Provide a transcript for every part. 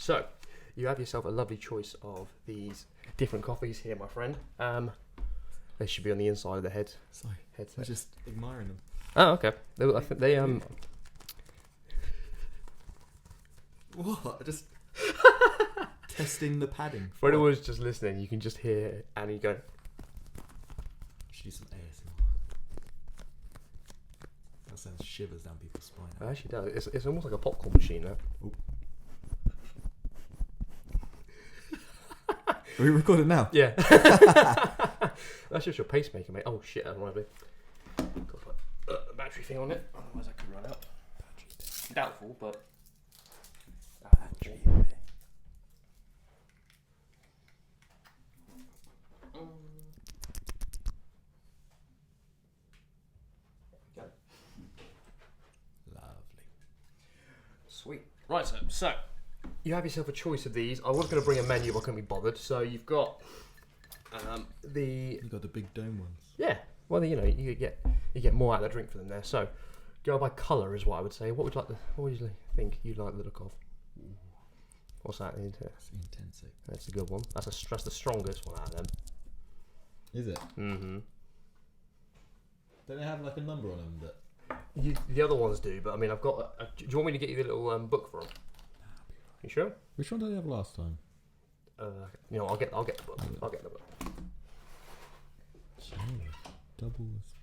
So, you have yourself a lovely choice of these different coffees here, my friend. They should be on the inside of the headset. I'm just admiring them. Oh, okay. I think they What? Just testing the padding. For anyone who's just listening, you can just hear Annie going. Should do some ASMR. That sends shivers down people's spine. It actually does. It's almost like a popcorn machine now. Ooh. Are we recording now? Yeah. That's just your pacemaker, mate. Oh shit, that reminds me. Got to put a battery thing on it, otherwise I could run out. Doubtful, but. Battery. Lovely. Sweet. Right, so you have yourself a choice of these. I was going to bring a menu, but I couldn't be bothered. So you've got You got the big dome ones. Yeah. Well, you know, you get more out of the drink for them there. So go by colour is what I would say. What would you think you'd like the look of? What's that? That's intensive. That's a good one. That's the strongest one out of them. Is it? Mm-hmm. Don't they have like a number on them that? The other ones do, but I mean, I've got. Do you want me to get you the little book for them? You sure? Which one did they have last time? You know, I'll get the book. I'll get the book. Doubles.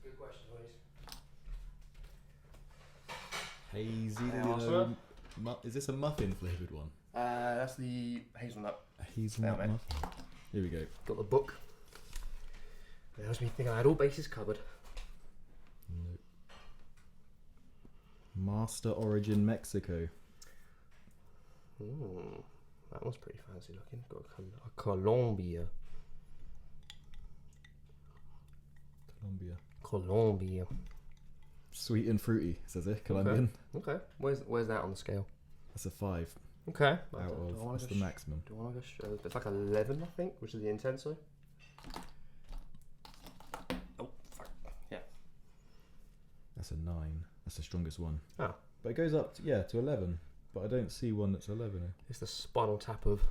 Good question, Hazy. Awesome. Is this a muffin flavoured one? That's the hazelnut. A hazelnut Yeah, mate. muffin. Here we go. Got the book. That was me thinking I had all bases covered. Nope. Master Origin Mexico. Ooh, that one's pretty fancy looking. Got a Colombia. Colombia. Sweet and fruity, says it. Colombian. Okay. Where's that on the scale? That's a 5 Okay. out of. That's the maximum. Do I want to go? It's like 11, I think, which is the intenso. Oh, fuck. Yeah. That's a 9. That's the strongest one. Oh. But it goes up to 11. But I don't see one that's 11. It's the Spinal Tap of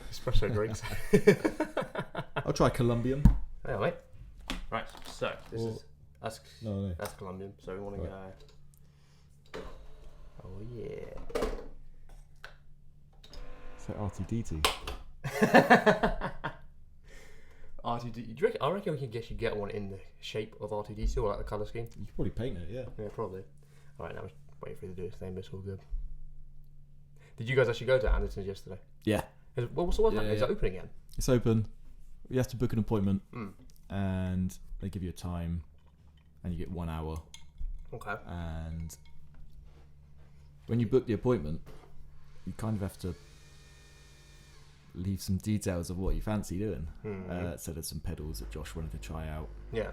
espresso drinks. I'll try Colombian. Yeah, mate. Right. So that's No. that's Colombian. So we want to go. Oh yeah. So RTDT. R2D2. I reckon we can get one in the shape of R2D2 or like the colour scheme. You could probably paint it, yeah. Yeah, probably. Alright, now we're waiting for you to do his thing, but it's all good. Did you guys actually go to Anderton's yesterday? Yeah. What's happening? Is it open again? It's open. You have to book an appointment, and they give you a time, and you get 1 hour. Okay. And when you book the appointment, you kind of have to leave some details of what you fancy doing. So there's some pedals that Josh wanted to try out. Yeah.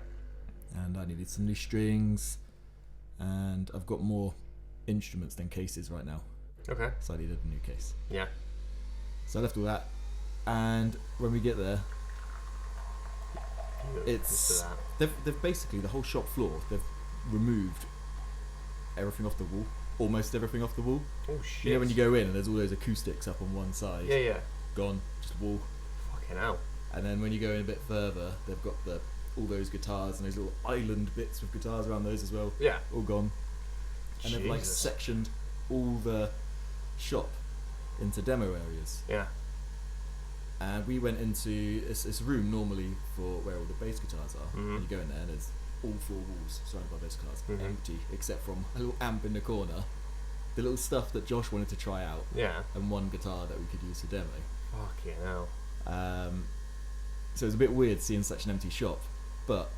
And I needed some new strings, and I've got more instruments than cases right now. Okay. So I needed a new case. Yeah. So I left all that, and when we get there, it's they've basically the whole shop floor. They've removed everything off the wall, almost everything off the wall. Oh shit! You know when you go in and there's all those acoustics up on one side. Yeah. Gone, just wall. Fucking hell. And then when you go in a bit further, they've got all those guitars and those little island bits with guitars around those as well. Yeah. All gone. And they've like sectioned all the shop into demo areas. Yeah. And we went into it's a room normally for where all the bass guitars are. And you go in there and there's all 4 walls surrounded by bass guitars, empty except from a little amp in the corner, the little stuff that Josh wanted to try out, and 1 guitar that we could use for demo. Fucking hell. So it was a bit weird seeing such an empty shop, but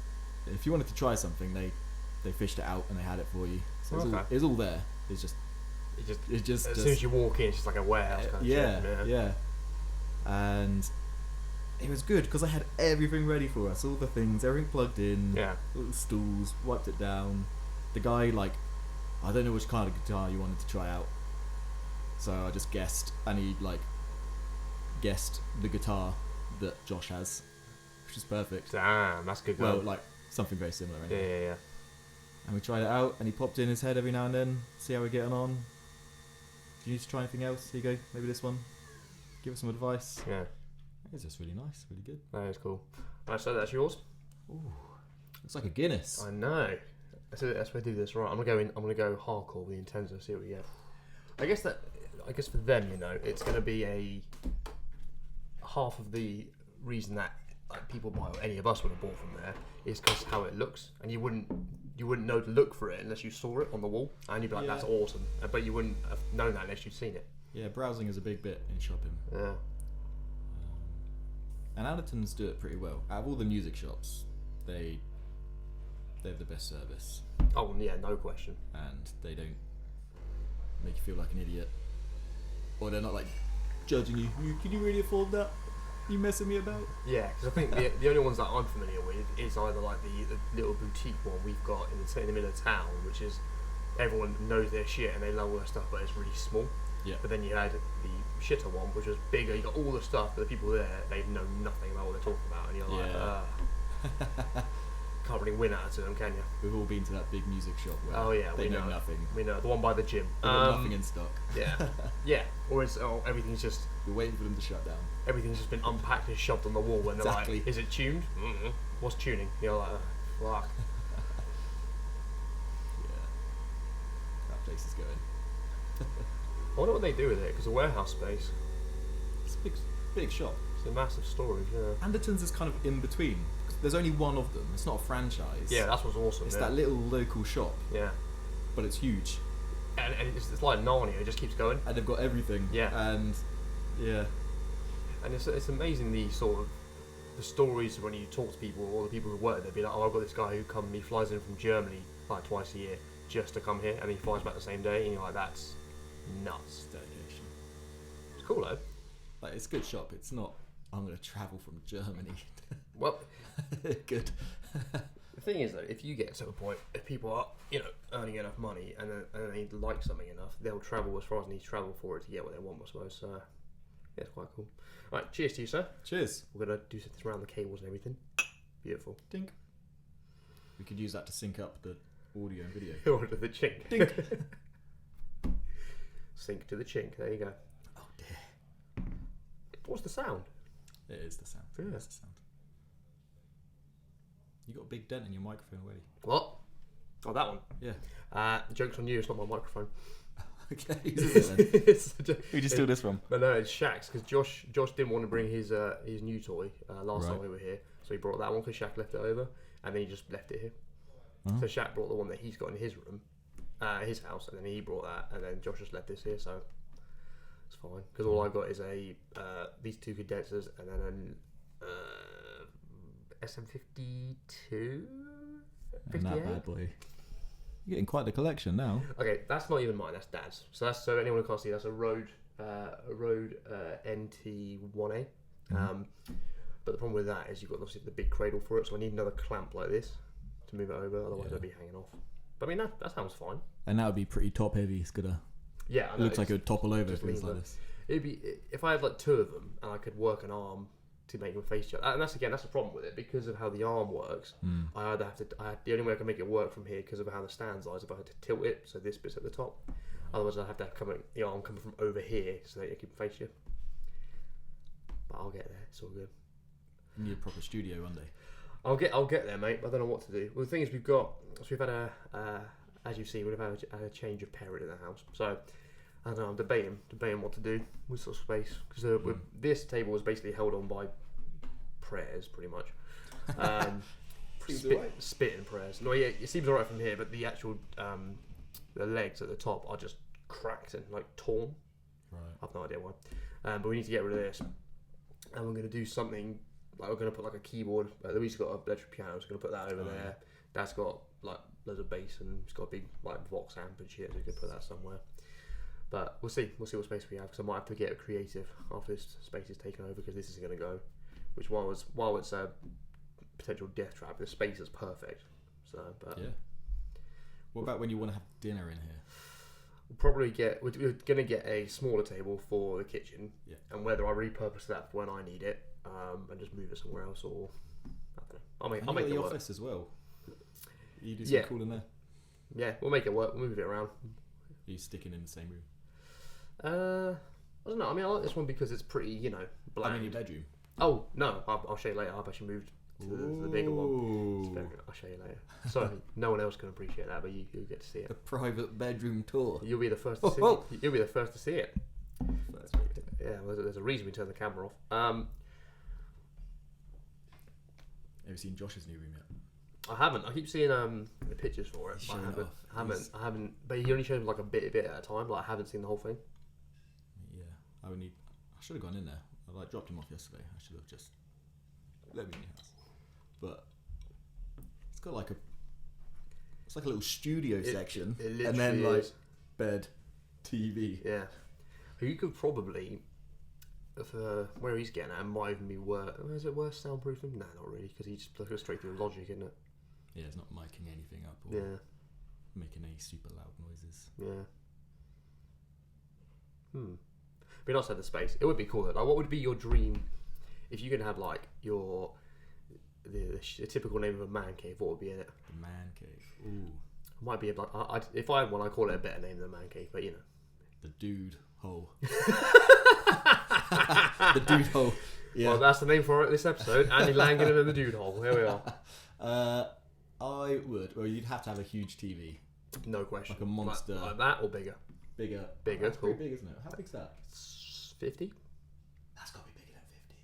if you wanted to try something, they fished it out and they had it for you. So it's all there. It's just as soon as you walk in, it's just like a warehouse kind of shit. Yeah. And it was good because I had everything ready for us, all the things, everything plugged in, little stools, wiped it down. The guy, I don't know which kind of guitar you wanted to try out, so I just guessed, and he guessed the guitar that Josh has, which is perfect. Damn, that's good. Well, something very similar. Anyway. Yeah. And we tried it out, and he popped in his head every now and then, see how we're getting on. Do you need to try anything else? Here you go, maybe this one. Give us some advice. Yeah. It's just really nice, really good. That is cool. Right, so that's yours. Ooh, looks like a Guinness. I know. So that's why I do this. Right, I'm gonna go hardcore with the Intenso. See what we get. I guess for them, it's gonna be a half of the reason that people buy, or any of us would have bought from there, is because how it looks, and you wouldn't know to look for it unless you saw it on the wall, and you'd be like, that's awesome, but you wouldn't have known that unless you'd seen it. Yeah, browsing is a big bit in shopping. Yeah. And Andertons do it pretty well. Out of all the music shops, they have the best service. Oh yeah, no question. And they don't make you feel like an idiot, or they're not like judging you. Can you really afford that? You messing me about? Yeah, because I think the only ones that I'm familiar with is either like the little boutique one we've got in the middle of town, which is everyone knows their shit and they love all their stuff, but it's really small. Yeah. But then you had the shitter one, which was bigger. You got all the stuff, but the people there, they know nothing about what they're talking about, and you're like, can't really win out of them, can you? We've all been to that big music shop where they know nothing. We know the one by the gym. They've got nothing in stock. Yeah, yeah. Or everything's just. We're waiting for them to shut down. Everything's just been unpacked and shoved on the wall, and they're like, "Is it tuned? Mm-mm. What's tuning?" You're like, "Fuck." Yeah, that place is going. I wonder what they do with it, because the warehouse space. It's a big shop. It's a massive storage. Yeah. Andertons is kind of in between. There's only one of them. It's not a franchise. Yeah, that's what's awesome. It's that little local shop. Yeah. But it's huge. And it's like Narnia. It just keeps going. And they've got everything. Yeah. And yeah. And it's amazing the stories when you talk to people, or the people who work there, be like, oh, I've got this guy he flies in from Germany like twice a year just to come here, and he flies back the same day, and you're like, that's nuts. Dedication. It's cool though. Like, it's a good shop. It's not, I'm going to travel from Germany. Well, good. The thing is though, if you get to a point, if people are, earning enough money and they like something enough, they'll travel as far as they need to travel for it to get what they want, I suppose. So, yeah, it's quite cool. Right, cheers to you, sir. Cheers. We're gonna do this around the cables and everything. Beautiful. Dink. We could use that to sync up the audio and video. Or to the chink. Dink. Sync to the chink. There you go. Oh dear. What's the sound? It is the sound. Yeah. It is the sound. You got a big dent in your microphone already. What? Oh, that one. Yeah. Joke's on you. It's not my microphone. Okay. Who'd you steal this from? But no, it's Shaq's, because Josh didn't want to bring his new toy last time we were here, so he brought that one because Shaq left it over, and then he just left it here. Oh. So Shaq brought the one that he's got in his room, his house, and then he brought that, and then Josh just left this here, so it's fine. Because all I got is these two condensers, and then an SM52, and that bad boy. You're getting quite the collection now. Okay, that's not even mine. That's Dad's. So anyone who can't see, that's a Rode NT1A. But the problem with that is you've got obviously the big cradle for it, so I need another clamp like this to move it over. Otherwise, I'd be hanging off. But I mean, that sounds fine. And that would be pretty top heavy. It's gonna. Yeah, I know, it looks like it would topple over if it was like this. It'd be if I had like two of them and I could work an arm to make them face each other. And that's the problem with it, because of how the arm works. I either have to. The only way I can make it work from here, because of how the stands are, is if I had to tilt it so this bit's at the top. Otherwise, I'd have to have the arm coming from over here so that it can face you. But I'll get there. It's all good. You need a proper studio one day. I'll get there, mate. But I don't know what to do. Well, the thing is, we've had as you've seen, we've had a change of parent in the house. So I don't know. I'm debating what to do with sort of space, because this table was basically held on by prayers, pretty much. Spit and prayers. No, yeah, it seems alright from here, but the actual the legs at the top are just cracked and like torn. Right. I've no idea why. But we need to get rid of this, and we're going to do something. Like, we're going to put like a keyboard. Louise's got an electric piano, so we're going to put that over there. Yeah. Dad's got like loads of bass, and he's got a big like Vox amp and shit, so we can put that somewhere. But we'll see what space we have, because I might have to get creative after this space is taken over, because this is going to go. Which while it's a potential death trap, the space is perfect. So, but yeah. What about when you want to have dinner in here? We're going to get a smaller table for the kitchen, and whether I repurpose that for when I need it, and just move it somewhere else, or I don't know. I'll make the office as well. You do some cool in there. Yeah, we'll make it work. We'll move it around. Are you sticking in the same room? I don't know. I mean, I like this one because it's pretty, bland. I'm in your bedroom. Oh, no. I'll show you later. I've actually moved to the bigger one. I'll show you later. Sorry, no one else can appreciate that, but you get to see it. A private bedroom tour. You'll be the first to see it. You'll be the first to see it. First rate. Yeah, well, there's a reason we turned the camera off. Have you seen Josh's new room yet? I haven't. I keep seeing the pictures for it. I haven't. But he only shows like a bit at a time. Like I haven't seen the whole thing. Yeah, I should have gone in there. I dropped him off yesterday. I should have just let me in your house. But it's got like it's like a little studio section, and then like bed, TV. Yeah, you could probably. Where he's getting at, it might even be worse. Is it worse soundproofing? No, not really, because he just goes straight through Logic, isn't it? Yeah, it's not micing anything up or making any super loud noises. Yeah. Be nice to have the space. It would be cool though. Like, what would be your dream if you could have like the typical name of a man cave? What would be in it? The man cave. Ooh. It might be like if I had one, I'd call it a better name than man cave. But the dude hole. The dude hole. Yeah. Well, that's the name for it this episode. Andy Langdon and the dude hole. Here we are. I would. Well, you'd have to have a huge TV. No question. Like a monster. Like that or bigger? Bigger. That's cool. Pretty big, isn't it? How big's that? 50. That's got to be bigger than 50.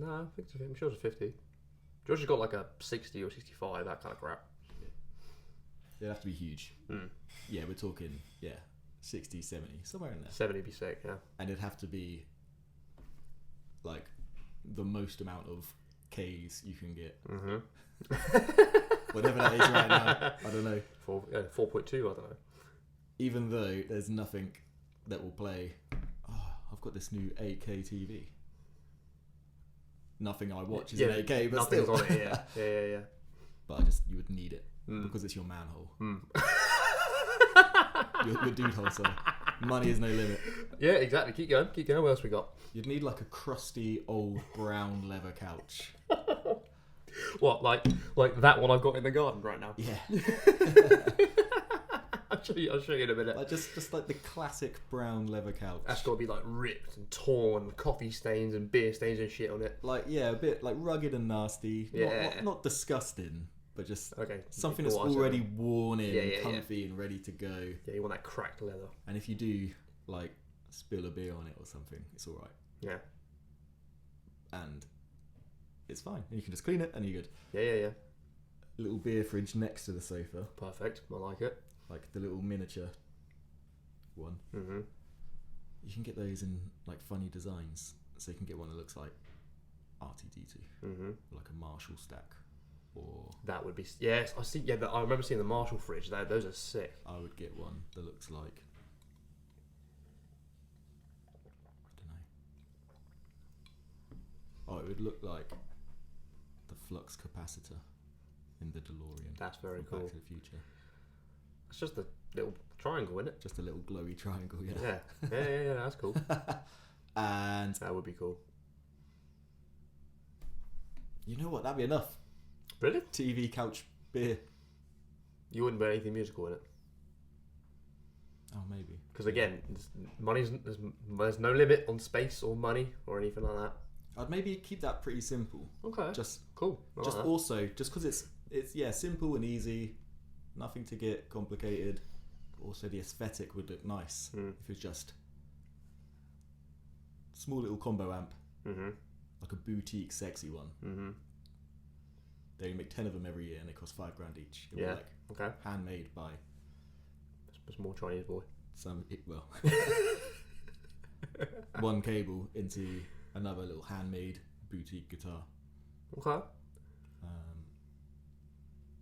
No, I think so. I'm sure it's 50. George has got like a 60 or 65, that kind of crap. Yeah. It'd have to be huge. Yeah, we're talking, 60, 70, somewhere in there. 70 would be sick, yeah. And it'd have to be like the most amount of Ks you can get. Whatever that is right now. I don't know. 4.2, I don't know. Even though there's nothing that will play, I've got this new 8K TV. Nothing I watch is in 8K, but nothing's still. on it, yeah. But you would need it because it's your manhole. Your dude hole, sorry. Money is no limit. Yeah, exactly. Keep going. What else we got? You'd need like a crusty old brown leather couch. What, like that one I've got in the garden right now? Yeah. I'll show you in a minute. Like just like the classic brown leather couch. That's got to be like ripped and torn, with coffee stains and beer stains and shit on it. Like a bit like rugged and nasty. Yeah. Not disgusting, but just something that's already worn in, comfy and ready to go. Yeah, you want that cracked leather. And if you do like spill a beer on it or something, it's all right. Yeah. And it's fine. And you can just clean it and you're good. Yeah. Little beer fridge next to the sofa. Perfect. I like it. Like the little miniature one. You can get those in like funny designs. So you can get one that looks like R2-D2. Like a Marshall stack. Or that would be... Yes, I see. Yeah, I remember seeing the Marshall fridge. Those are sick. I would get one that looks like... I don't know. Oh, it would look like the flux capacitor in the DeLorean. That's very cool. Back to the Future. It's just a little triangle, isn't it? Just a little glowy triangle, yeah. Yeah, that's cool. And that would be cool. You know what? That'd be enough. Really? TV, couch, beer. You wouldn't put anything musical in it? Oh, maybe. Because again, there's no limit on space or money or anything like that. I'd maybe keep that pretty simple. Okay. Just cool. Just also, just because it's simple and easy, nothing to get complicated. Also, the aesthetic would look nice if it was just small little combo amp, like a boutique sexy one. They make 10 of them every year and they cost $5,000 each. Okay. Handmade by a small Chinese boy. One cable into another little handmade boutique guitar. Okay.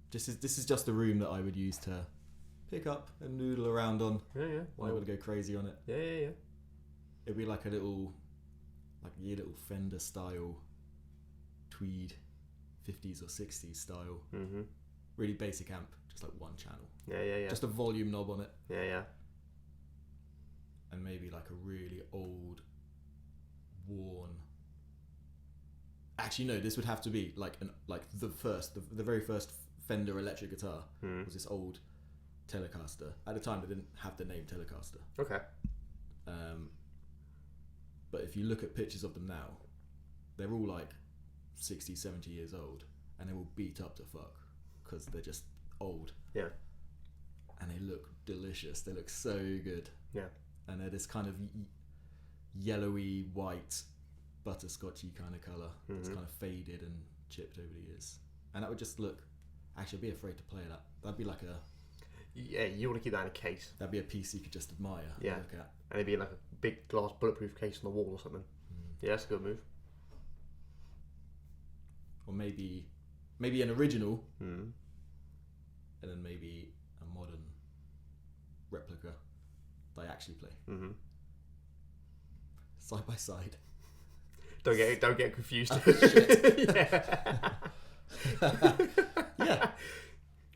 This is just a room that I would use to pick up and noodle around on. Yeah. I would go crazy on it. Yeah. It'd be like your little Fender style tweed 50s or 60s style. Really basic amp, just like one channel. Yeah. Just a volume knob on it. Yeah. And maybe like a really old, worn. Actually, no. This would have to be the very first Fender electric guitar was this old Telecaster. At the time, they didn't have the name Telecaster. Okay. But if you look at pictures of them now, they're all like 60, 70 years old, and they're all beat up to fuck because they're just old. Yeah. And they look delicious. They look so good. Yeah. And they're this kind of yellowy, white, butterscotchy kind of colour. It's kind of faded and chipped over the years. And that would just look... Actually, I'd be afraid to play that. That'd be like a... Yeah, you want to keep that in a case. That'd be a piece you could just admire. Yeah. Look at. And it'd be like a big glass bulletproof case on the wall or something. Yeah, that's a good move. Or maybe an original, and then maybe a modern replica that I actually play. Side by side. Don't get confused. Yeah. Yeah.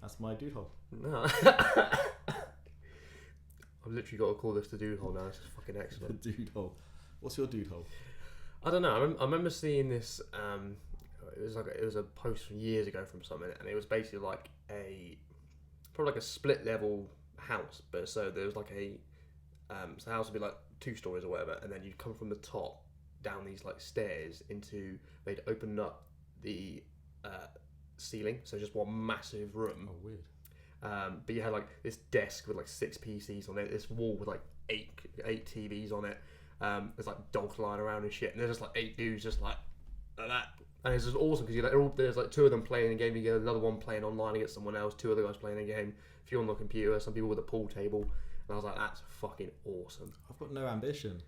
That's my dude hole. No. I've literally got to call this the dude hole now. This is fucking excellent. The dude hole. What's your dude hole? I don't know. I remember seeing this. It was a post from years ago from something, and it was basically like probably like a split level house. But so there was like so the house would be like 2 stories or whatever, and then you'd come from the top down these like stairs into. They'd open up the ceiling, so just one massive room. Oh, weird. But you had like this desk with like 6 PCs on it, this wall with like 8 TVs on it. There's like dogs lying around and shit, and there's just like 8 dudes just like that. And it's just awesome because there's like 2 of them playing a game together, another one playing online against someone else, 2 other guys playing a game, a few on the computer, some people with a pool table. And I was like, that's fucking awesome. I've got no ambition.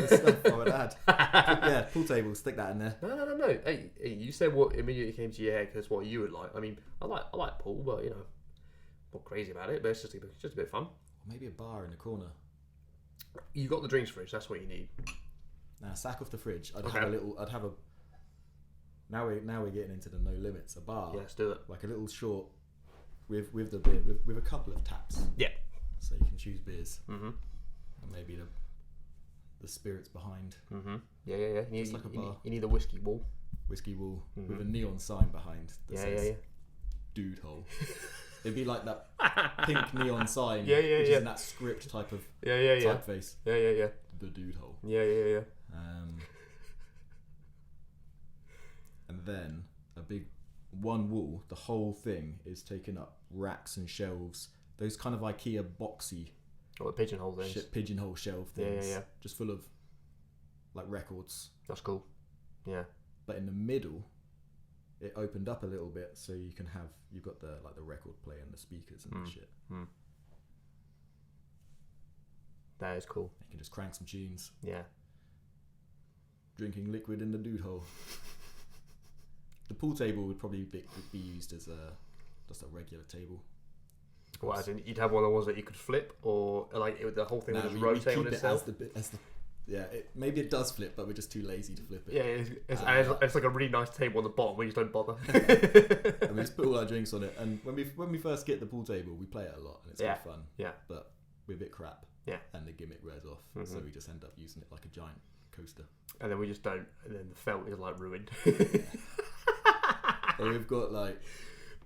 Stuff I would add. Yeah, pool table, stick that in there. No. Hey, you said what immediately came to your head because what you would like. I mean, I like pool, but you know, not crazy about it. But it's just a bit of fun. Or maybe a bar in the corner. You got the drinks fridge. That's what you need. Now, sack off the fridge. I'd have a. Now we're getting into the no limits. A bar. Yeah, let's do it. Like a little short, with the beer, with a couple of taps. Yeah. So you can choose beers. And maybe the spirits behind. Yeah. You need the whiskey wall. Whiskey wall with a neon sign behind that says dude hole. It'd be like that pink neon sign, which is in that script type of typeface. Yeah. The dude hole. Yeah. And then a big one wall. The whole thing is taken up, racks and shelves. Those kind of IKEA boxy. Or the pigeonhole things. Pigeonhole shelf things. Yeah. Just full of like records. That's cool. Yeah. But in the middle, it opened up a little bit, so you've got the record player and the speakers and the shit. That is cool. You can just crank some tunes. Yeah. Drinking liquid in the dude hole. The pool table would probably be used as just a regular table. What, as in you'd have one of the ones that you could flip, or like the whole thing would just rotate on itself? Maybe it does flip, but we're just too lazy to flip it. Yeah, it's like a really nice table on the bottom. We just don't bother. And we just put all our drinks on it. And when we first get the pool table, we play it a lot, and it's good fun. Yeah. But we're a bit crap. Yeah. And the gimmick wears off, so we just end up using it like a giant coaster. And then we just don't. And then the felt is like ruined. And we've got like.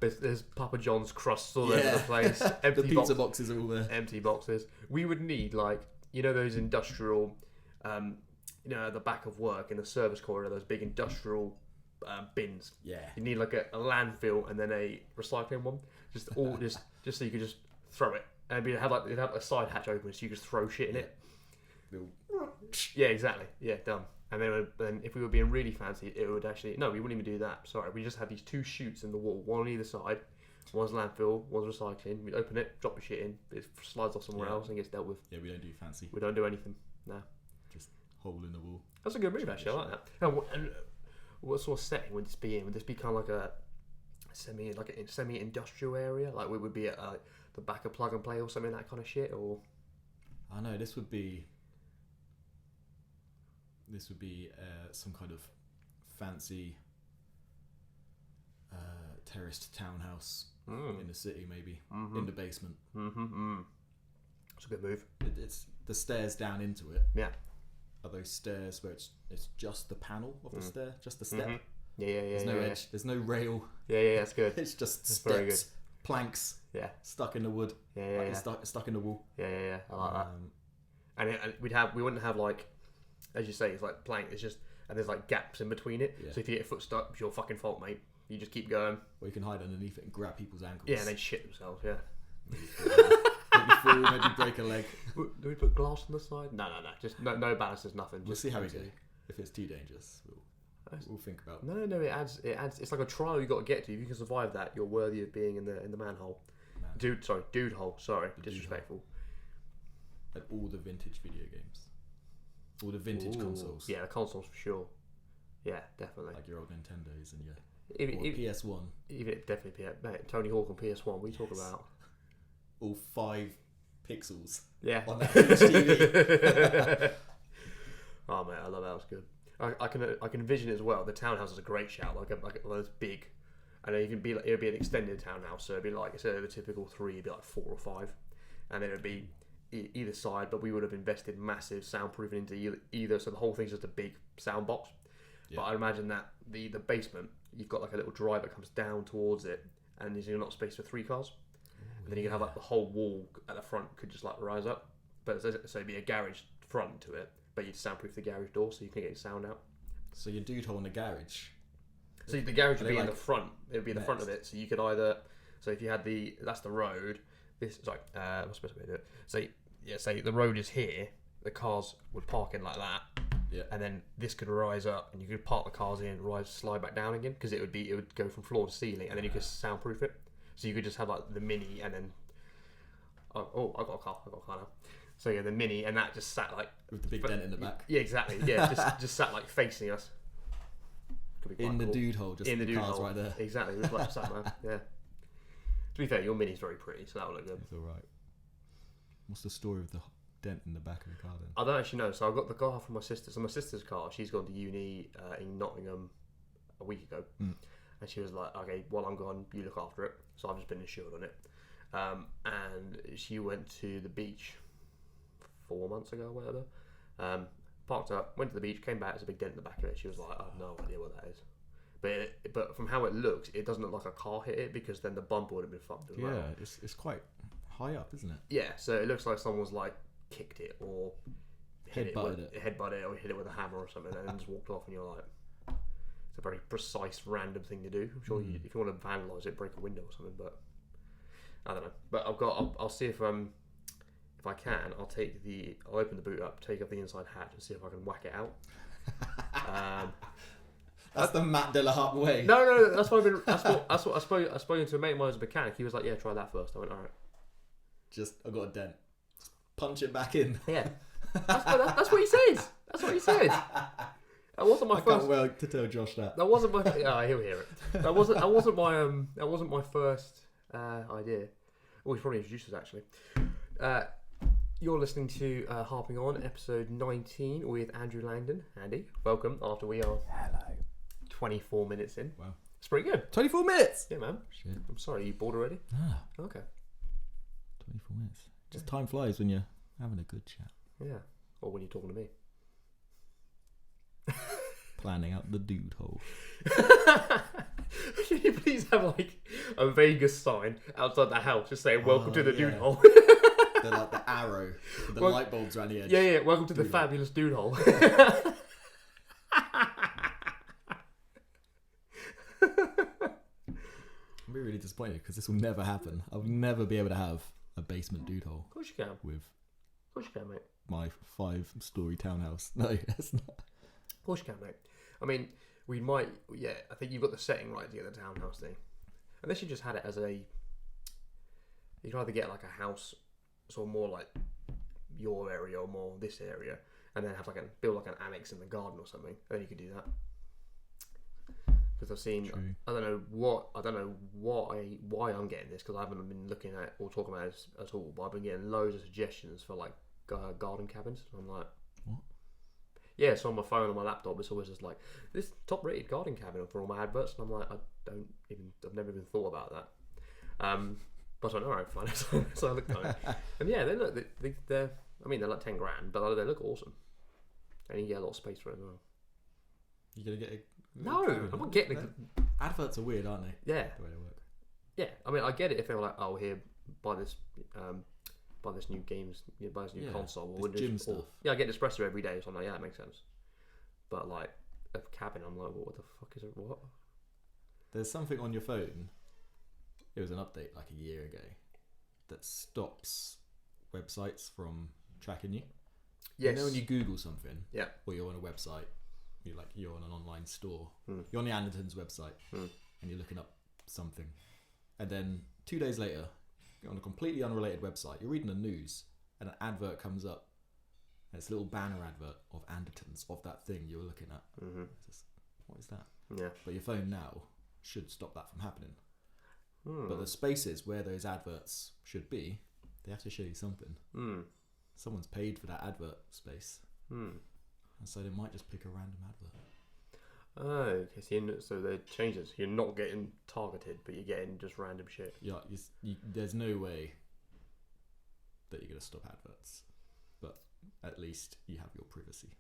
There's Papa John's crusts all over the place. The pizza boxes are all there. Empty boxes. We would need those industrial, the back of work in the service corridor, those big industrial bins. Yeah. You need like a landfill and then a recycling one. Just so you could just throw it. And it'd have a side hatch open so you could just throw shit in it. Yeah, exactly. Yeah, done. And then if we were being really fancy, it would actually... No, we wouldn't even do that. Sorry, we just have these 2 chutes in the wall, one on either side. One's landfill, one's recycling. We open it, drop the shit in, it slides off somewhere else and gets dealt with. Yeah, we don't do fancy. We don't do anything. No. Just hole in the wall. That's a good move, actually. I like that. And what sort of setting would this be in? Would this be kind of like a semi-industrial area? Like we would be at the back of Plug and Play or something, that kind of shit? Or... I know, this would be some kind of fancy terraced townhouse in the city, maybe in the basement. It's a good move. It's the stairs down into it. Yeah. Are those stairs where it's just the panel of the stair, just the step? Yeah. There's no edge. There's no rail. Yeah, that's good. It's just that's steps planks. Yeah. Stuck in the wood. Yeah. Stuck in the wall. Yeah. I like that. And we wouldn't have like, as you say, it's like plank. It's just, and there's like gaps in between it. Yeah. So if you get your foot stuck, it's your fucking fault, mate. You just keep going. Or you can hide underneath it and grab people's ankles. Yeah, and they shit themselves. Yeah. Maybe fall, maybe break a leg. Do we put glass on the side? No. Just no balances, nothing. We'll see how we go. If it's too dangerous, we'll think about it. No. It adds. It's like a trial you got to get to. If you can survive that, you're worthy of being in the manhole. Dude hole. Sorry, disrespectful. And all the vintage video games, all the vintage consoles. Yeah, the consoles for sure. Yeah, definitely. Like your old Nintendos and your PS1. Even definitely mate, Tony Hawk on PS1. What are you talking about? All 5 pixels. Yeah. On that huge TV. Oh mate, I love that. It was good. I can envision it as well. The townhouse is a great shout. Like it's big, and it would be an extended townhouse. So it'd be like instead of the typical 3, it'd be like 4 or 5, and then it'd be either side. But we would have invested massive soundproofing into either. So the whole thing's just a big sound box. Yeah. But I imagine that the basement, you've got like a little drive that comes down towards it, and there's not space for 3 cars. And then you can have like the whole wall at the front could just like rise up, but so it'd be a garage front to it, but you'd soundproof the garage door so you can get your sound out. So your dude hole in the garage. So the garage would be in the front. It would be in the front of it. So you could either, so if you had that's the road. What's the best way to do it? So yeah, say the road is here. The cars would park in like that. Yeah. And then this could rise up, and you could park the cars in, slide back down again, because it would go from floor to ceiling, and then you could soundproof it. So you could just have like the Mini, and then I've got a car now. So yeah, the Mini, and that just sat like with the big dent in the back. Yeah, exactly. Yeah, just sat like facing us. Could be in the dude hole, just in the dude cars hole. Right there. Exactly, just like sat man. Yeah. To be fair, your Mini's very pretty, so that will look good. It's all right. What's the story of the dent in the back of the car then? I don't actually know. So I got the car from my sister. So my sister's car, she's gone to uni in Nottingham a week ago. And she was like, okay, while I'm gone, you look after it. So I've just been insured on it. And she went to the beach 4 months ago or whatever. Parked up, went to the beach, came back, there's a big dent in the back of it. She was like, I have no idea what that is. But from how it looks, it doesn't look like a car hit it, because then the bumper would have been fucked as well. Yeah, it's quite high up, isn't it? Yeah, so it looks like someone's like kicked it or headbutted it or hit it with a hammer or something, and then just walked off, and you're like, it's a very precise, random thing to do. I'm sure if you want to vandalise it, break a window or something, but I don't know. But I'll see if I can. I'll open the boot up, take off the inside hatch, and see if I can whack it out. That's the Matt De La Harpe way. No, that's what I've been. That's what I spoke to a mate of mine who's a mechanic. He was like, yeah, try that first. I went, all right. I got a dent. Just punch it back in. Yeah, that's what he says. That's what he said. That wasn't my first. I can't wait to tell Josh that. That wasn't my. Yeah, he'll hear it. That wasn't my first idea. Oh, he's probably introduced us actually. You're listening to Harping On, episode 19 with Andrew Langdon. Andy, welcome. After we are 24 minutes in. Wow, it's pretty good. 24 minutes. Yeah, man. Shit. I'm sorry, you bored already? Okay. 24 minutes. Just time flies when you're having a good chat. Yeah, or when you're talking to me. Planning out the dude hole. Can you please have like a Vegas sign outside the house just saying welcome to the dude hole? They're like the arrow with the light bulbs around the edge. Yeah, welcome to the fabulous dude hole. I'm really disappointed because this will never happen. I'll never be able to have a basement dude hole. Of course you can. With of course you can, mate. My 5-story townhouse. No, it's not. Of course you can, mate. I mean, we might. Yeah, I think you've got the setting right to get the townhouse thing. Unless you just had it as a. You can either get like a house, sort of more like your area or more this area, and then have build like an annex in the garden or something. And then you could do that. Because I've seen, True. I don't know why I'm getting this, because I haven't been looking at or talking about it at all. But I've been getting loads of suggestions for like garden cabins. And I'm like, what? Yeah, so on my phone, on my laptop, it's always just like this top-rated garden cabin for all my adverts, and I'm like, I've never even thought about that. But I went, all right, fine. So I looked at it, and yeah, they look, they're like 10 grand, but they look awesome, and you get a lot of space for it as well. You gonna get a? No, I'm not getting it. Adverts are weird, aren't they? Yeah. The way they work. Yeah, I mean, I get it if they were like, oh, here, buy this new games, buy this new console, or gym stuff. Yeah, I get espresso every day, so I'm like, yeah, that makes sense. But like a cabin, I'm like, what the fuck is it? What? There's something on your phone. It was an update like a year ago that stops websites from tracking you. Yes. You know when you Google something, yeah, or you're on a website, you're on an online store, you're on the Anderton's website, and you're looking up something, and then 2 days later, you're on a completely unrelated website, you're reading the news, and an advert comes up, and it's a little banner advert of Anderton's, of that thing you were looking at. Just, what is that? Yeah. But your phone now should stop that from happening. But the spaces where those adverts should be, they have to show you something. Someone's paid for that advert space, and so they might just pick a random advert. Oh, okay. So they changed it. So you're not getting targeted, but you're getting just random shit. Yeah, there's no way that you're going to stop adverts, but at least you have your privacy.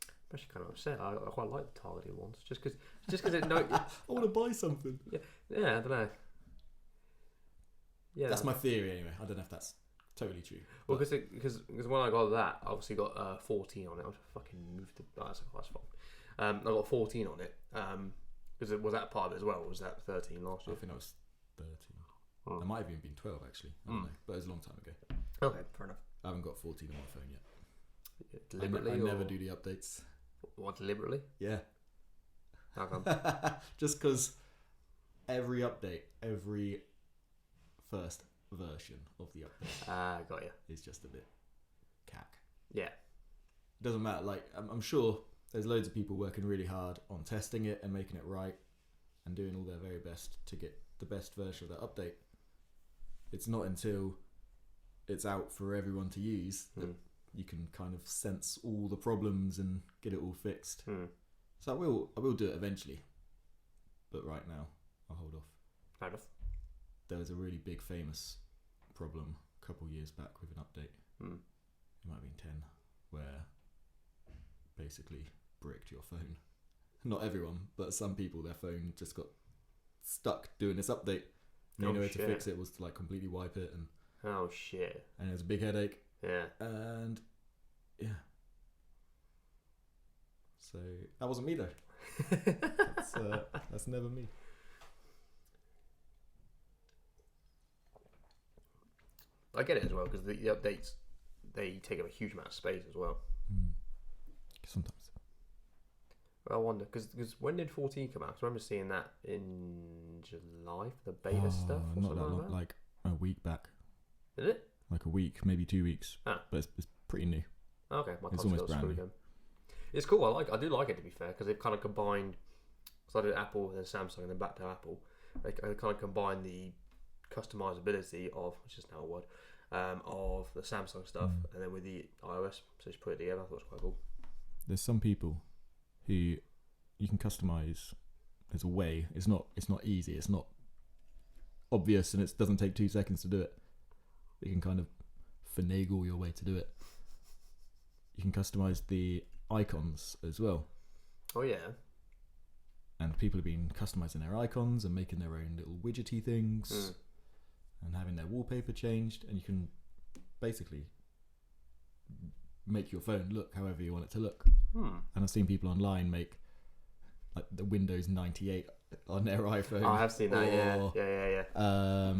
I'm actually kind of upset. I quite like the targeted ones, just because it no. I want to buy something. Yeah, I don't know. Yeah, that's my theory anyway. I don't know if that's totally true. Well, because when I got that, I obviously got 14 on it. I fucking moved the. That's fine. I got 14 on it. Because was that part of it as well? Or was that 13 last year? I think I was 13. It might have even been 12 actually. I don't know, but it was a long time ago. Okay, fair enough. I haven't got 14 on my phone yet. Deliberately, I never do the updates. What, deliberately? Yeah. How come? Just because every first version of the update got you. is just a bit cack. Yeah. It doesn't matter. Like, I'm sure there's loads of people working really hard on testing it and making it right and doing all their very best to get the best version of that update. It's not until it's out for everyone to use that you can kind of sense all the problems and get it all fixed. So I will do it eventually, but right now I'll hold off. Fair enough. There was a really big famous problem a couple of years back with an update. It might have been 10, where basically bricked your phone. Not everyone, but some people, their phone just got stuck doing this update. The only way to fix it was to like completely wipe it, and oh shit! And it was a big headache. Yeah. And yeah. So that wasn't me though. That's never me. I get it as well because the updates, they take up a huge amount of space as well. Sometimes. I wonder because when did 14 come out? 'Cause I remember seeing that in July for the beta stuff. Or not that long, that. like a week back. Did it? Like a week, maybe 2 weeks. But it's pretty new. Okay, it's almost brand new. Again. It's cool. I do like it, to be fair, because they've kind of combined. So I did Apple, then Samsung, and then back to Apple. They kind of combine the customizability of, which is now a word, of the Samsung stuff, and then with the iOS. So just put it together. I thought it was quite cool. There's some people who you can customize. There's a way. It's not easy. It's not obvious, and it doesn't take 2 seconds to do it. You can kind of finagle your way to do it. You can customize the icons as well. Oh yeah. And people have been customizing their icons and making their own little widgety things and having their wallpaper changed, and you can basically make your phone look however you want it to look. And I've seen people online make like the Windows 98 on their iPhone. Oh, I have seen that. Yeah.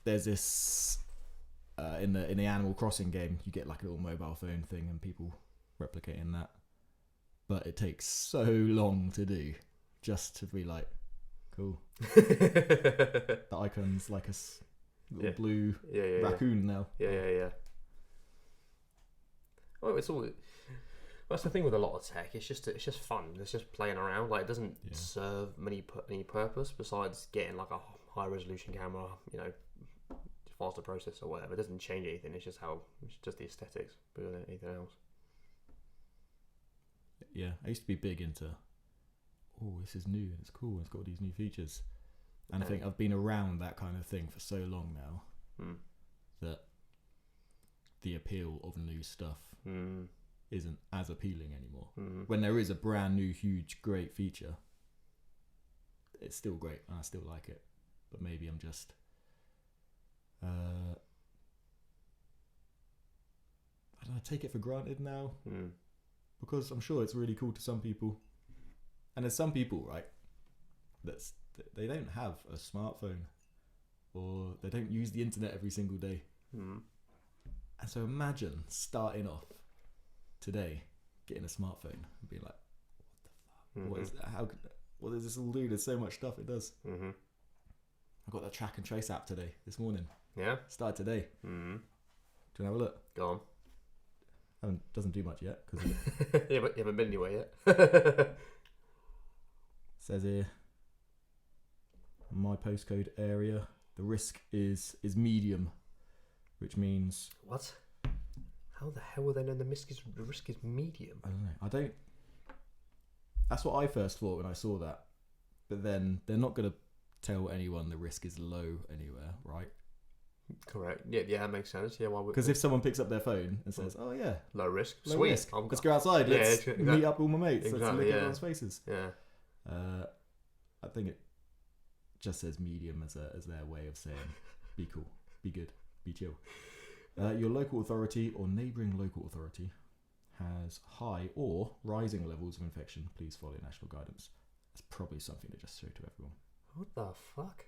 There's this in the Animal Crossing game, you get like a little mobile phone thing, and people replicating that. But it takes so long to do, just to be like, cool. The icon's like a little blue raccoon now. Yeah. Well, it's all. That's the thing with a lot of tech. It's just fun. It's just playing around. Like, it doesn't serve any purpose besides getting like a high resolution camera, faster processor or whatever. It doesn't change anything. It's just the aesthetics, but anything else. Yeah, I used to be big into, this is new, it's cool, it's got all these new features. And I think I've been around that kind of thing for so long now that the appeal of new stuff isn't as appealing anymore. When there is a brand new, huge, great feature, it's still great and I still like it, but maybe I'm just I don't know, take it for granted now, because I'm sure it's really cool to some people, and there's some people, right, they don't have a smartphone or they don't use the internet every single day, and so imagine starting off today getting a smartphone and being like, what the fuck, what does this all do? There's so much stuff it does. I got that track and trace app this morning. Yeah, started today. Do you want to have a look? Go on. Doesn't do much yet because you haven't been anywhere yet. Says here, my postcode area, the risk is medium, which means what? How the hell would they know the risk is medium? I don't know. That's what I first thought when I saw that, but then they're not going to tell anyone the risk is low anywhere, right? Correct. Yeah, that makes sense. Yeah, why would? Because if someone picks up their phone and says, "Oh yeah, low risk, low sweet, risk. Let's go outside. Let's meet up with all my mates. Exactly, let's look at everyone's faces." Yeah. I think it just says medium as their way of saying, "Be cool, be good, be chill." Your local authority or neighbouring local authority has high or rising levels of infection. Please follow national guidance. That's probably something to just show to everyone. What the fuck?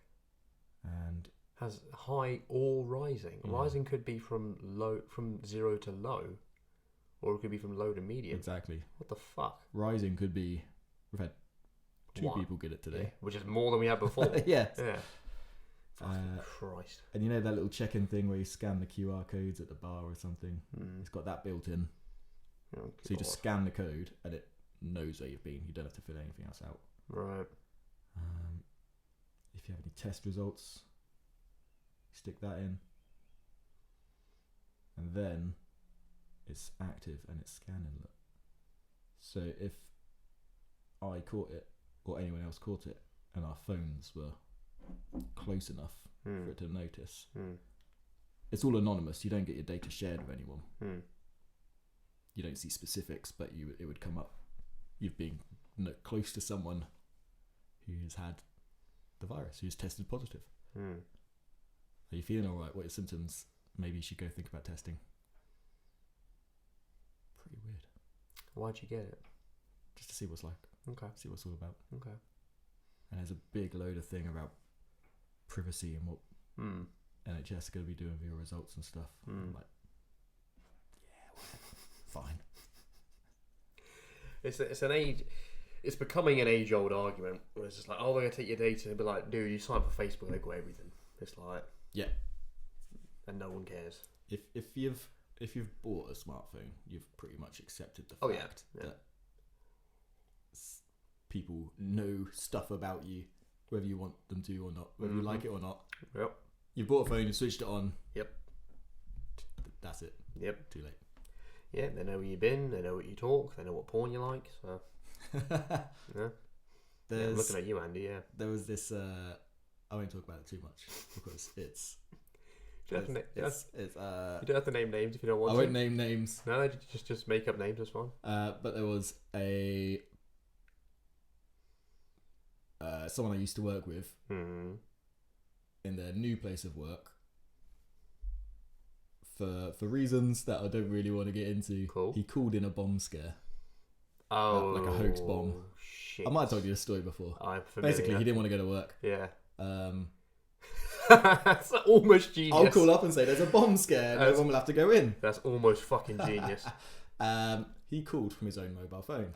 And has high or rising. Yeah. Rising could be from 0 to low, or it could be from low to medium. Exactly. What the fuck? Rising could be, we've had 2 people get it today. Yeah, which is more than we had before. Yeah. Yeah. Fucking Christ. And you know that little check-in thing where you scan the QR codes at the bar or something? It's got that built in. Oh, so you just scan the code and it knows where you've been. You don't have to fill anything else out. Right. If you have any test results, stick that in. And then it's active and it's scanning. Look. So if I caught it or anyone else caught it and our phones were close enough for it to notice, it's all anonymous. You don't get your data shared with anyone. You don't see specifics, but it would come up. You've been close to someone who has had the virus, who's tested positive. Are you feeling all right? What are your symptoms? Maybe you should go think about testing. Pretty weird. Why'd you get it? Just to see what's like. Okay. See what it's all about. Okay. And there's a big load of thing about privacy and what NHS are going to be doing with your results and stuff. I'm like, yeah, whatever. Fine. It's an age. It's becoming an age-old argument where it's just like, oh, they're going to take your data and be like, dude, you sign up for Facebook, they got everything. It's like, yeah, and no one cares. If you've bought a smartphone, you've pretty much accepted the fact that people know stuff about you, whether you want them to or not, whether you like it or not. Yep. You bought a phone, you switched it on. Yep. That's it. Yep. Too late. Yeah, they know where you've been, they know what you talk, they know what porn you like, so yeah. I'm looking at you, Andy, yeah. There was this I won't talk about it too much because it's you don't have to name names if you don't want to. I won't name names. No, just make up names, that's fine. But there was someone I used to work with in their new place of work, for reasons that I don't really want to get into. Cool. He called in a bomb scare. Oh, like a hoax bomb. Shit. I might have told you this story before. I'm familiar. Basically, he didn't want to go to work. Yeah. That's almost genius. I'll call up and say there's a bomb scare and everyone will have to go in. That's almost fucking genius. He called from his own mobile phone.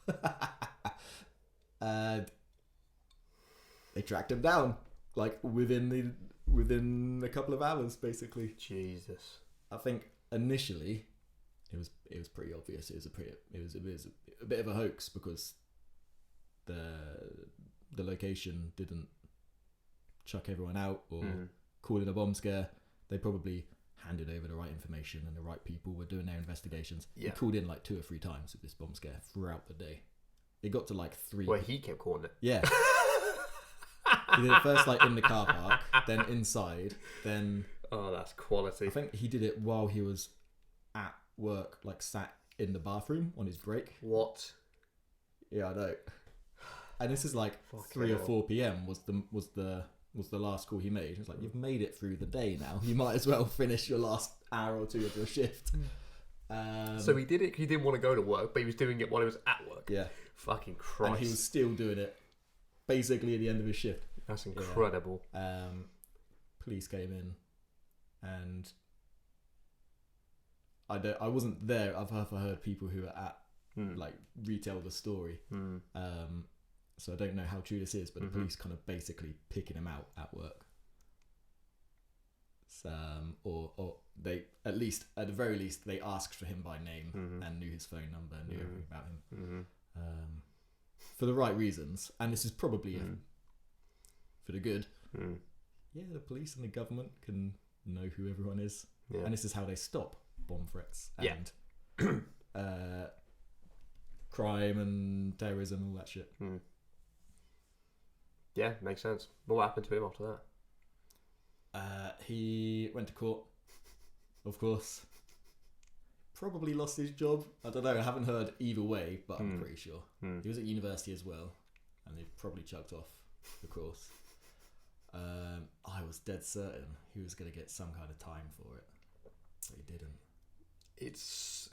Fuck. And they tracked him down, like within a couple of hours, basically. Jesus. I think initially it was pretty obvious. It was a bit of a hoax because the location didn't chuck everyone out or call in a bomb scare. They probably handed over the right information and the right people were doing their investigations. Yeah. He called in like 2 or 3 times with this bomb scare throughout the day. It got to like 3. Well, he kept calling it. Yeah. He did it first like in the car park, then inside, then... Oh, that's quality. I think he did it while he was at work, like sat in the bathroom on his break. What? Yeah, I know. And this is like 3 or 4 p.m. was the last call he made. It's like, you've made it through the day now. You might as well finish your last hour or two of your shift. So he did it because he didn't want to go to work, but he was doing it while he was at work. Yeah. Fucking Christ. And he was still doing it basically at the end of his shift. That's incredible. Yeah. Police came in, and I wasn't there. I've heard people who are at like retell the story. So I don't know how true this is, but the police kind of basically picking him out at work. Or they at the very least they asked for him by name and knew his phone number and knew everything about him for the right reasons. And this is probably for the good. Yeah, the police and the government can know who everyone is, and this is how they stop bomb threats and crime and terrorism and all that shit. Yeah, makes sense. But what happened to him after that? He went to court, of course. Probably lost his job. I don't know. I haven't heard either way, but I'm pretty sure. He was at university as well, and they probably chucked off the course. I was dead certain he was going to get some kind of time for it, but he didn't. It's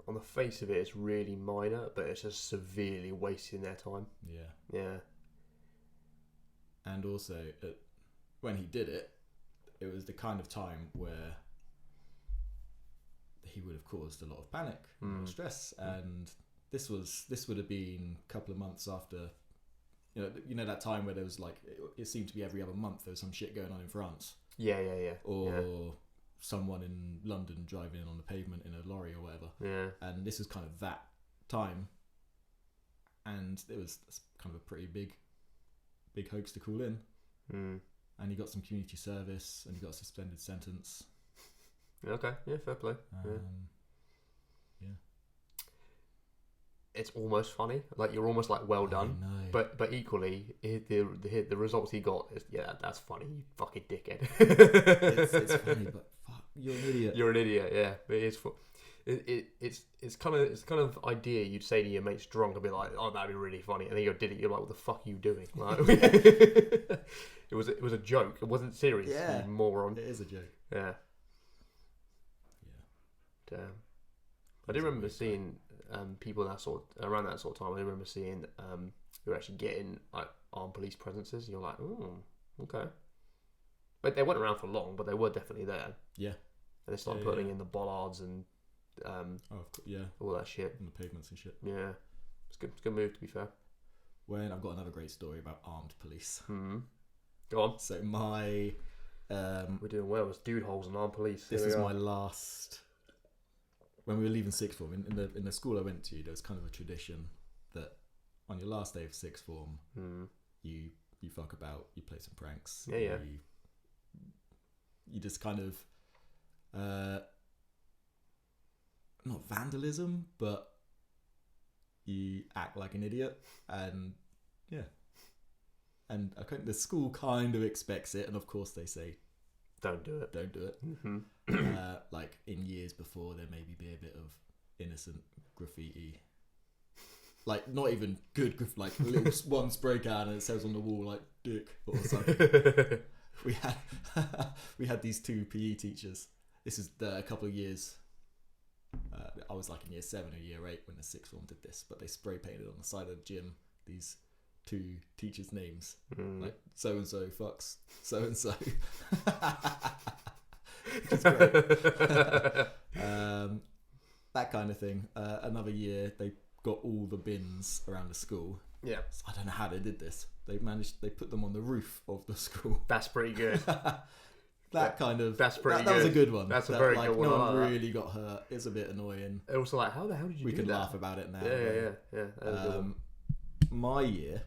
on the face of it, it's really minor, but it's just severely wasting their time. Yeah. And also, when he did it, it was the kind of time where he would have caused a lot of panic and stress. And this would have been a couple of months after, you know that time where there was like, it seemed to be every other month there was some shit going on in France. Yeah. Or someone in London driving on the pavement in a lorry or whatever. Yeah. And this was kind of that time. And it was kind of a pretty big hoax to call in. And he got some community service and he got a suspended sentence. Okay, yeah, fair play. Yeah. It's almost funny. Like, you're almost like, well done. But equally, the results he got is, that's funny, you fucking dickhead. It's funny, but fuck, you're an idiot. You're an idiot, yeah. But it's kind of idea you'd say to your mates drunk and be like, oh, that'd be really funny, and then you did it. You're like, what the fuck are you doing? Like, it was a joke. It wasn't serious. Yeah, you moron. It is a joke. Yeah. Damn. I do remember seeing people around that sort of time. I remember seeing who were actually getting like armed police presences. And you're like, oh, okay. But they weren't around for long, but they were definitely there. Yeah. And they started putting in the bollards and all that shit on the pavements and shit. Yeah, it's good. It's a good move, to be fair. When I've got another great story about armed police. Go on. So my we're doing well. It's dude holes and armed police. This is my last. When we were leaving sixth form, in the school I went to, there was kind of a tradition that on your last day of sixth form, you fuck about, you play some pranks. Yeah. You just kind of not vandalism, but you act like an idiot, and I think the school kind of expects it, and of course they say, don't do it. Like in years before, there maybe be a bit of innocent graffiti, like not even good, like a little one spray can and it says on the wall like "dick" or something. we had these two PE teachers. This is a couple of years. I was like in year 7 or year 8 when the sixth form did this, but they spray painted on the side of the gym these two teachers' names, like so and so fucks so and so, which is great. That kind of thing. Another year, they got all the bins around the school. Yeah, so I don't know how they did this. They put them on the roof of the school. That's pretty good. That's good. That was a good one. That's a very good one. No one really got hurt. It's a bit annoying. Also, like, how the hell did you do that? We can laugh about it now. Yeah. That was a good one. My year,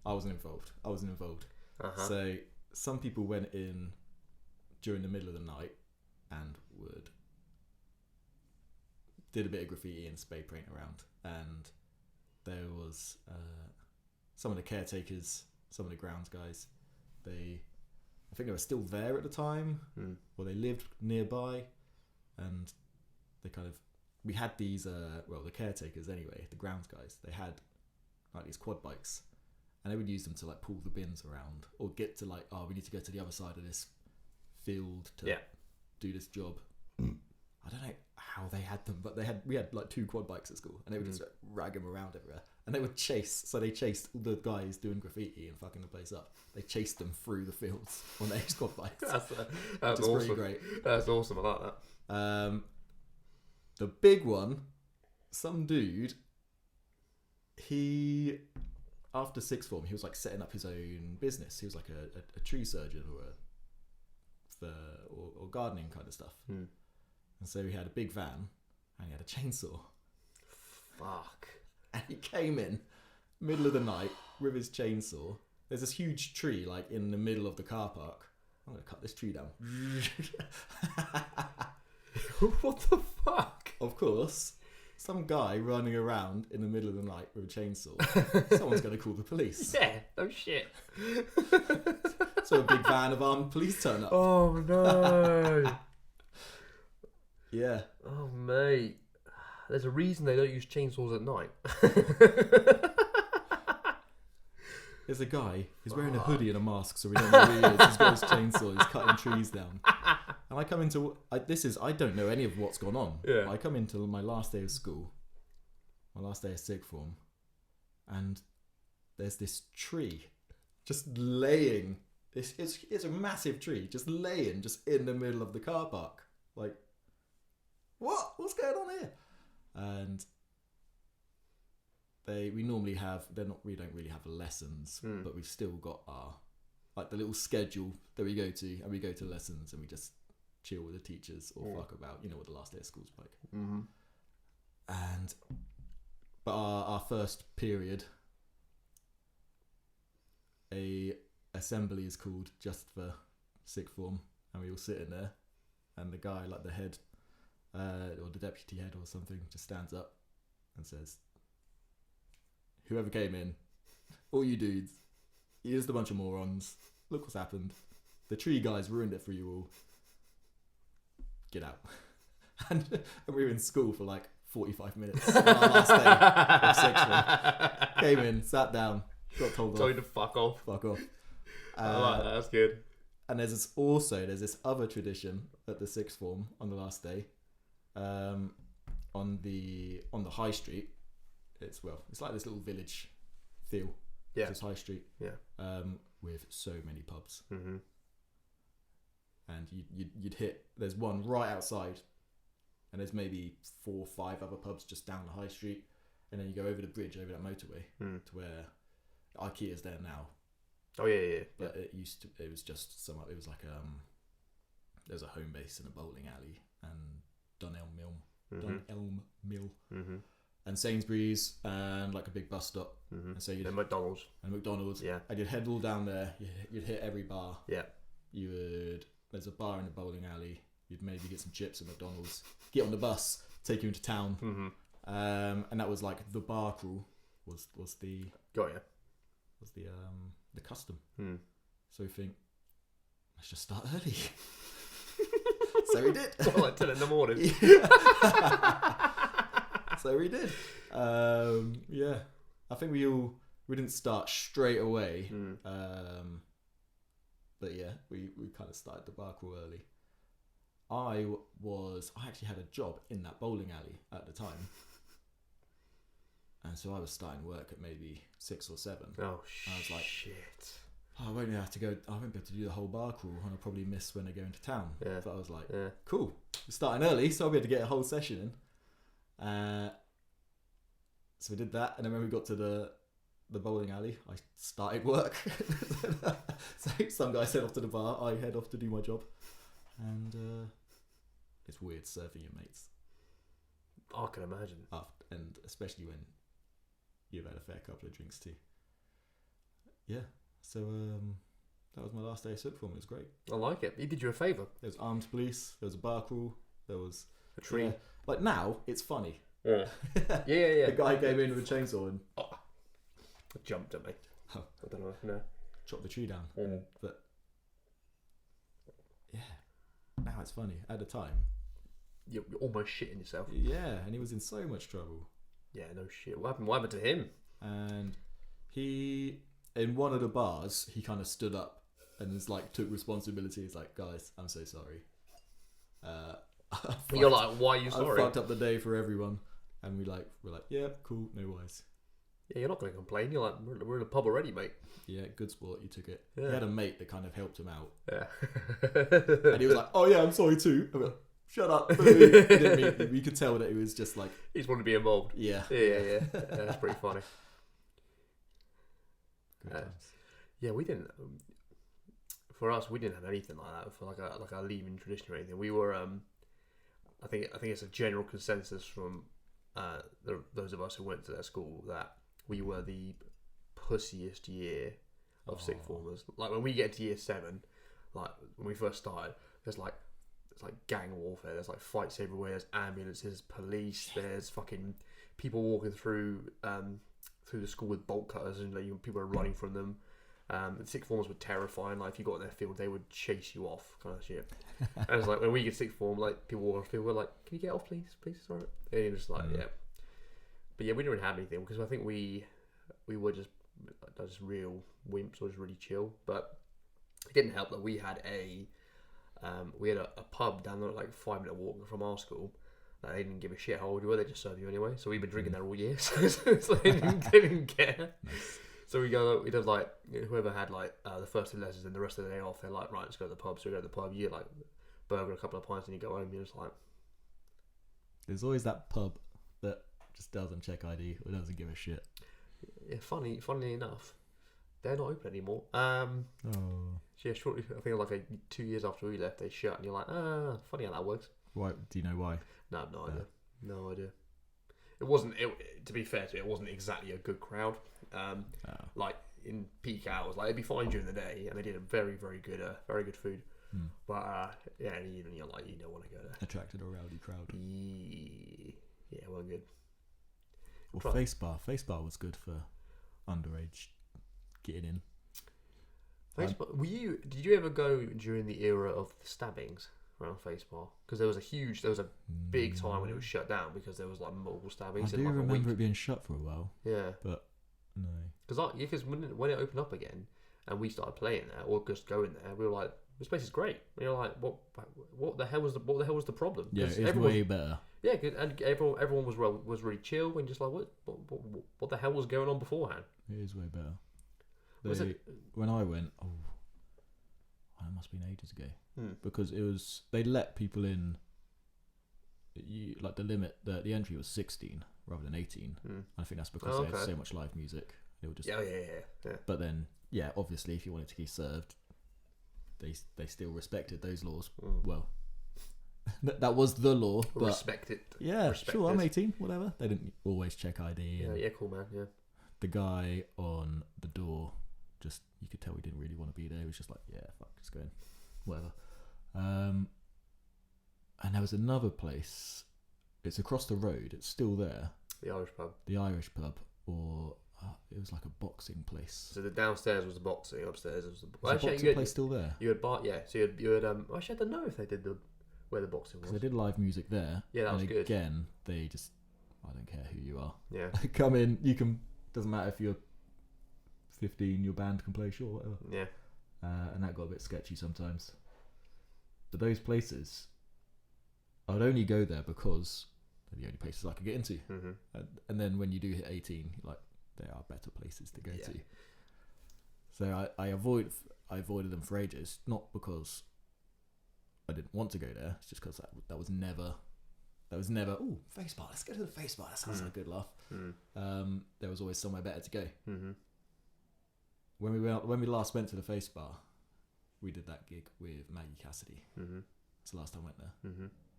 I wasn't involved. So some people went in during the middle of the night and did a bit of graffiti and spray paint around. And there was some of the caretakers, some of the grounds guys. I think they were still there at the time, or they lived nearby, and we had these. The caretakers anyway, the grounds guys. They had like these quad bikes, and they would use them to like pull the bins around or get to like, we need to go to the other side of this field to do this job. I don't know how they had them, but we had like 2 quad bikes at school, and they would just rag them around everywhere, and they would chase. So they chased all the guys doing graffiti and fucking the place up. They chased them through the fields on their quad bikes. That's awesome. Pretty great. That's awesome. I like that. The big one, some dude. He, after sixth form, he was like setting up his own business. He was like a tree surgeon or gardening kind of stuff. And so he had a big van and he had a chainsaw. Fuck. And he came in middle of the night with his chainsaw. There's this huge tree like in the middle of the car park. I'm going to cut this tree down. What the fuck? Of course, some guy running around in the middle of the night with a chainsaw. Someone's going to call the police. Yeah, no shit. So a big van of armed police turn up. Oh no. Yeah. Oh mate. There's a reason they don't use chainsaws at night. There's a guy, he's wearing a hoodie and a mask, so we don't know who he is. He's got his chainsaw, he's cutting trees down. And I come into, I don't know any of what's gone on. Yeah. I come into my last day of school, my last day of sixth form, and there's this tree just laying. It's a massive tree, just laying just in the middle of the car park. Like, what's going on here? And we normally have, we don't really have lessons, but we've still got our, like the little schedule that we go to, and we go to lessons and we just chill with the teachers or fuck about, what the last day of school's like. But our first period, a assembly is called just for sixth form, and we all sit in there, and the guy, like the head, or the deputy head or something, just stands up and says, whoever came in, all you dudes, you're just a bunch of morons. Look what's happened. The tree guys ruined it for you all. Get out. And we were in school for like 45 minutes on our last day of sixth form. Came in, sat down, got told you to fuck off. Fuck off. I like that, that's good. And there's this other tradition at the sixth form on the last day, on the high street. It's like this little village feel. Yeah. This high street. Yeah. With so many pubs. And you'd hit. There's one right outside, and there's maybe 4 or 5 other pubs just down the high street, and then you go over the bridge over that motorway to where IKEA's there now. Oh yeah. But it was just it was like there's a home base and a bowling alley and Dunelm Mill. And Sainsbury's and like a big bus stop. And so and McDonald's. Yeah. And you'd head all down there. You'd hit every bar. Yeah. There's a bar in the bowling alley. You'd maybe get some chips at McDonald's. Get on the bus, take you into town. And that was like the bar crawl was the the custom. So we think, let's just start early. So we did. Well, like 10 in the morning. So we did. Yeah. I think we didn't start straight away. But yeah, we kind of started the bar crawl early. I actually had a job in that bowling alley at the time. And so I was starting work at maybe 6 or 7. Oh, I was like, shit. I won't be able to do the whole bar crawl, and I'll probably miss when I go into town. Yeah. So I was like, cool. We're starting early, so I'll be able to get a whole session in. So we did that, and then when we got to the bowling alley, I started work. So some guys head off to the bar, I head off to do my job. And it's weird serving your mates. I can imagine. And especially when you've had a fair couple of drinks too. Yeah. So that was my last day of sixth form. It was great. I like it. He did you a favour. There was armed police. There was a bar crawl. There was a tree. Like now, it's funny. Yeah. Yeah. The guy came in with a chainsaw and jumped at me. Oh. I don't know. No. Chopped the tree down. But yeah, now it's funny. At the time, you're almost shitting yourself. Yeah, and he was in so much trouble. Yeah, no shit. What happened to him? and he, in one of the bars, he kind of stood up and was like, took responsibility. He's like, guys, I'm so sorry. You're like, why are you sorry? I fucked up the day for everyone. And we're like, yeah, cool, no worries. Yeah, you're not going to complain. You're like, we're in a pub already, mate. Yeah, good sport, you took it. Yeah. He had a mate that kind of helped him out. Yeah. And he was like, oh yeah, I'm sorry too. I went, shut up. We could tell that he was just like... He just wanted to be involved. Yeah. Yeah. That's pretty funny. Yeah, we didn't... For us, we didn't have anything like that for like a leaving tradition or anything. We were... I think it's a general consensus from those of us who went to that school that we were the pussiest year of sixth formers. Like when we get to year 7, like when we first started, there's like gang warfare. There's like fights everywhere. There's ambulances, police. There's fucking people walking through the school with bolt cutters, and like, people are running from them. The sixth formers were terrifying. Like if you got in their field, they would chase you off, kind of shit. And it's like when we get sixth form, like people walk on the field, we're like, "Can you get off, please? Sorry." And you're just like, yeah. But yeah, we didn't really have anything because I think we were just real wimps, or just really chill. But it didn't help that we had a pub down there, like 5-minute walk from our school. Like, they didn't give a shit how old you were; they just serve you anyway. So we've been drinking there all year, so they didn't care. Nice. So we did like, whoever had like the first 2 lessons and the rest of the day off, they're like, right, let's go to the pub. So we go to the pub, you get like burger, a couple of pints, and you go home. You're just like, there's always that pub that just doesn't check ID or doesn't give a shit. Yeah, funnily enough, they're not open anymore. Yeah, shortly, I think like 2 years after we left, they shut, and you're like, funny how that works. Why? Do you know why? No, I have no idea. No idea. It wasn't. To be fair to it wasn't exactly a good crowd. Like in peak hours, like it'd be fine during the day, and they did a very, very good food. But yeah, in the evening, you're like, you don't want to go there. Attracted a rowdy crowd. Yeah, it wasn't good. Well, Face Bar was good for underage getting in. Face Bar. Did you ever go during the era of the stabbings around Face Bar? Because there was a big time when it was shut down because there was like multiple stabbings. I do remember it being shut for a while. Yeah, but no. Because when it opened up again and we started playing there or just going there, we were like, this place is great. And you're like, what the hell was the problem? Yeah, it's way better. Yeah, and everyone was really chill and just like, what the hell was going on beforehand? It is way better. When I went, it must have been ages ago. Because they let people in. Like the limit, the entry was 16 rather than 18. I think that's because they had so much live music. They were just yeah. But then, yeah, obviously, if you wanted to be served, they still respected those laws. Well, that was the law. But respect it. Yeah, sure. I'm 18. Whatever. They didn't always check ID. Yeah, cool, man. Yeah. The guy on the door, just you could tell he didn't really want to be there. He was just like, yeah, fuck, just go in, whatever. And there was another place. It's across the road. It's still there. The Irish pub. Or it was like a boxing place. So the downstairs was the boxing, upstairs was the boxing place still there. You had yeah. So you had actually I don't know if they did where the boxing was. Because they did live music there. Yeah, that was good. Again, they just, I don't care who you are. Yeah. Come in. You can. Doesn't matter if you're 15. Your band can play. Sure, whatever. Yeah. And that got a bit sketchy sometimes. But those places, I would only go there because they're the only places I could get into. And then when you do hit 18, like, there are better places to go to. So I avoided them for ages, not because I didn't want to go there. It's just because that was never. Oh, Face Bar. Let's go to the Face Bar. That sounds like a good laugh. There was always somewhere better to go. When we last went to the Face Bar, we did that gig with Maggie Cassidy. It's the last time I went there.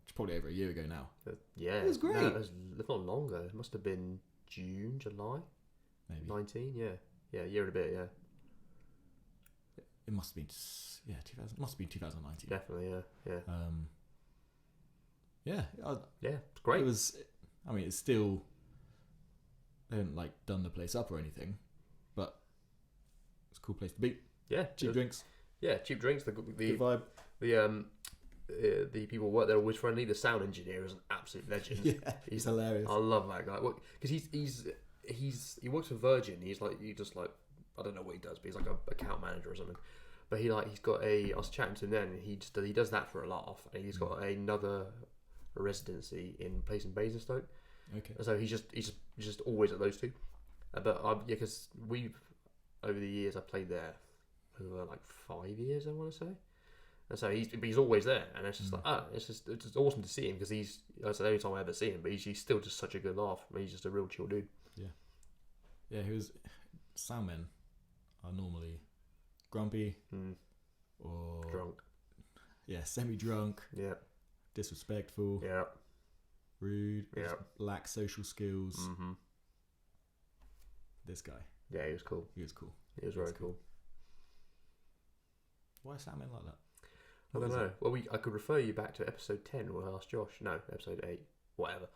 It's probably over a year ago now. Yeah, it was great. No, it was not longer. It must have been June, July, maybe 19. Yeah, a year and a bit. Yeah, it must have been 2000. Must have been 2019. Definitely, yeah. It's great. It was. I mean, it's still. They haven't like done the place up or anything, but it's a cool place to be. Yeah, cheap drinks. Yeah, cheap drinks. The good vibe. The people who work there are always friendly. The sound engineer is an absolute legend. Yeah, he's hilarious. I love that guy. Because he's he works for Virgin. He just like I don't know what he does, but he's like a account manager or something. But he's got I was chatting to him then, and he does that for a laugh, and he's got another residency in Place and Basingstoke. Okay. So he's just always at those two. But because we've over the years I played there over like 5 years, I want to say. And so he's always there, and it's just it's just awesome to see him because that's the only time I ever see him. But he's still just such a good laugh. I mean, he's just a real chill dude. Yeah. Soundmen are normally grumpy or drunk. Yeah, semi-drunk. Yeah. Disrespectful. Yeah. Rude. Yeah. Lack social skills. Mm-hmm. This guy. Yeah, he was cool. He was cool. He was very cool. Why is Soundmen like that? I don't know. Well, I could refer you back to episode 10 where I asked Josh. No, episode 8. Whatever.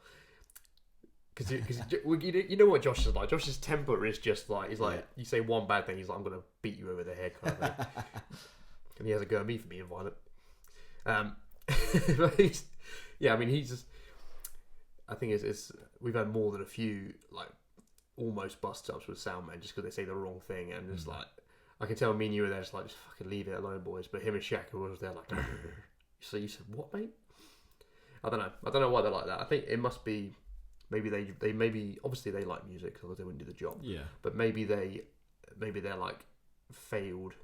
Because you know what Josh is like. Josh's temper is just like you say one bad thing, he's like, I'm gonna beat you over the head kind of thing. And he has a go at me for being violent. But I mean, he's just. I think it's we've had more than a few like almost bust ups with Soundmen just because they say the wrong thing, and it's like I can tell me and you were there just like just fucking leave it alone, boys. But him and Shaq was there like. So you said what, mate? I don't know why they're like that. I think it must be. Maybe they maybe obviously they like music because they wouldn't do the job. Yeah. But maybe they're like failed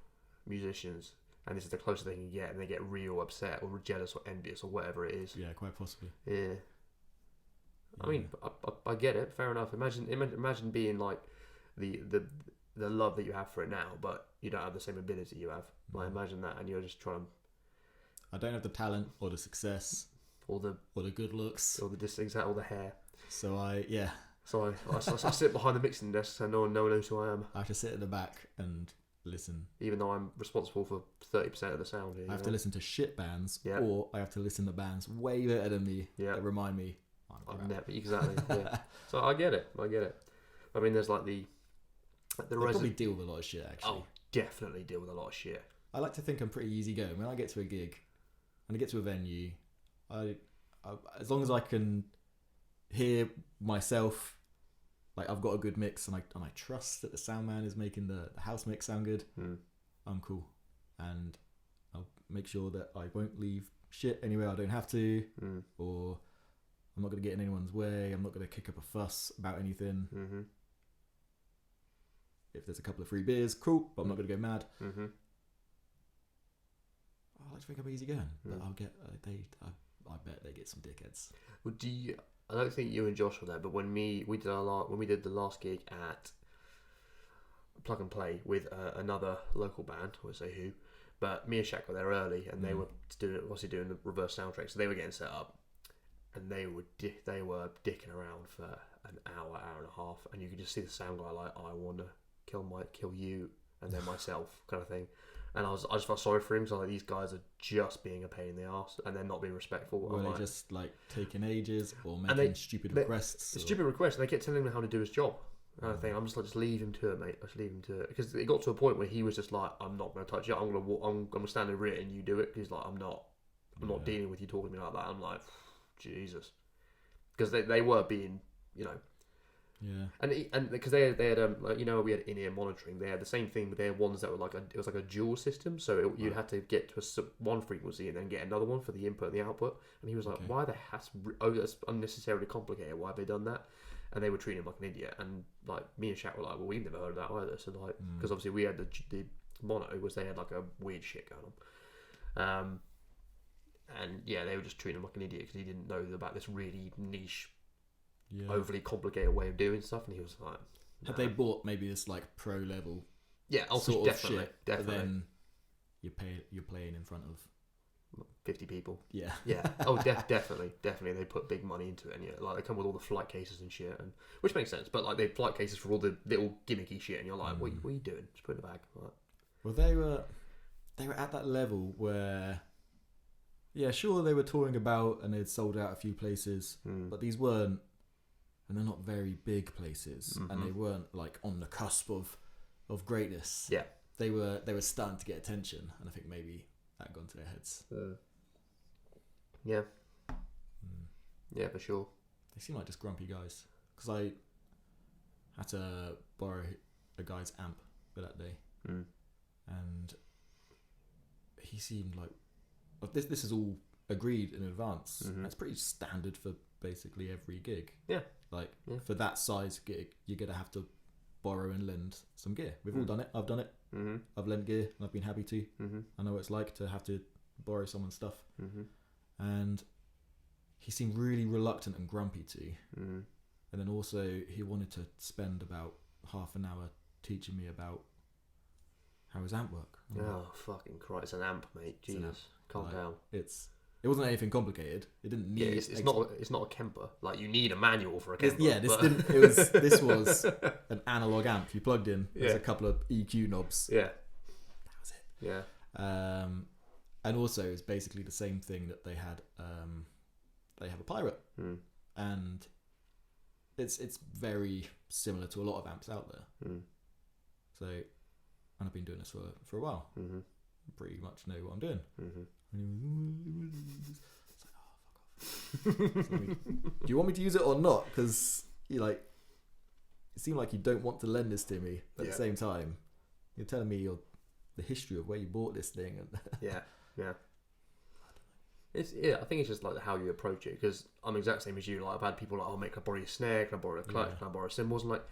musicians, and this is the closest they can get, and they get real upset or jealous or envious or whatever it is. Yeah, quite possibly. Yeah. I mean, I get it. Fair enough. Imagine being like the love that you have for it now, but you don't have the same ability you have. Like imagine that, and you're just trying to. I don't have the talent or the success or the good looks or the hair. So I sit behind the mixing desk so no one knows who I am. I have to sit at the back and listen. Even though I'm responsible for 30% of the sound here. I have to listen to shit bands, or I have to listen to bands way better than me that remind me. Exactly. Yeah. So I get it. I mean, there's like they probably deal with a lot of shit, actually. Oh, definitely deal with a lot of shit. I like to think I'm pretty easygoing. When I get to a gig and I get to a venue, I as long as I can hear myself, like I've got a good mix, and I trust that the sound man is making the house mix sound good. I'm cool, and I'll make sure that I won't leave shit anywhere I don't have to, or I'm not going to get in anyone's way. I'm not going to kick up a fuss about anything. If there's a couple of free beers, cool, but I'm not going to go mad. I like to think I'm easygoing, but I'll get I bet they get some dickheads. Well, I don't think you and Josh were there, but when we did the last gig at Plug and Play with another local band, I won't say who, but me and Shaq were there early, and they were doing the reverse soundtrack, so they were getting set up, and they were dicking around for an hour and a half, and you could just see the sound guy like, I want to kill you, and then myself, kind of thing. And I just felt sorry for him, so like these guys are just being a pain in the arse, and they're not being respectful. Were they just like taking ages or making stupid requests? Stupid requests, and they kept telling him how to do his job. Kind of thing. I'm just like, just leave him to it, mate. Just leave him to it, because it got to a point where he was just like, I'm not going to touch it. I'm going to stand over it, and you do it. He's like, I'm not dealing with you talking to me like that. I'm like, Jesus, because they were being, and because they had we had in-ear monitoring. They had the same thing, but they had ones that were it was like a dual system. So you had to get to one frequency and then get another one for the input and the output. And he was like, "Why the that's unnecessarily complicated? Why have they done that?" And they were treating him like an idiot. And like me and Shaq were like, "Well, we've never heard of that either." So like, because obviously we had the mono, was they had like a weird shit going on. And yeah, they were just treating him like an idiot because he didn't know about this really niche. Overly complicated way of doing stuff, and he was like, nah. Had they bought maybe this like pro level, sort of shit, but then you're playing in front of 50 people. Yeah. Oh, definitely. They put big money into it, and like they come with all the flight cases and shit, and which makes sense. But like they have flight cases for all the little gimmicky shit, and you're like, what are you doing? Just put it in the bag. Like, well, they were at that level where, yeah, sure they were touring about and they'd sold out a few places, but these weren't. And they're not very big places, and they weren't like on the cusp of greatness. Yeah, they were starting to get attention, and I think maybe that got into their heads. Yeah, for sure. They seem like just grumpy guys. Because had to borrow a guy's amp for that day, and he seemed like this is all agreed in advance. That's pretty standard for basically every gig. Yeah. For that size gig, you're gonna have to borrow and lend some gear. We've all done it. I've done it. I've lent gear and I've been happy to. I know what it's like to have to borrow someone's stuff. And he seemed really reluctant and grumpy to. And then also he wanted to spend about half an hour teaching me about how his amp work. Oh fucking Christ! It's an amp, mate. Jesus, calm down. It wasn't anything complicated. It didn't need. Yeah, it's not a Kemper. Like, you need a manual for a Kemper. This was an analog amp. You plugged in. There's a couple of EQ knobs. Yeah. That was it. Yeah. And also it's basically the same thing that they had. They have a Pirate, and it's very similar to a lot of amps out there. So, and I've been doing this for a while. Pretty much know what I'm doing. It's like, oh, fuck off. Do you want me to use it or not? Because it seemed like you don't want to lend this to me at the same time. You're telling me the history of where you bought this thing. And yeah. I think it's just like how you approach it, because I'm the exact same as you. Like, I've had people like, can I borrow your snare? Can I borrow a clutch? Can I borrow cymbals? And like,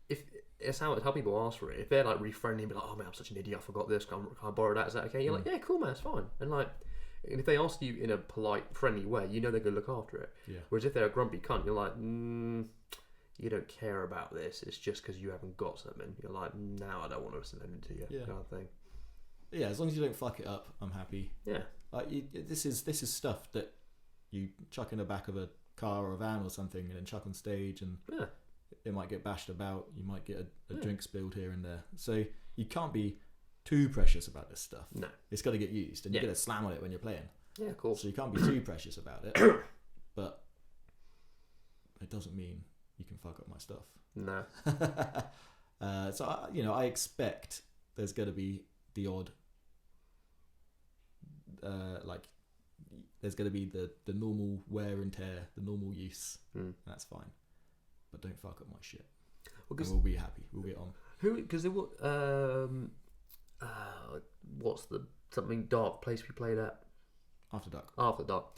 if it's how people ask for it. If they're like really friendly and be like, oh man, I'm such an idiot, I forgot this. Can I borrow that? Is that okay? You're like, yeah, cool man, it's fine. And if they ask you in a polite, friendly way, you know they're gonna look after it. Yeah. Whereas if they're a grumpy cunt, you're like, you don't care about this. It's just because you haven't got something. You're like, no, I don't want to send it to you. Kind of thing. Yeah, as long as you don't fuck it up, I'm happy. Yeah. This is stuff that you chuck in the back of a car or a van or something, and then chuck on stage, and it might get bashed about. You might get a drink spilled here and there. So you can't be too precious about this stuff. No, it's got to get used, and you get to slam on it when you're playing. Yeah, of course. So you can't be too precious about it, but it doesn't mean you can fuck up my stuff. No. So I expect there's going to be the odd. There's going to be the normal wear and tear, the normal use. That's fine, but don't fuck up my shit. Well, we'll be happy. We'll get on. Because what's the something dark place we played at? After Dark. After Dark.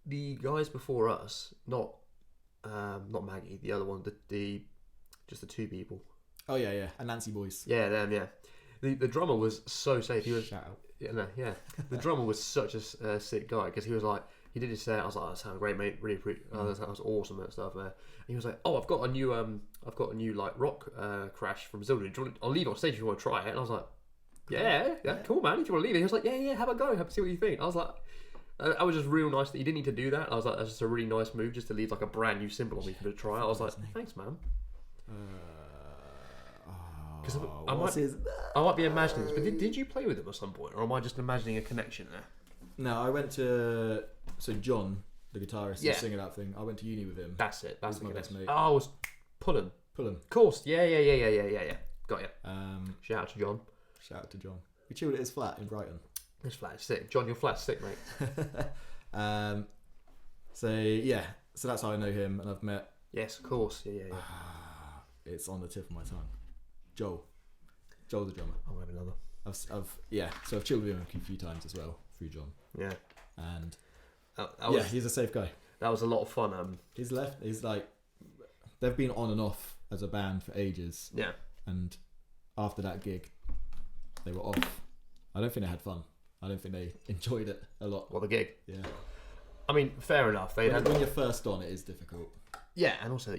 The guys before us, not Maggie, the other one, just the two people. Oh yeah, and Nancy Boys. Yeah, them. Yeah. The drummer was so safe. He was shout out. Yeah. The drummer was such a sick guy, because he was like, he did his set. I was like, oh, that sounds great, mate. Really, that was awesome and stuff. And he was like, oh, I've got a new like rock crash from Zildjian. I'll leave it on stage if you want to try it. And I was like, yeah, cool, man. If you want to leave it, he was like, yeah, have a go, see what you think. I was like, I was just real nice that you didn't need to do that. I was like, that's just a really nice move, just to leave like a brand new symbol on me for the try. I was like, thanks, man. Because I might be imagining this, but did you play with him at some point, or am I just imagining a connection there? No, I went to John, the guitarist, the singer that thing. I went to uni with him. That's it. That's my best mate. Oh, I was Pullen. Of course. Yeah. Got you. Shout out to John. We chilled at his flat in Brighton. His flat is sick. John, your flat's sick, mate. So that's how I know him, and I've met. Yes, of course. Yeah. It's on the tip of my tongue. Joel the drummer. I'll have another. I've chilled with him a few times as well through John. Yeah. And he's a safe guy. That was a lot of fun. He's like, they've been on and off as a band for ages. Yeah. And after that gig, they were off. I don't think they had fun. I don't think they enjoyed it a lot. Well, the gig. Yeah. I mean, fair enough. When you're first on, it is difficult. Yeah, and also, to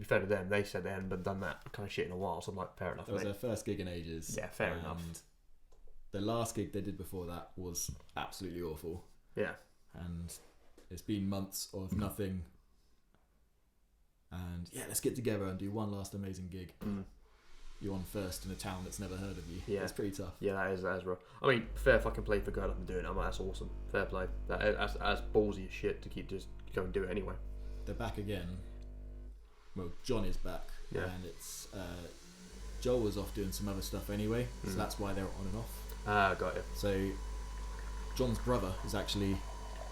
be fair to them, they said they hadn't done that kind of shit in a while, so I'm like, fair enough. That was their first gig in ages. Yeah, fair enough. The last gig they did before that was absolutely awful. Yeah. And it's been months of nothing. And let's get together and do one last amazing gig. You're on first in a town that's never heard of you. Yeah. It's pretty tough. Yeah, that is rough. I mean, fair fucking play for going up and doing it. I'm like, that's awesome. Fair play. That's ballsy as shit to keep just go and do it anyway. They're back again. Well, John is back, and it's Joel was off doing some other stuff anyway, so that's why they're on and off. Got it. So John's brother is actually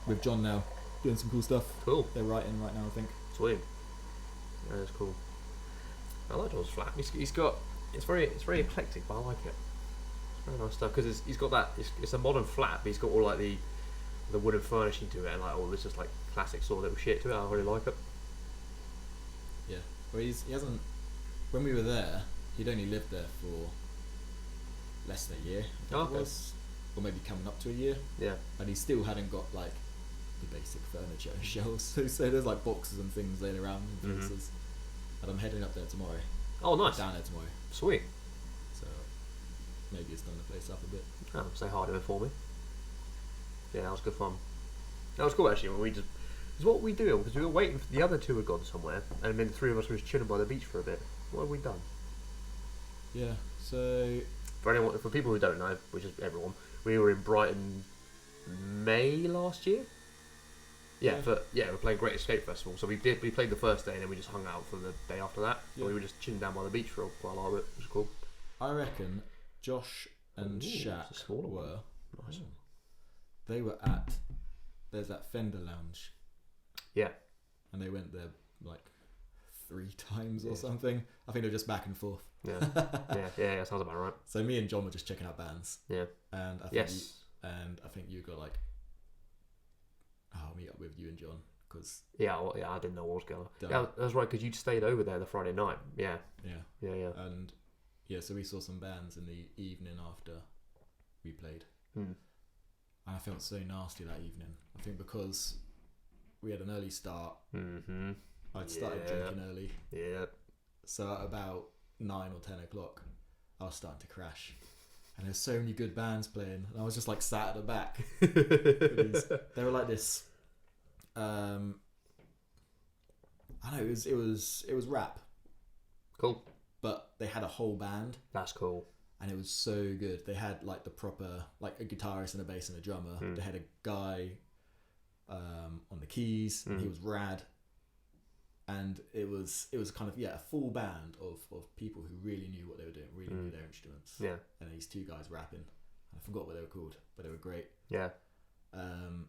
with John now, doing some cool stuff. Cool. They're writing right now, I think. swing. Yeah, that's cool. I like John's flat. He's got it's very eclectic, but I like it. It's very nice stuff because he's got that. It's a modern flat, but he's got all like the wooden furnishing to it and like all this just like classic sort of little shit to it. I really like it. Yeah. Well, he hasn't. When we were there, he'd only lived there for less than a year. I think it was, or maybe coming up to a year. Yeah. And he still hadn't got like the basic furniture and shelves. So there's like boxes and things laying around in places. And I'm heading up there tomorrow. Oh, nice. Down there tomorrow. Sweet. So maybe it's done the place up a bit. Oh, say hi to him for me. Yeah, that was good fun. That was cool actually. When it's what we do because we were waiting for the other two had gone somewhere, and then the three of us were just chilling by the beach for a bit. What have we done? Yeah. So for people who don't know, which is everyone, we were in Brighton May last year. Yeah, we're playing Great Escape Festival. So we played the first day and then we just hung out for the day after that. Yeah. And we were just chilling down by the beach for quite a lot of it. It was cool. I reckon Josh and Shaq were. Nice. They were there's that Fender Lounge. Yeah. And they went there like 3 times or something. I think they were just back and forth. Yeah. yeah, sounds about right. So me and John were just checking out bands. Yeah. And I think you got like, I'll meet up with you and John because I didn't know what was going on. Yeah, that's right because you stayed over there the Friday night. Yeah. And so we saw some bands in the evening after we played. And I felt so nasty that evening. I think because we had an early start. I'd started drinking early. Yeah. So at about 9 or 10 o'clock, I was starting to crash. And there's so many good bands playing, and I was just like sat at the back. They were like this. I know it was rap. Cool. But they had a whole band. That's cool. And it was so good. They had like the proper, like a guitarist and a bass and a drummer. They had a guy on the keys, and he was rad. And it was kind of a full band of people who really knew what they were doing, really knew their instruments. Yeah. And these 2 guys rapping. I forgot what they were called, but they were great. Yeah. And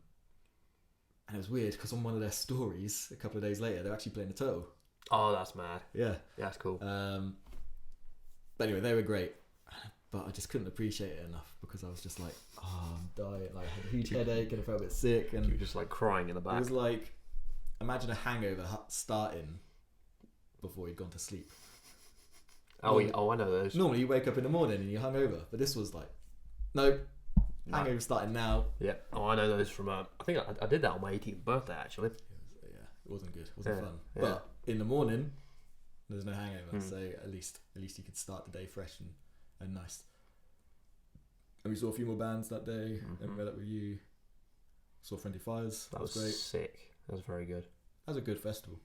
it was weird because on one of their stories a couple of days later, they're actually playing the Turtle. Oh, that's mad. Yeah. That's cool. But anyway, they were great. But I just couldn't appreciate it enough because I was just like, I'm dying. Like, I had a huge headache and I felt a bit sick. And you were just like crying in the back. It was like, imagine a hangover starting before you'd gone to sleep. I know those. Normally you wake up in the morning and you're hungover, but this was like, no, hangover starting now. Yeah. Oh, I know those from. I think I did that on my 18th birthday actually. It wasn't good. It wasn't fun. Yeah. But in the morning, there's no hangover, so at least you could start the day fresh and nice. And we saw a few more bands that day. And met up with you. Saw Friendly Fires. That was great. Sick. That was very good. That was a good festival.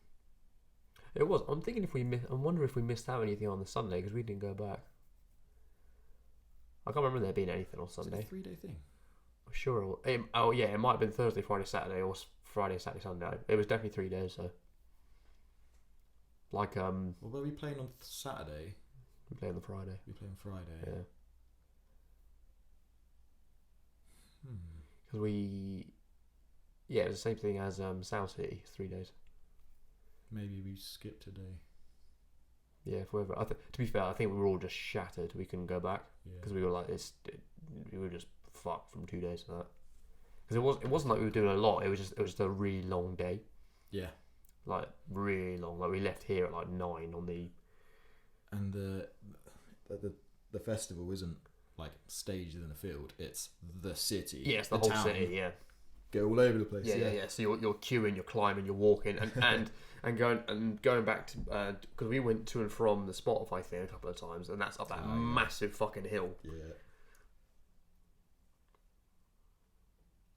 It was. I'm thinking I'm wondering if we missed out anything on the Sunday because we didn't go back. I can't remember there being anything on Sunday. Was it a 3-day thing? I'm sure. It might have been Thursday, Friday, Saturday, or Friday, Saturday, Sunday. It was definitely 3 days though. Like Well, were we playing on Saturday? We played on Friday. We played on Friday. Yeah. Because it was the same thing as South City, 3 days. Maybe we skipped a day. Yeah, forever. To be fair, I think we were all just shattered. We couldn't go back because we were like this. We were just fucked from 2 days to that. Because it wasn't like we were doing a lot. It was just a really long day. Yeah. Like really long. Like we left here at like 9 on the. And the festival isn't like staged in a field. It's the city. Yeah, it's the whole city. Yeah. Go all over the place. Yeah. So you're queuing, you're climbing, you're walking, and going back to because we went to and from the Spotify thing a couple of times, and that's up that massive fucking hill. Yeah.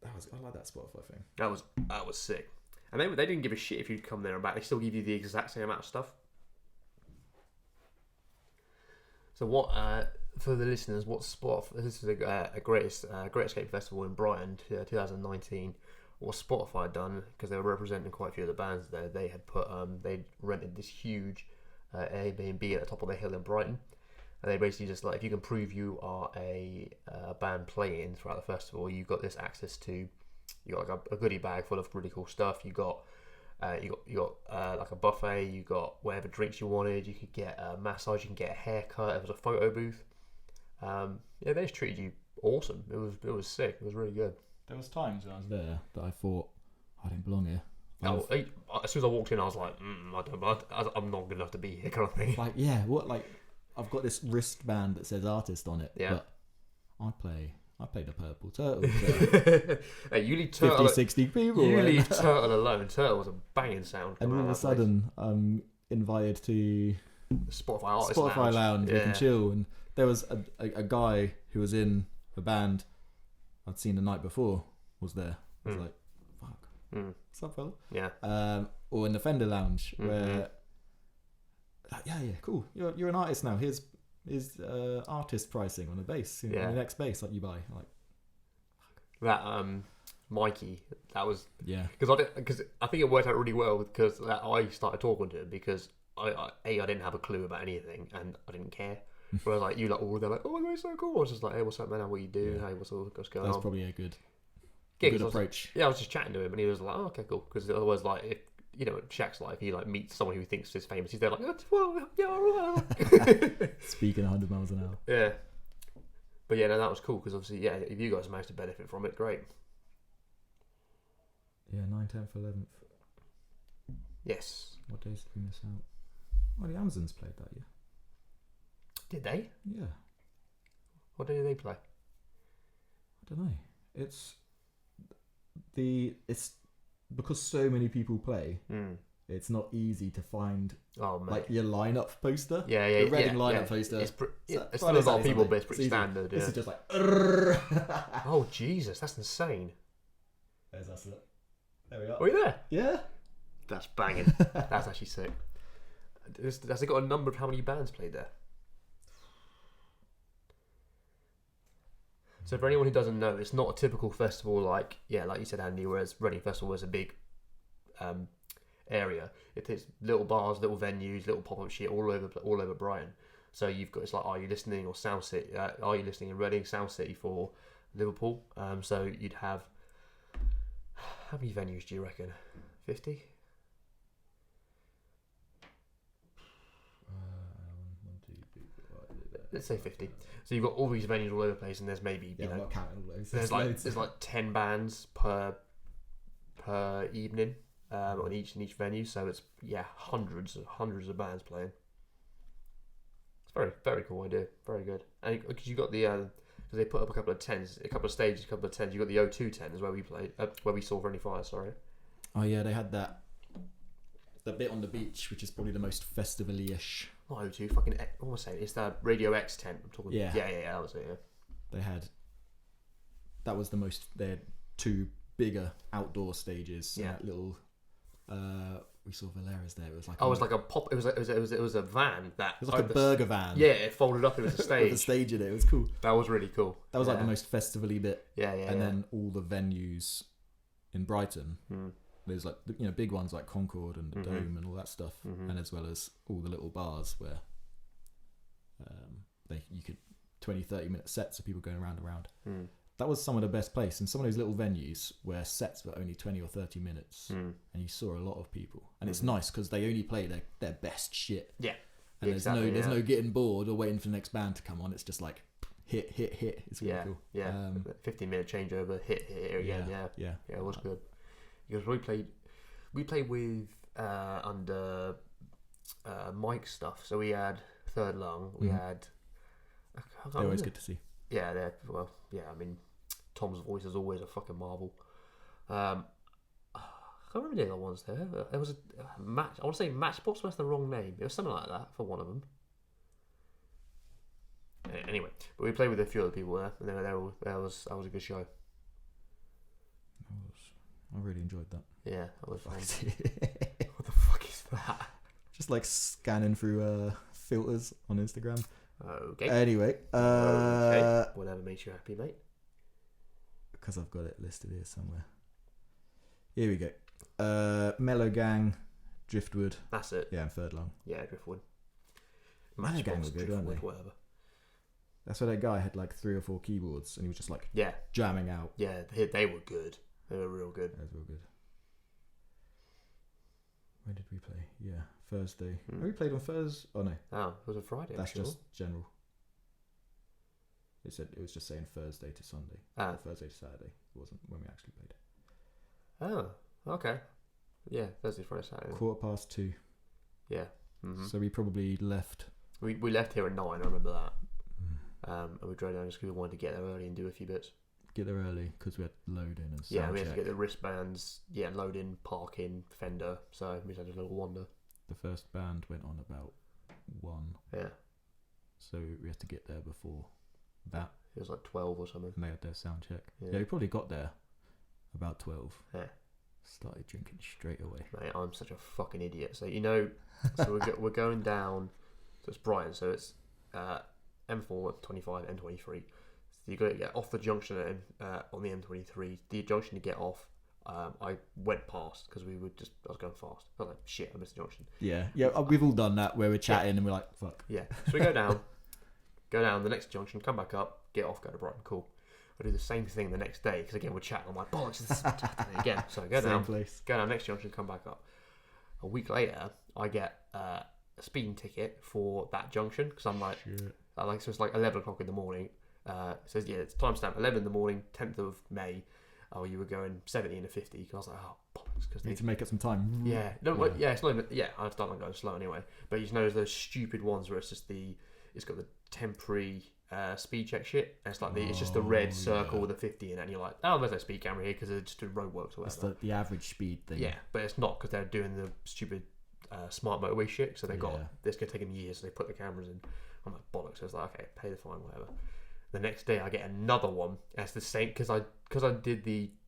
I like that Spotify thing. That was sick, and they didn't give a shit if you'd come there and back. They still give you the exact same amount of stuff. So what? For the listeners, what Spotify? This is a Great Escape Festival in Brighton, 2019. What Spotify had done, because they were representing quite a few of the bands there, they had they'd rented this huge Airbnb at the top of the hill in Brighton, and they basically just like, if you can prove you are a band playing throughout the festival, you got this access to, you got like a goodie bag full of really cool stuff. You got You got like a buffet. You got whatever drinks you wanted. You could get a massage. You can get a haircut. There was a photo booth. They just treated you awesome. It was sick. It was really good. There was times when I was there that I thought I didn't belong here. As soon as I walked in, I was like, I'm not good enough to be here, kind of thing. Like, I've got this wristband that says artist on it, but I play the Purple Turtle. Hey, you leave Turtle 50, 60 people. You leave Turtle alone. Turtle was a banging sound. And all of a sudden, I'm invited to Spotify Lounge. We can chill. And there was a guy who was in a band I'd seen the night before was there. I was like, fuck. What's up, fella? Yeah. Or in the Fender Lounge where, like, yeah, cool. You're an artist now. Here's artist pricing on the bass. On the next bass that you buy. Like that, Mikey. That was because I think it worked out really well because I started talking to him because I didn't have a clue about anything and I didn't care. Whereas like they're like, oh my god, it's so cool. I was just like, hey, what's up, man? What you do? Hey, what's going on? That's probably a good approach. I was just chatting to him and he was like, oh, okay, cool. Because otherwise, like, if Shaq's life, he like meets someone who he thinks is famous. He's there like, well, yeah, all right. Speaking 100 miles an hour. Yeah. But yeah, no, that was cool because obviously, yeah, if you guys managed to benefit from it, great. Yeah, 9th, 10th, 11th. Yes. What days did we miss out? Well, the Amazons played that year. Did they? Yeah. What day did they play? I don't know. It's because so many people play. It's not easy to find like your lineup poster. Yeah, the Reading lineup poster. It's still a lot of people, but it's pretty standard. This is just like. Oh Jesus, that's insane. There's us. There we are. Are you there? Yeah. That's banging. That's actually sick. Has it got a number of how many bands played there? So for anyone who doesn't know, it's not a typical festival like you said, Andy, whereas Reading Festival was a big area. It's little bars, little venues, little pop-up shit all over Brighton. So you've got, it's like, are you listening or Sound City? Are you listening in Reading, Sound City for Liverpool? So you'd have, how many venues do you reckon? 50? Let's say 50. So you've got all these venues all over the place, and there's maybe I'm not counting all those. There's like 10 bands per evening on each venue. So it's hundreds of bands playing. It's very very cool idea. Very good. And because you got the because they put up a couple of tents, a couple of stages, a couple of tents. You got the O2 tent is where we played, where we saw Friendly Fire. Sorry. Oh yeah, they had that. The bit on the beach, which is probably the most festival-y-ish. Not O2, fucking, what am I saying? It's the Radio X tent. I'm talking. Yeah, that was it. Yeah. They had 2 bigger outdoor stages. Yeah. That little. We saw Valera's there. It was like. Oh, it was like a pop. It was a van that. It was like a burger van. Yeah, it folded up. It was a stage. With a stage in it. It was cool. That was really cool. That was like the most festival-y bit. Yeah. And then all the venues in Brighton. There's like big ones like Concord and the Dome and all that stuff, and as well as all the little bars where you could 20-30 minute sets of people going around and around. That was some of the best place, and some of those little venues where sets were only 20 or 30 minutes, and you saw a lot of people, and it's nice because they only play their best shit. Yeah, and there's no getting bored or waiting for the next band to come on. It's just like hit. It's really cool. Yeah, 15-minute changeover, hit again. Yeah, it was good. Because we played with under Mike stuff. So we had Third Lung. We had. They're always good to see. Yeah, I mean, Tom's voice is always a fucking marvel. I can't remember the other ones there. There was a match. I want to say Matchbox, but that's the wrong name. It was something like that for one of them. Anyway, but we played with a few other people there, and that was a good show. I really enjoyed that. Yeah, that was fun. What the fuck is that? Just like scanning through filters on Instagram. Okay. Anyway. Okay. Whatever makes you happy, mate. Because I've got it listed here somewhere. Here we go. Mellow Gang, Driftwood. That's it. Yeah, and Third Lung. Yeah, Driftwood. Mellow Gang were good, weren't they? Whatever. That's where that guy had like 3 or 4 keyboards and he was just like jamming out. Yeah, they were good. They were real good. That was real good. When did we play? Yeah, Thursday. We played on Thursday. Oh no. Oh, it was a Friday. That's just general. It said it was just saying Thursday to Sunday. Or Thursday to Saturday. It wasn't when we actually played. Oh, okay. Yeah, Thursday, Friday, Saturday. 2:15. Yeah. Mm-hmm. So we probably left. We left here at 9. I remember that. And we drove down just because we wanted to get there early and do a few bits. Get there early because we had load in and we had to get the wristbands. Yeah, load in, park in, fender. So we just had a little wander. The first band went on about 1. Yeah. So we had to get there before that. It was like 12 or something. And they had their sound check. Yeah, we probably got there about 12. Yeah. Started drinking straight away. Mate, I'm such a fucking idiot. So so we're going down. So it's Brighton. So it's M4, 25, M23. So you got to get off the junction on the M23. The junction to get off, I went past because I was going fast. I was like, shit, I missed the junction. Yeah, we've all done that where we're chatting and we're like, fuck. Yeah, so we go down the next junction, come back up, get off, go to Brighton, cool. I do the same thing the next day because again we're chatting. I'm like, bollocks, this is happening again. So I go down next junction, come back up. A week later, I get a speeding ticket for that junction because I'm like, so it's like 11 o'clock in the morning. It says it's timestamp 11 in the morning, 10th of May. Oh, you were going 70 and a 50. Because I was like, oh, bollocks. Because need to make up some time. Yeah, it's not even. Yeah, I've done going slow anyway. But you know, those stupid ones where it's got the temporary speed check shit. And it's like it's just the red circle with a 50 in it, and you're like, oh, there's no speed camera here because they're just doing roadworks or whatever. It's the average speed thing. Yeah, but it's not because they're doing the stupid smart motorway shit. So they got this going to take them years. So they put the cameras in. I'm like, bollocks. So it's like, okay, pay the fine, whatever. The next day I get another one. That's the same because I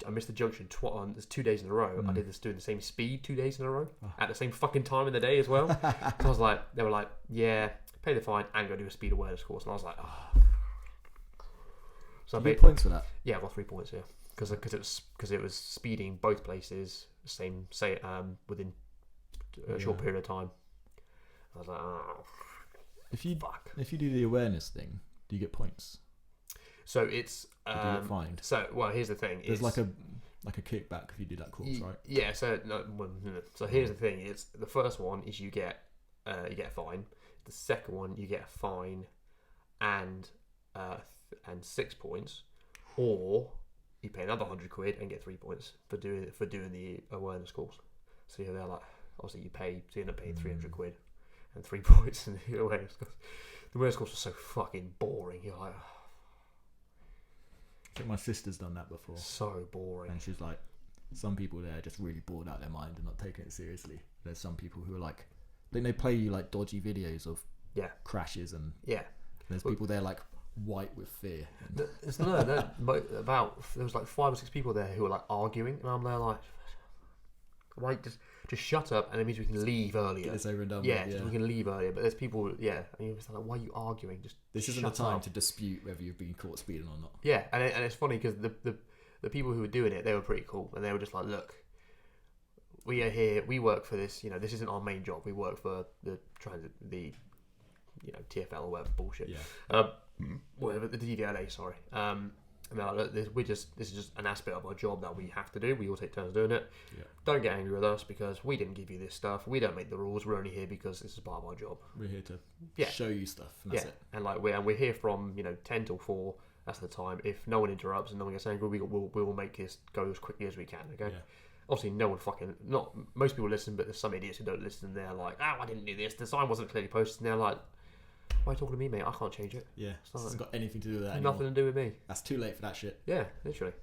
missed the junction there's 2 days in a row. I did this doing the same speed 2 days in a row at the same fucking time in the day as well. So I was like, they were like, yeah, pay the fine and go do a speed awareness course. And I was like, oh. So you get points for that? Yeah, I got 3 points. Yeah, because it was speeding both places within a short period of time. I was like, oh. If you do the awareness thing, do you get points? So it's do you get fined? So here's the thing. There's like a kickback if you do that course, right? Yeah. So so here's the thing. It's the first one is you get a fine. The second one you get a fine and 6 points, or you pay another £100 and get 3 points for doing the awareness course. So they're like, obviously you end up paying £300 and 3 points in the awareness course. The awareness course was so fucking boring. You're like, I think my sister's done that before. So boring. And she's like, some people there are just really bored out of their mind and not taking it seriously. There's some people who are like, they play you like dodgy videos of crashes and there's people there like white with fear. There was like 5 or 6 people there who were like arguing, and I'm there like, right, just shut up, and it means we can leave earlier. Get this over and done with. We can leave earlier. But there's people, and you're just like, why are you arguing? This isn't the time to dispute whether you've been caught speeding or not. Yeah, and it's funny because the people who were doing it, they were pretty cool, and they were just like, look, we are here, we work for this. This isn't our main job. We work for the TFL or whatever bullshit. Yeah. Whatever the DVLA, sorry. And they're like, look, this is just an aspect of our job that we have to do. We all take turns doing it. Yeah. Don't get angry with us because we didn't give you this stuff. We don't make the rules. We're only here because this is part of our job. We're here to show you stuff. And that's it. And like we're here from 10 till 4. That's the time. If no one interrupts and no one gets angry, we will make this go as quickly as we can. Okay. Yeah. Obviously, no one most people listen, but there's some idiots who don't listen. And they're like, I didn't do this. The sign wasn't clearly posted. And they're like, why are you talking to me, mate? I can't change it. Yeah, it hasn't got anything to do with that anymore. Nothing to do with me. That's too late for that shit. Yeah, literally.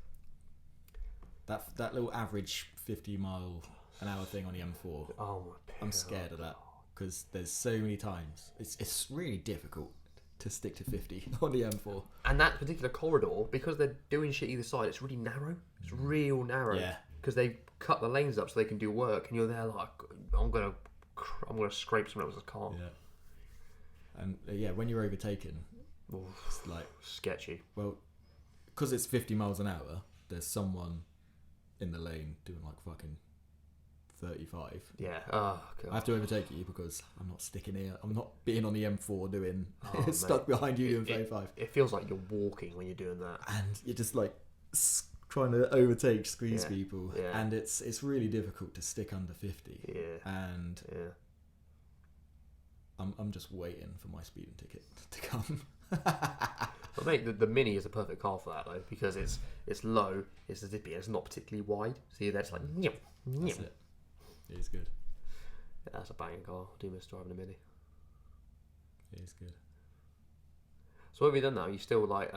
That little average 50-mile-an-hour thing on the M4. Oh my! I'm scared of that because there's so many times it's really difficult to stick to 50 on the M4. And that particular corridor, because they're doing shit either side, it's really narrow. It's real narrow. Yeah. Because they cut the lanes up so they can do work, and you're there like, I'm gonna scrape someone else's car. Yeah. And when you're overtaken, it's like sketchy. Well, because it's 50 miles an hour, there's someone in the lane doing like fucking 35. Yeah. Oh god. I have to overtake you because I'm not sticking here. I'm not being on the M4 doing stuck behind you doing 35. It feels like you're walking when you're doing that, and you're just like trying to squeeze people, and it's really difficult to stick under 50. And I'm just waiting for my speeding ticket to come. But mate, the Mini is a perfect car for that though, because it's low, it's zippy, it's not particularly wide. So you're there, it's like That's it. It is good. Yeah, that's a banging car. I do miss driving a Mini. It is good. So what have you done now? You still like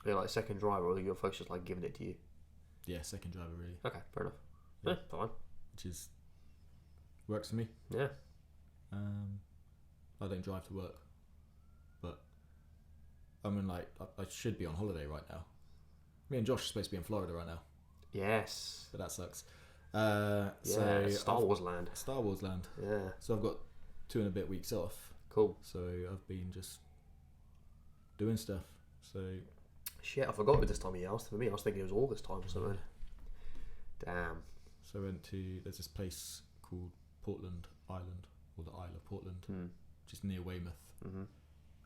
you're like second driver, or your folks just like giving it to you? Yeah, second driver really. Okay, fair enough. Yeah, fine. Which is works for me. Yeah. I don't drive to work, but I mean, like, I should be on holiday right now. Me and Josh are supposed to be in Florida right now. Yes. But that sucks. So Star Wars land. Star Wars land. Yeah. So I've got 2 and a bit weeks off. Cool. So I've been just doing stuff. So shit, I forgot with this time of year. I was thinking it was August time or something. Damn. So I went to, there's this place called Portland Island, or the Isle of Portland, which is near Weymouth. And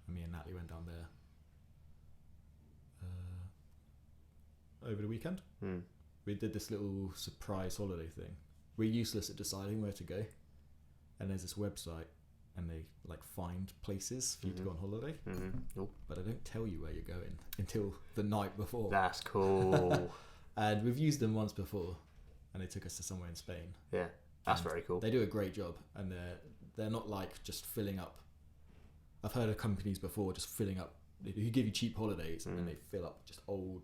me and Natalie went down there over the weekend. We did this little surprise holiday thing. We're useless at deciding where to go, and there's this website, and they like find places for you to go on holiday. But I don't tell you where you're going until the night before. That's cool. And we've used them once before, and they took us to somewhere in Spain. Yeah, that's very cool. They do a great job, and they're not like just filling up. I've heard of companies before just filling up, who give you cheap holidays, and then they fill up just old.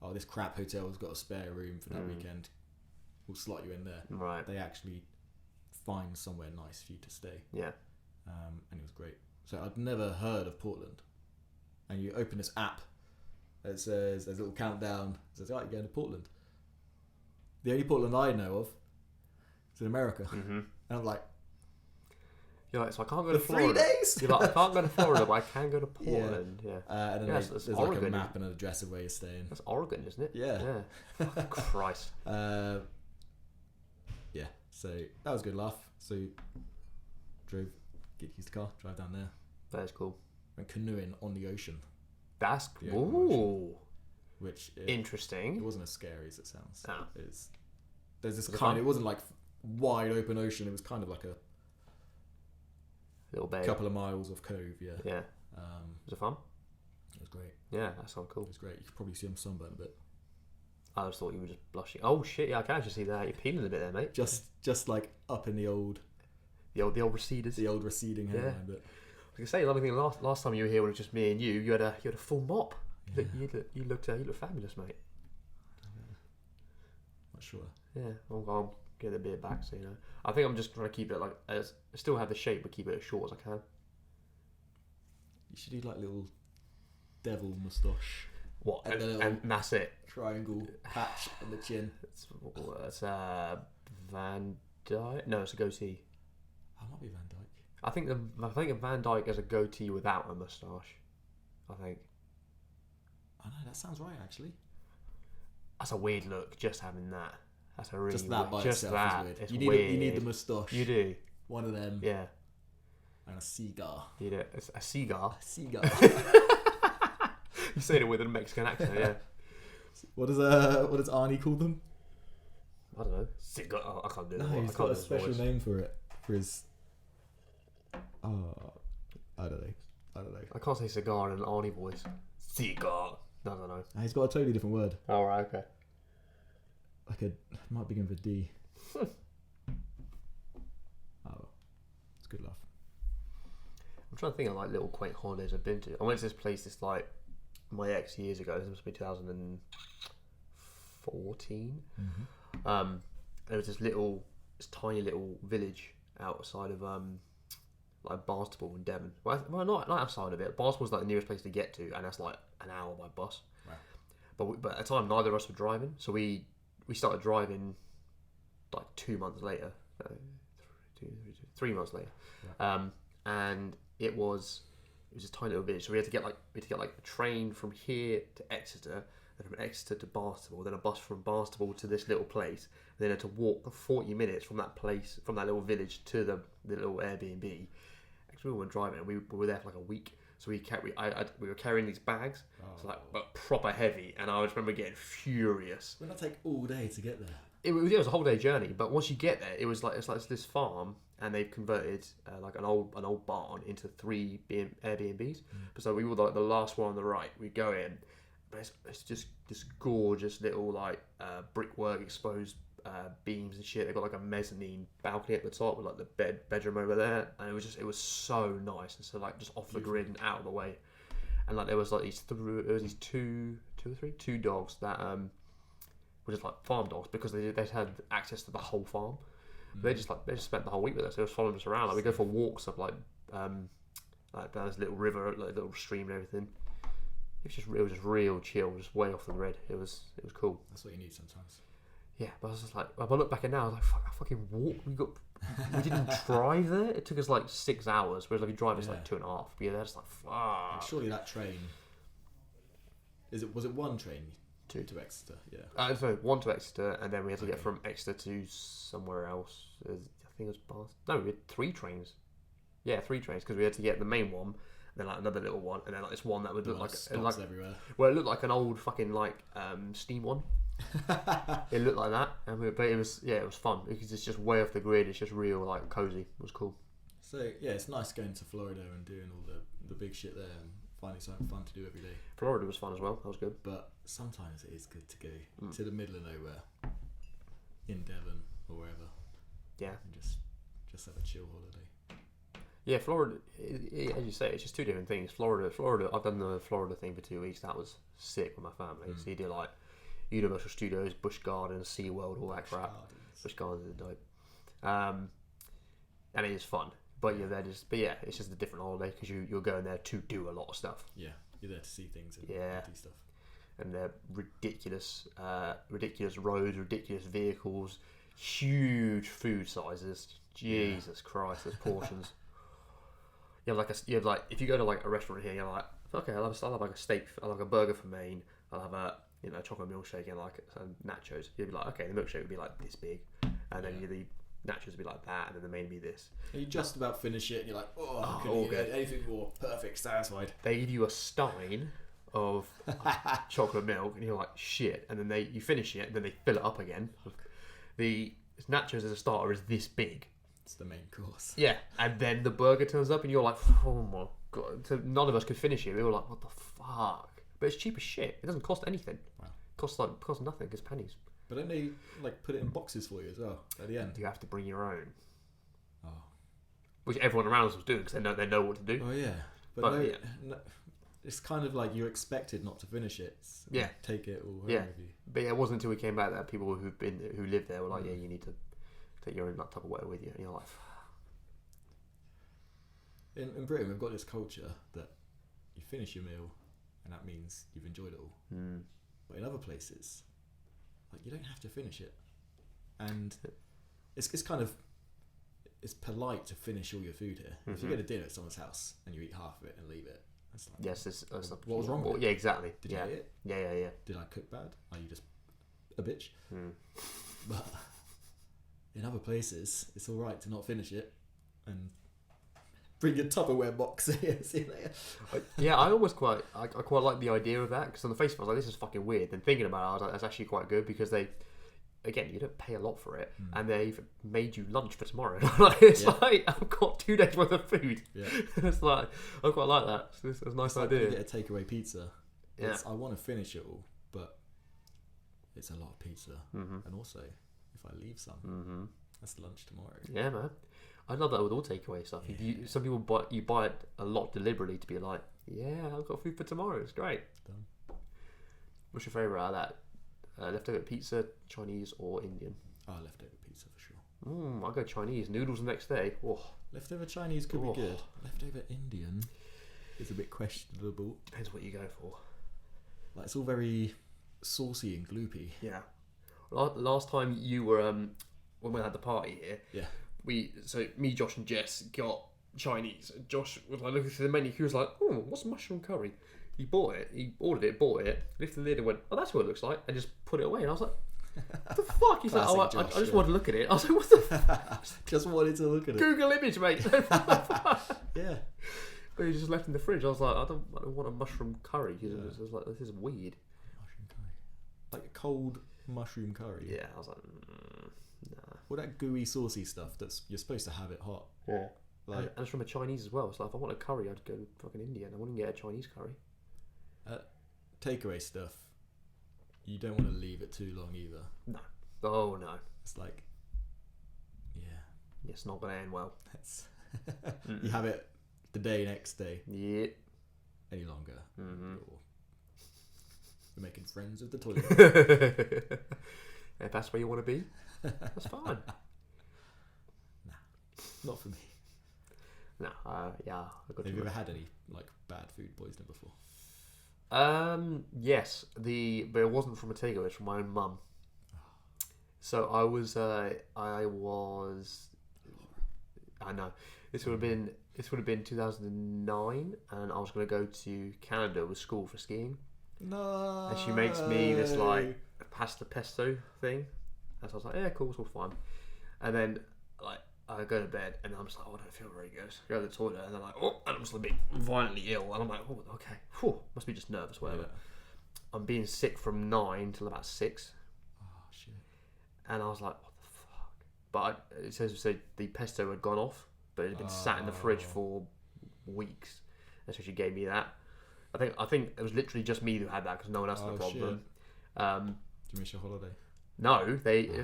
Oh, this crap hotel's got a spare room for that weekend. We'll slot you in there. Right. They actually find somewhere nice for you to stay. Yeah. And it was great. So I'd never heard of Portland. And you open this app that says, there's a little countdown. It says, right, you're going to Portland. The only Portland I know of is in America. And I'm like, you're like, so I can't go to for Florida. 3 days? You're like, I can't go to Florida, but I can go to Portland. Yeah. And then there's Oregon, like a map and an address of where you're staying. That's Oregon, isn't it? Yeah. Christ. Yeah. So that was a good laugh. So used the car, drive down there. That is cool. Went canoeing on the ocean. That's cool. Which interesting. It wasn't as scary as it sounds. Oh. There's this kind. It wasn't like wide open ocean. It was kind of like a little bay. Couple of miles of cove. Yeah. Yeah. Was it fun? It was great. Yeah, that sounds cool. It was great. You could probably see him sunburn a bit. I just thought you were just blushing. Oh shit! Yeah, I can actually see that. You're peeling a bit there, mate. Just like up in the old receders. The old receding hairline bit. I can say another thing. Last time you were here, when it was just me and you had a full mop. Yeah. You looked fabulous, mate. Not sure. Yeah, I'll get the beard back, so you know. I think I'm just trying to keep it like I still have the shape, but keep it as short as I can. You should do like little devil moustache. What? And that's it. Triangle patch on the chin. It's Van Dyke. No, it's a goatee. Oh, it might be Van Dyke. I think Van Dyke has a goatee without a moustache. I think. I know, that sounds right actually. That's a weird look. Just having that. That's a really just that by just itself that. is weird. It's you weird. You need the moustache. You do. One of them. Yeah. And a cigar. You do. It's a cigar. A cigar. You said it with a Mexican accent, yeah. What does Arnie call them? I don't know. Cigar. Oh, I can't do it. No, he's got a special name for it. For his. Oh, I don't know. I can't say cigar in an Arnie voice. Cigar. I don't know. He's got a totally different word. Oh, right, okay. Like might begin with a D. Oh, it's a good laugh. I'm trying to think of like little quaint holidays I've been to. I went to this place. It's like my ex years ago. This must be 2014. There was this tiny little village outside of like Barnstaple in Devon. Well, not outside of it. Barnstable's like the nearest place to get to, and that's like an hour by bus. Wow. But at the time, neither of us were driving, so we started driving like 2 months later. 3 months later. Yeah. And it was a tiny little village. So we had to get like a train from here to Exeter, then from Exeter to Barnstaple, then a bus from Barnstaple to this little place, and then had to walk 40 minutes from that little village to the little Airbnb. Actually, we weren't driving, and we were there for like a week. So we were carrying these bags, so like but proper heavy, and I just remember getting furious. Wouldn't that take all day to get there? It was a whole day journey, but once you get there, it's like this farm, and they've converted like an old barn into 3 Airbnbs. So we were like the last one on the right. We go in, but it's just this gorgeous little like brickwork exposed beams and shit. They got like a mezzanine balcony at the top with like the bedroom over there, and it was so nice. And so like just off the grid and out of the way, and like there was like these two dogs that were just like farm dogs because they had access to the whole farm. They just spent the whole week with us. They were following us around. Like we go for walks up like down this little river, like little stream and everything. It was just real chill, just way off the grid. It was cool. That's what you need sometimes. Yeah, but I was just like, if I look back at now, I was like, fuck, I fucking walked. We didn't drive there. It took us like 6 hours, whereas like you drive it's like 2.5. But yeah, they're just like, fuck. Surely that train. Was it one train? Two to Exeter, yeah. Sorry, one to Exeter, and then we had to get from Exeter to somewhere else. I think it was Bath. No, we had 3 trains. Yeah, 3 trains because we had to get the main one, then like another little one, and then like this one that would look like everywhere. Well, it looked like an old fucking like steam one. It looked like that, but it was fun because it's just way off the grid. It's just real like cozy. It was cool. So yeah, it's nice going to Florida and doing all the big shit there and finding something fun to do every day. Florida was fun as well. That was good. But sometimes it is good to go to the middle of nowhere, in Devon or wherever. Yeah, and just have a chill holiday. Yeah, Florida, as you say, it's just 2 different things. Florida. I've done the Florida thing for 2 weeks. That was sick with my family. So you do like Universal Studios, Busch Gardens, SeaWorld, all that crap. Busch Gardens is dope. And it is fun. But yeah, it's just a different holiday because you're going there to do a lot of stuff. Yeah, you're there to see things and do stuff. And they're ridiculous roads, ridiculous vehicles, huge food sizes. Jesus Christ, those portions. You have like if you go to like a restaurant here, you're like, okay, I'll have like a steak, I'll have a burger for main, I'll have a chocolate milkshake and like some nachos. You'd be like, okay, the milkshake would be like this big, and then the nachos would be like that, and then the main would be this. And you just about finish it, and you're like, couldn't get anything more perfect, satisfied. They give you a stein of chocolate milk, and you're like, shit, and then you finish it, and then they fill it up again. The nachos as a starter is this big. It's the main course. Yeah, and then the burger turns up, and you're like, oh my god. So none of us could finish it. We were like, what the fuck? But it's cheap as shit. It doesn't cost anything. Wow. It costs nothing. It's pennies. But don't they like put it in boxes for you as well at the end? You have to bring your own. Oh. Which everyone around us was doing because they know what to do. Oh yeah, but no, it's kind of like you're expected not to finish it. Yeah. Take it all home with you. But yeah, it wasn't until we came back that people who lived there were like, yeah, you need to take your own like Tupperware with you, and you're like. In Britain, we've got this culture that you finish your meal, and that means you've enjoyed it all. But in other places, like you don't have to finish it, and it's kind of polite to finish all your food here. If you go to dinner at someone's house and you eat half of it and leave it, that's like, that's what was wrong with it? Yeah, exactly. Did you eat it? Yeah. Did I cook bad? Are you just a bitch? But in other places, it's all right to not finish it and bring your Tupperware box here. See you later. Yeah, I quite like the idea of that because on the face of it, I was like, this is fucking weird. Then thinking about it, I was like, that's actually quite good because again, you don't pay a lot for it, and they've made you lunch for tomorrow. Like I've got 2 days worth of food. Yeah. It's like I quite like that. It's a nice idea. You get a takeaway pizza. Yeah. I want to finish it all, but it's a lot of pizza, and also if I leave some, that's lunch tomorrow. Yeah, man. I love that with all takeaway stuff. Yeah. Some people buy it a lot deliberately to be like, yeah, I've got food for tomorrow. It's great. Done. What's your favourite out of that? Leftover pizza, Chinese or Indian? Oh, leftover pizza for sure. I'll go Chinese. Noodles the next day. Oh. Leftover Chinese could be good. Leftover Indian is a bit questionable. Depends what you go for. Like it's all very saucy and gloopy. Yeah. Last time you were when we had the party here. Yeah. Me, Josh, and Jess got Chinese. Josh was like looking through the menu. He was like, "Oh, what's mushroom curry?" He bought it. He ordered it. Bought it. Lifted the lid and went, "Oh, that's what it looks like," and just put it away. And I was like, "What the fuck?" He's like, "Oh, Josh, I just wanted to look at it." I was like, "What the fuck?" Just wanted to look at it. Google image, mate. Yeah. But he just left in the fridge. I was like, I don't want a mushroom curry. Because it was like, this is weird. Mushroom curry. Like a cold mushroom curry? Yeah, I was like, nah. Well, that gooey, saucy stuff, you're supposed to have it hot. Yeah. Like, and it's from a Chinese as well. So if I want a curry, I'd go to fucking India and I wouldn't get a Chinese curry. Takeaway stuff, you don't want to leave it too long either. No. Oh, no. It's like, yeah. It's not going to end well. You have it the next day. Yeah. Any longer. Mm-hmm. You're making friends with the toilet. If that's where you want to be, that's fine. Nah, not for me. No, yeah. Have you ever had any like bad food poisoning before? Yes. But it wasn't from a takeaway. It's from my own mum. So I know this would have been 2009, and I was going to go to Canada with school for skiing. No. And she makes me this like pasta pesto thing, and so I was like, yeah, cool, it's all fine. And then like I go to bed, and I'm just like, oh, I don't feel very good. I go to the toilet, and they're like, oh, and I'm just a bit violently ill, and I'm like, oh, okay, whew, must be just nervous, whatever. Yeah. I'm being sick from 9 till about 6. Oh shit. And I was like, what the fuck? But it says the pesto had gone off, but it had been sat in the fridge for weeks. And so she gave me that. I think it was literally just me who had that because no one else had a problem. Did you miss your holiday? No,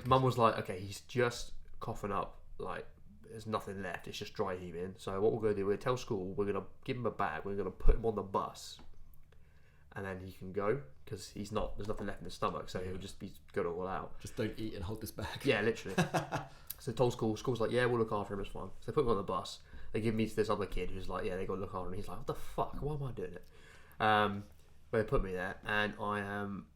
Mum was like, okay, he's just coughing up, like there's nothing left. It's just dry heaving. So what we're going to do, we're going to tell school, we're going to give him a bag, we're going to put him on the bus, and then he can go because there's nothing left in his stomach, so he'll just be good all out. Just don't eat and hold this bag. Yeah, literally. So I told school's like, yeah, we'll look after him, it's fine. So they put him on the bus. They give me to this other kid who's like, yeah, they got to look after him. He's like, what the fuck? Why am I doing it? But they put me there, and I am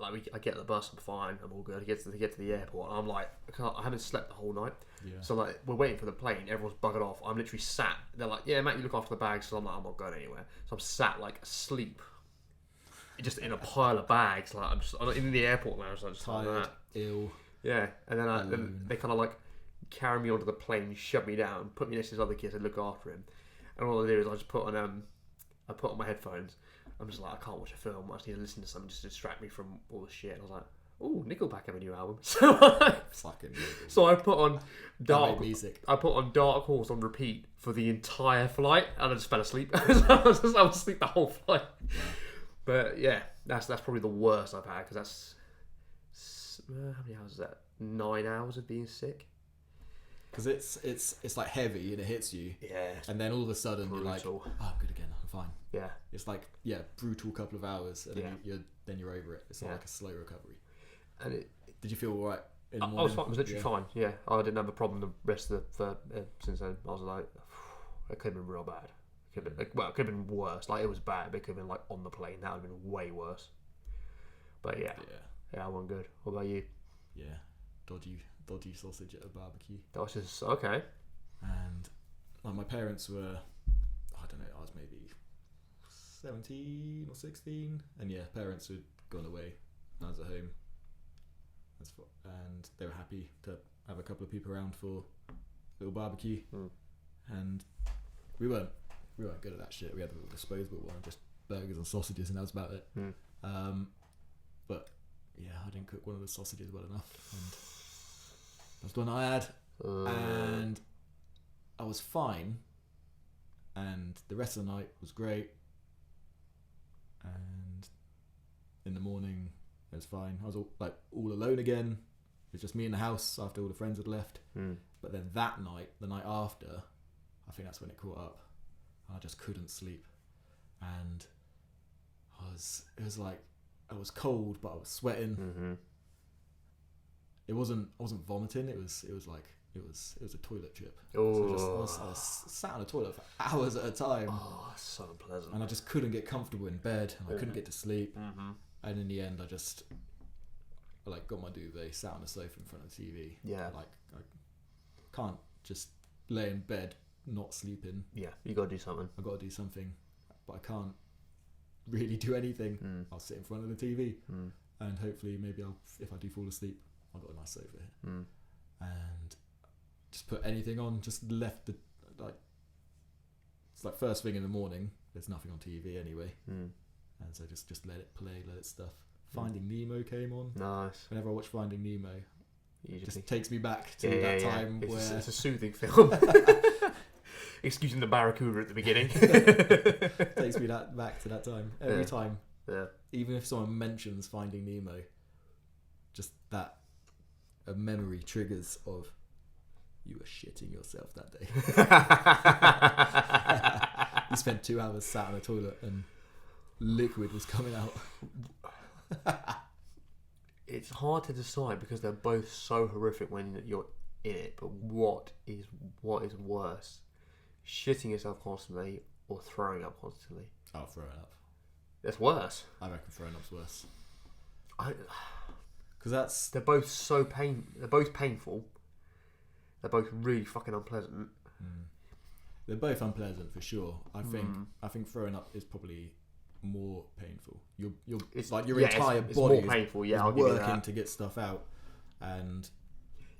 I get the bus, I'm fine, I'm all good. I get to the airport, and I'm like, I haven't slept the whole night. Yeah. So like, we're waiting for the plane. Everyone's buggered off. I'm literally sat. They're like, yeah, Matt, you look after the bags. So I'm like, I'm not going anywhere. So I'm sat like asleep, just in a pile of bags. Like I'm in the airport lounge. So I'm just tired, like that. Ill. Yeah, and then they kind of like carry me onto the plane, shove me down, put me next to this other kid, and look after him. And all I do is I just put on my headphones. I'm just like, I can't watch a film. I just need to listen to something just to distract me from all the shit. And I was like, ooh, Nickelback have a new album. So I put on Dark music. I put on Dark Horse on repeat for the entire flight, and I just fell asleep. I was asleep the whole flight. Yeah. But yeah, that's probably the worst I've had, because that's how many hours is that? 9 hours of being sick. Because it's like heavy and it hits you. Yeah. And then all of a sudden you're like, oh, I'm good again. I'm fine. Yeah. It's like, brutal couple of hours, and then you're over it. It's not like a slow recovery. And did you feel all right in the morning? I was fine. I was literally fine. Yeah. I didn't have a problem the rest of since then. I was like, it could have been real bad. It could have been worse. Like, it was bad, but it could have been like on the plane. That would have been way worse. But yeah, I wasn't good. What about you? Yeah, dodgy sausage at a barbecue. That was just okay. And like, my parents were, I don't know, I was maybe 17 or 16, and parents had gone away. I was at home, and they were happy to have a couple of people around for a little barbecue. And we weren't good at that shit. We had a disposable one, just burgers and sausages, and that was about it. But yeah, I didn't cook one of the sausages well enough, and that's the one I had, and I was fine, and the rest of the night was great, and in the morning it was fine. I was all alone again. It was just me in the house after all the friends had left. But then that night, the night after, I think that's when it caught up. I just couldn't sleep, and it was like, I was cold, but I was sweating. I wasn't vomiting. It was a toilet trip. Oh. So I was sat on the toilet for hours at a time. Oh, that's so unpleasant. And I just couldn't get comfortable in bed, and I couldn't get to sleep. And in the end, I got my duvet, sat on the sofa in front of the TV. Yeah. I can't just lay in bed not sleeping. Yeah, you got to do something. I got to do something, but I can't really do anything. I'll sit in front of the TV, and hopefully maybe if I do fall asleep, I've got a nice sofa here, and just put anything on, just left it's like first thing in the morning. There's nothing on TV anyway, and so just let it play, let it stuff. Finding Nemo came on. Nice. Whenever I watch Finding Nemo, it just takes me back to time where it's a soothing film. Excusing the barracuda at the beginning. Takes me back to that time every time. Yeah. Even if someone mentions Finding Nemo, just that a memory triggers of you were shitting yourself that day. You spent 2 hours sat on the toilet and liquid was coming out. It's hard to decide because they're both so horrific when you're in it. But what is worse? Shitting yourself constantly or throwing up constantly? Oh, throwing up. That's worse. I reckon throwing up's worse. Because they're both they're both painful. They're both really fucking unpleasant. They're both unpleasant for sure. I think throwing up is probably more painful. Your entire body more painful. Yeah, is working to get stuff out, and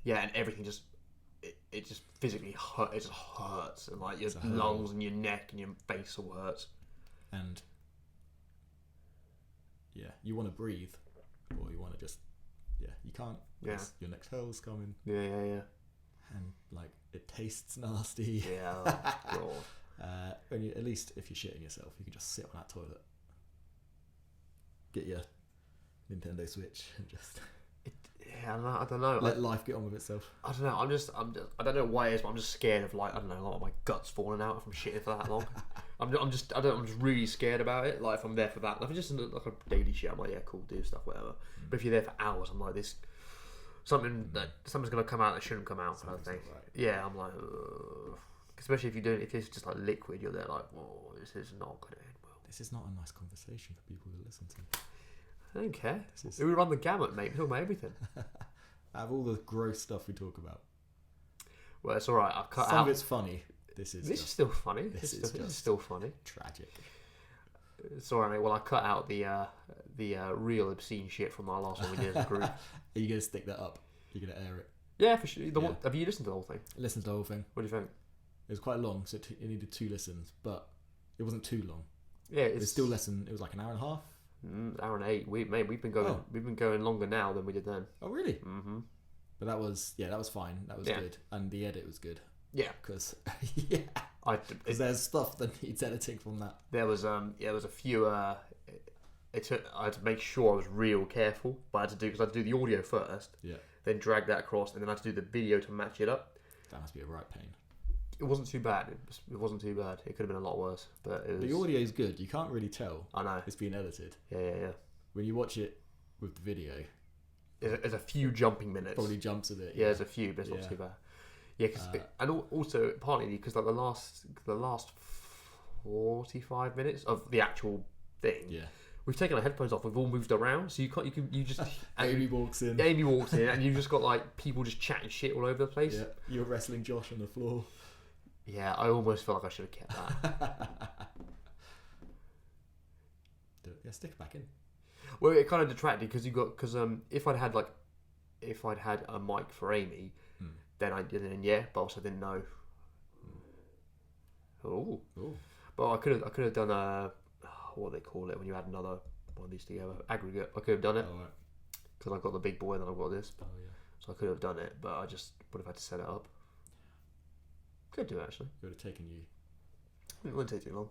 and everything just it just physically hurt. It just hurts, and like your lungs and your neck and your face all hurts. And you want to breathe, or you want to just you can't. Yeah, your next hell's coming. Yeah. And like it tastes nasty. Yeah, oh, God. At least if you're shitting yourself, you can just sit on that toilet, get your Nintendo Switch, and just I don't know. Let life get on with itself. I don't know. I don't know why it is, but I'm just scared of like I don't know, like my guts falling out from shitting for that long. I'm just really scared about it. Like if I'm there for that, like if it's just like a daily shit, I'm like cool, do stuff, whatever. But if you're there for hours, I'm like this. Something's gonna come out that shouldn't come out, kind of thing. Right. Yeah, I'm like, ugh. Especially if it's just like liquid, you're there like, oh, this is not gonna end well. This is not a nice conversation for people to listen to. I don't care. We run the gamut, mate. We talk about everything. Out of all the gross stuff we talk about, well, it's all right. I've cut some out. of it's funny. This is still funny. This is still funny. Tragic. It's all right, mate. Well, I cut out the real obscene shit from our last one we did as a group. Are you going to stick that up? You're going to air it? Yeah, for sure. Have you listened to the whole thing? I listened to the whole thing. What do you think? It was quite long, so it needed 2 listens, but it wasn't too long. Yeah, it's still less than. It was like an hour and a half. Hour and 8. We've been going. Oh. We've been going longer now than we did then. Oh, really? Mm-hmm. But that was fine. That was good, and the edit was good. Yeah, because there's stuff that needs editing from that. There was a few. I had to make sure I was real careful, but I had to do the audio first. Yeah. Then drag that across, and then I had to do the video to match it up. That must be a right pain. It wasn't too bad. It wasn't too bad. It could have been a lot worse, but it was... The audio is good. You can't really tell. I know it's being edited. Yeah. When you watch it with the video, there's a few jumping minutes. Probably jumps a bit. Yeah, there's a few, but it's not too bad. Yeah, and also partly because like the last 45 minutes of the actual thing. Yeah. We've taken our headphones off. We've all moved around, so you just. Amy walks in, and you've just got like people just chatting shit all over the place. Yeah, you're wrestling Josh on the floor. Yeah, I almost feel like I should have kept that. Yeah, stick it back in. Well, it kind of detracted because if I'd had a mic for Amy, then but also didn't know. Oh, but I could have done a. What they call it when you add another one of these together, aggregate. I could have done it because I've got the big boy and then I've got this. Oh yeah. So I could have done it, but I just would have had to set it up. Could do it actually. It would have taken you. It wouldn't take too long.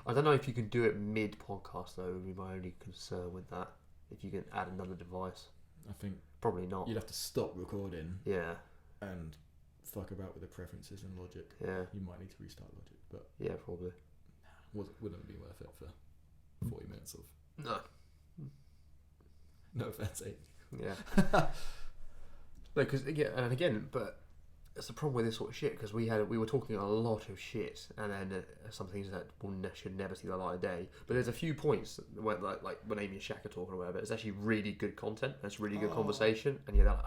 I don't know if you can do it mid podcast though. Would be my only concern with that. If you can add another device, I think probably not. You'd have to stop recording. Yeah. And fuck about with the preferences and Logic. Yeah. You might need to restart Logic, but yeah, probably. Wouldn't be worth it for 40 minutes of no offense, Amy. Yeah. No, because but it's the problem with this sort of shit because we were talking a lot of shit and then some things that should never see the light of day. But there's a few points where like when Amy and Shaq are talking or whatever, it's actually really good content. It's really good conversation, and you're like,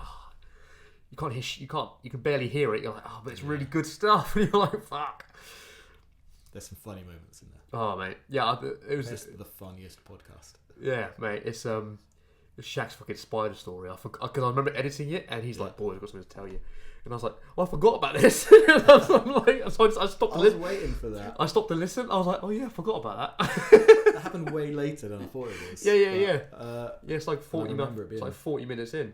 you can barely hear it. You're like, but it's really good stuff, and you're like, fuck. There's some funny moments in there. Oh, mate. Yeah, it was the funniest podcast. Yeah, mate. It's Shaq's fucking spider story. I forgot because I remember editing it, and he's like, "Boys, I've got something to tell you." And I was like, "Oh, I forgot about this." I'm like, so I stopped. I was waiting for that. I stopped to listen. I was like, "Oh yeah, I forgot about that." That happened way later than I thought it was. Yeah. Yeah, it's like 40 minutes. It's like 40 minutes in.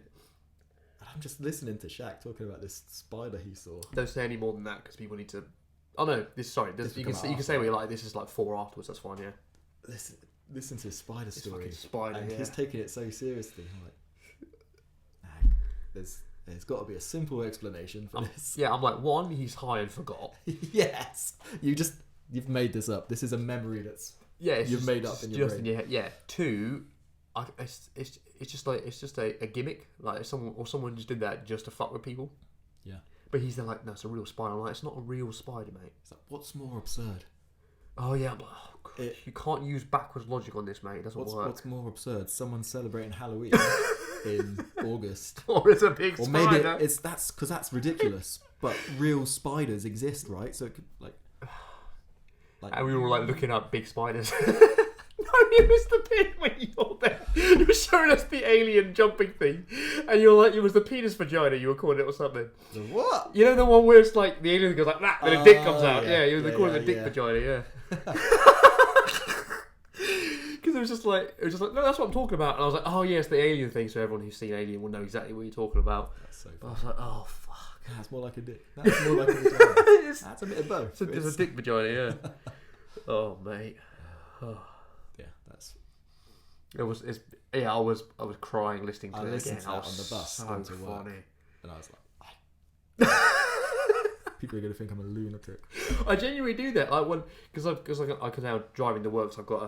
I'm just listening to Shaq talking about this spider he saw. Don't say any more than that because people need to. Oh no, you can say what you like. This is like 4 afterwards. That's fine. Yeah. Listen to his spider story. Spider, and yeah. he's taking it so seriously. I'm like, there's got to be a simple explanation for this. Yeah, I'm like, 1, he's high and forgot. Yes, you've made this up. This is a memory that's you've made up in your brain. In your head. Yeah. 2, it's just a gimmick. Like if someone just did that just to fuck with people. Yeah. But he's then like, no, it's a real spider. I'm like, it's not a real spider, mate. It's like, what's more absurd? Oh yeah, but you can't use backwards logic on this, mate. It doesn't work. What's more absurd? Someone celebrating Halloween in August, or it's a big spider. Or maybe that's ridiculous. But real spiders exist, right? So it could, like, and we were like looking up big spiders. No, it was the bit when you're there. You were showing us the alien jumping thing, and you're like, it was the penis vagina. You were calling it or something. The what? You know the one where it's like the alien goes like that, and the dick comes out. Yeah, you were calling it the dick vagina. Yeah. Because it was just like no, that's what I'm talking about. And I was like, oh yeah, it's the alien thing. So everyone who's seen Alien will know exactly what you're talking about. That's so funny. I was like, oh fuck. That's more like a dick. That's more like a vagina. That's a bit of both. It's a dick vagina. Yeah. Oh mate. Oh. Yeah, that's. I was crying listening to it again. I listened to that on the bus so going to work, funny. and I was like, people are gonna think I'm a lunatic. I genuinely do that. Because I can now driving to work, so I've got a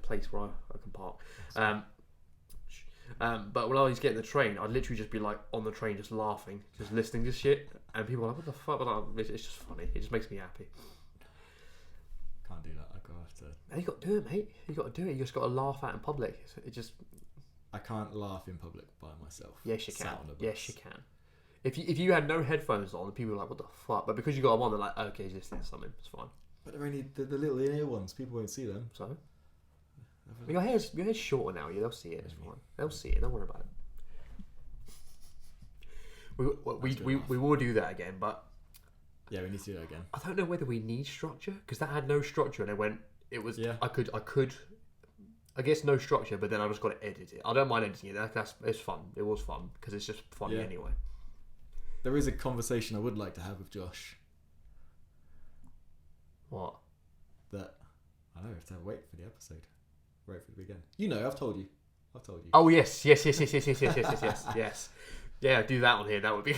place where I can park. But when I was getting the train, I'd literally just be like on the train, just laughing, just listening to shit, and people are like, "What the fuck?" But it's just funny. It just makes me happy. Can't do that. I have to. You got to do it, mate. You got to do it. You just got to laugh at in public. I can't laugh in public by myself. Yes, you can. Yes, you can. If you had no headphones on, people are like, "What the fuck?" But because you got them on, they're like, "Okay, he's listening to something. It's fine." But they're only the little in-ear ones. People won't see them. So your hair's shorter now. They'll see it. It's fine. They'll see it. Don't worry about it. We will do that again, but yeah, we need to do that again. I don't know whether we need structure because that had no structure, and it was. I could. I guess no structure, but then I just got to edit it. I don't mind editing it. It's fun. It was fun because it's just funny anyway. There is a conversation I would like to have with Josh. What? That I don't know. Have to wait for the episode. Wait for the weekend. You know, I've told you. Oh yes. Yes. Yeah, do that on here. That would be.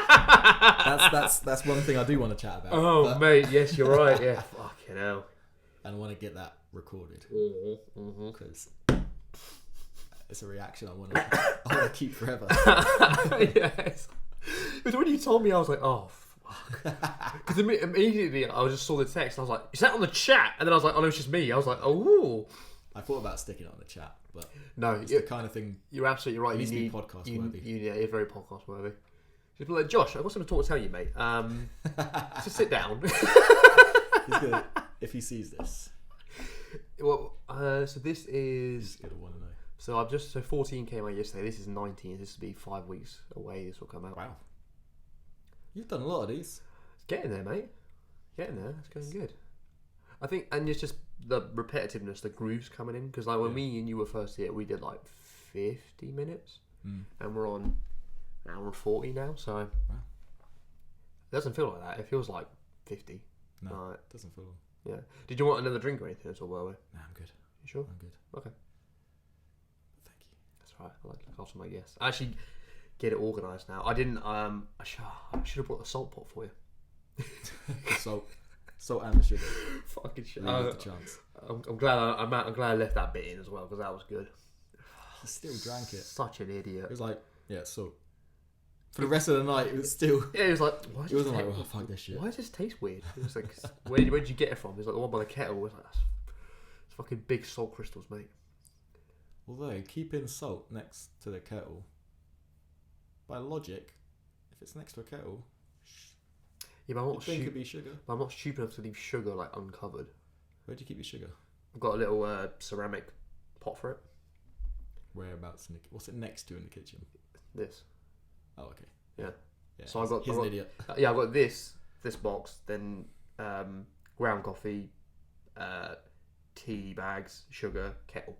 that's one thing I do want to chat about. Oh mate, yes, you're right. Yeah, fucking hell. And I want to get that recorded because it's a reaction I want to keep forever. Yes. Because when you told me, I was like, oh fuck. Because immediately I just saw the text. And I was like, is that on the chat? And then I was like, oh no, it's just me. I was like, oh. I thought about sticking it on the chat, but no, it's the kind of thing. You're absolutely right. You need podcast worthy. Yeah, you're very podcast worthy. Just be like, Josh, I've got something to tell you, mate. Just sit down. He's gonna, if he sees this. Well, so this is. He's gonna want to know. So 14 came out yesterday. This is 19. This will be 5 weeks away. This will come out. Wow. You've done a lot of these. It's getting there, mate. Getting there. It's going good. I think, and it's just the repetitiveness, the grooves coming in. Because like when me and you were first here, we did like 50 minutes, and we're on an hour and 40 now. So it doesn't feel like that. It feels like 50. No, it doesn't feel. Yeah. Did you want another drink or anything at all, by the way? Nah, I'm good. You sure? I'm good. Okay. Thank you. That's right. I like to look after my guests. I actually get it organised now. I didn't. I should have brought the salt pot for you. Salt and the sugar. Fucking shit. Really the chance. I'm glad I left that bit in as well because that was good. He still drank it. Such an idiot. It was like, yeah, salt. For the rest of the night, it was still. Yeah, it was like. Why it wasn't like, oh fuck this shit. Why does this taste weird? It was like, where did you get it from? It was like the one by the kettle. It was like, it's fucking big salt crystals, mate. Although keeping salt next to the kettle, by logic, if it's next to a kettle. Yeah, but it could be sugar. But I'm not stupid enough to leave sugar like uncovered. Where do you keep your sugar? I've got a little ceramic pot for it. Whereabouts what's it next to in the kitchen? This. Oh, okay. Yeah. So he's an idiot. Yeah, I've got this box, then ground coffee, tea bags, sugar, kettle.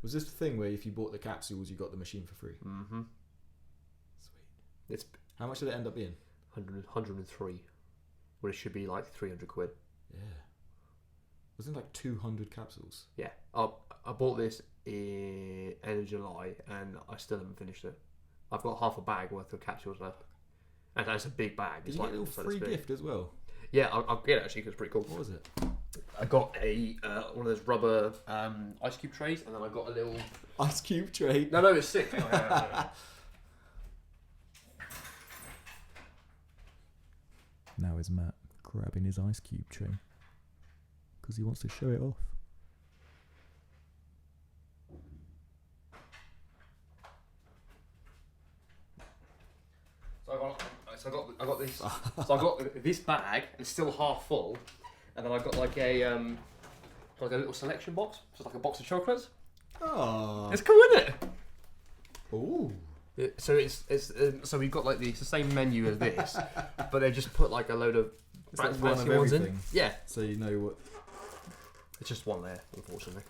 Was this the thing where if you bought the capsules, you got the machine for free? Mm-hmm. Sweet. How much did it end up being? 103. Well, it should be like 300 quid. Yeah. Wasn't it like 200 capsules? Yeah. I bought this in end of July and I still haven't finished it. I've got half a bag worth of capsules left. And that's a big bag. Did you get a little free gift as well? Yeah, I'll get it actually because it's pretty cool. What was it? I got a one of those rubber ice cube trays, and then I got a little ice cube tray. No, it's sick. Now is Matt grabbing his ice cube tray because he wants to show it off. I got this. So I got this bag, and it's still half full, and then I got like a little selection box, so it's like a box of chocolates. Oh, it's cool, isn't it? Ooh. So so we've got like it's the same menu as this, but they just put like a load of fancy ones in. Yeah. So you know what? It's just one there, unfortunately.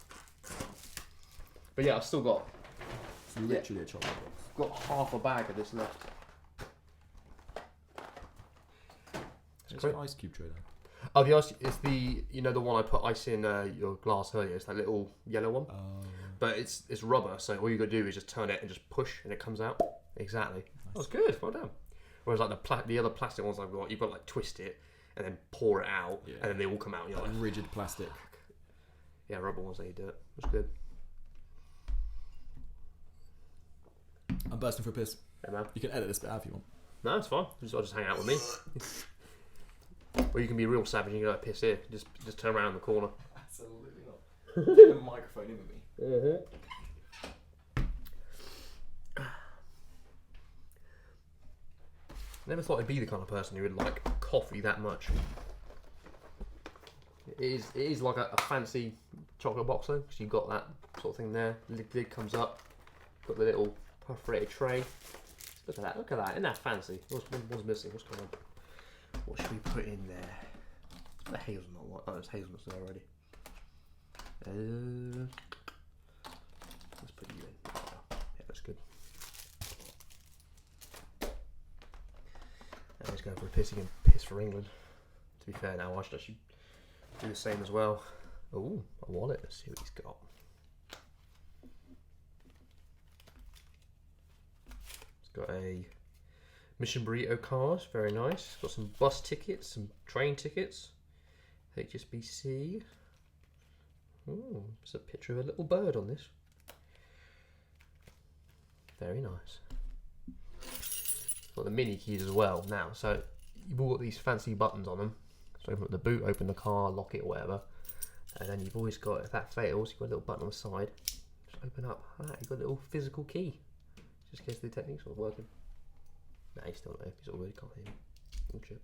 But yeah, I've still got. It's literally a chocolate box. I've got half a bag of this left. It's an ice cube tray then. Oh, the ice, it's the the one I put ice in your glass earlier. It's that little yellow one. Oh. But it's rubber, so all you got to do is just turn it and just push, and it comes out. Exactly. Nice. That was good. Well done. Whereas like the other plastic ones I've got, you've got to like twist it and then pour it out, and then they all come out. And you're like rigid plastic. Yeah, rubber ones. How you do it. It was good. I'm bursting for a piss. Yeah, man. You can edit this bit out if you want. No, it's fine. I'll just hang out with me. Or you can be real savage and you go piss here. Just turn around the corner. Absolutely not. Get the microphone in with me. Never thought I'd be the kind of person who would like coffee that much. It is like a fancy chocolate box though, because you've got that sort of thing there. Lid comes up. Got the little perforated tray. Look at that! Look at that! Isn't that fancy? What's missing? What's going on? What should we put in there? The hazelnut one. Oh, there's hazelnuts there already. Let's put you in. Yeah, that's good. And he's going for a piss. He can piss for England. To be fair, now I should actually do the same as well. Ooh, a wallet. Let's see what he's got. He's got a Mission Burrito card, very nice. Got some bus tickets, some train tickets. HSBC. Ooh, there's a picture of a little bird on this. Very nice. Got the mini keys as well now. So you've all got these fancy buttons on them. So open up the boot, open the car, lock it or whatever. And then you've always got, if that fails, you've got a little button on the side. Just open up. You've got a little physical key. Just in case the technique's not working. Nah, he's still there. He's already can't hear me. Oh, shit.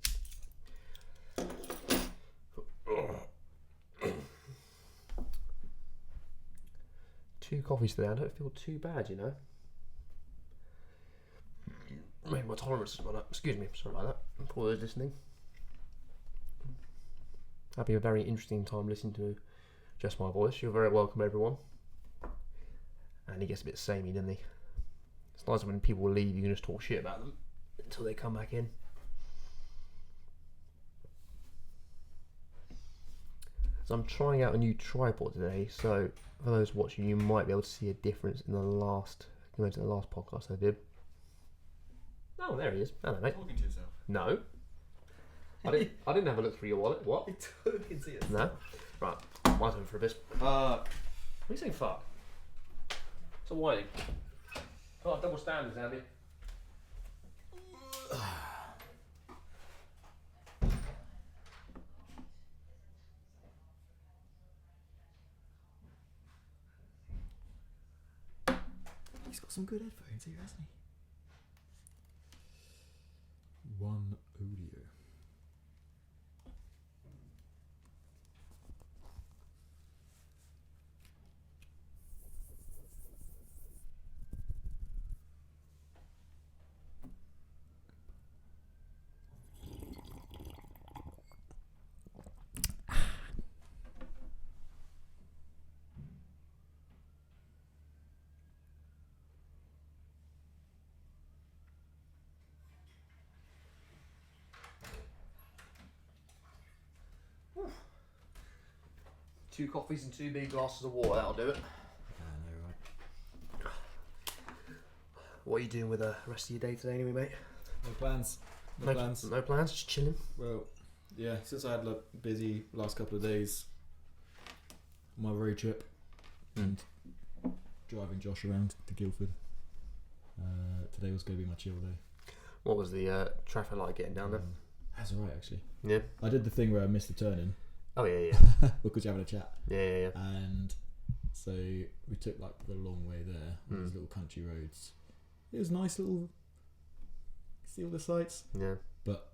2 coffees today. I don't feel too bad, you know. Maybe my tolerance is gone up. Excuse me, sorry about that. For those listening. That'll be a very interesting time listening to just my voice. You're very welcome, everyone. And he gets a bit samey, doesn't he? It's nice when people leave, you can just talk shit about them until they come back in. So I'm trying out a new tripod today, so for those watching, you might be able to see a difference in the last podcast I did. Oh, there he is. Hello, mate. Talking to yourself? No. I didn't have a look through your wallet. What? You talking to yourself? No. Right. My turn for a bit. What are you saying, fuck? It's a whiting. Oh, double standards, Andy. He's got some good headphones here, hasn't he? One audio. 2 coffees and 2 big glasses of water. That'll do it. I know, right? What are you doing with the rest of your day today, anyway, mate? No plans. No plans. No plans. Just chilling. Well, yeah. Since I had like busy last couple of days, my road trip and driving Josh around to Guildford. Today was going to be my chill day. What was the traffic like getting down there? That's alright, actually. Yeah. I did the thing where I missed the turn-in. Oh yeah. Because you're having a chat. Yeah. And so we took like the long way there on these little country roads. It was nice little. See all the sights. Yeah. But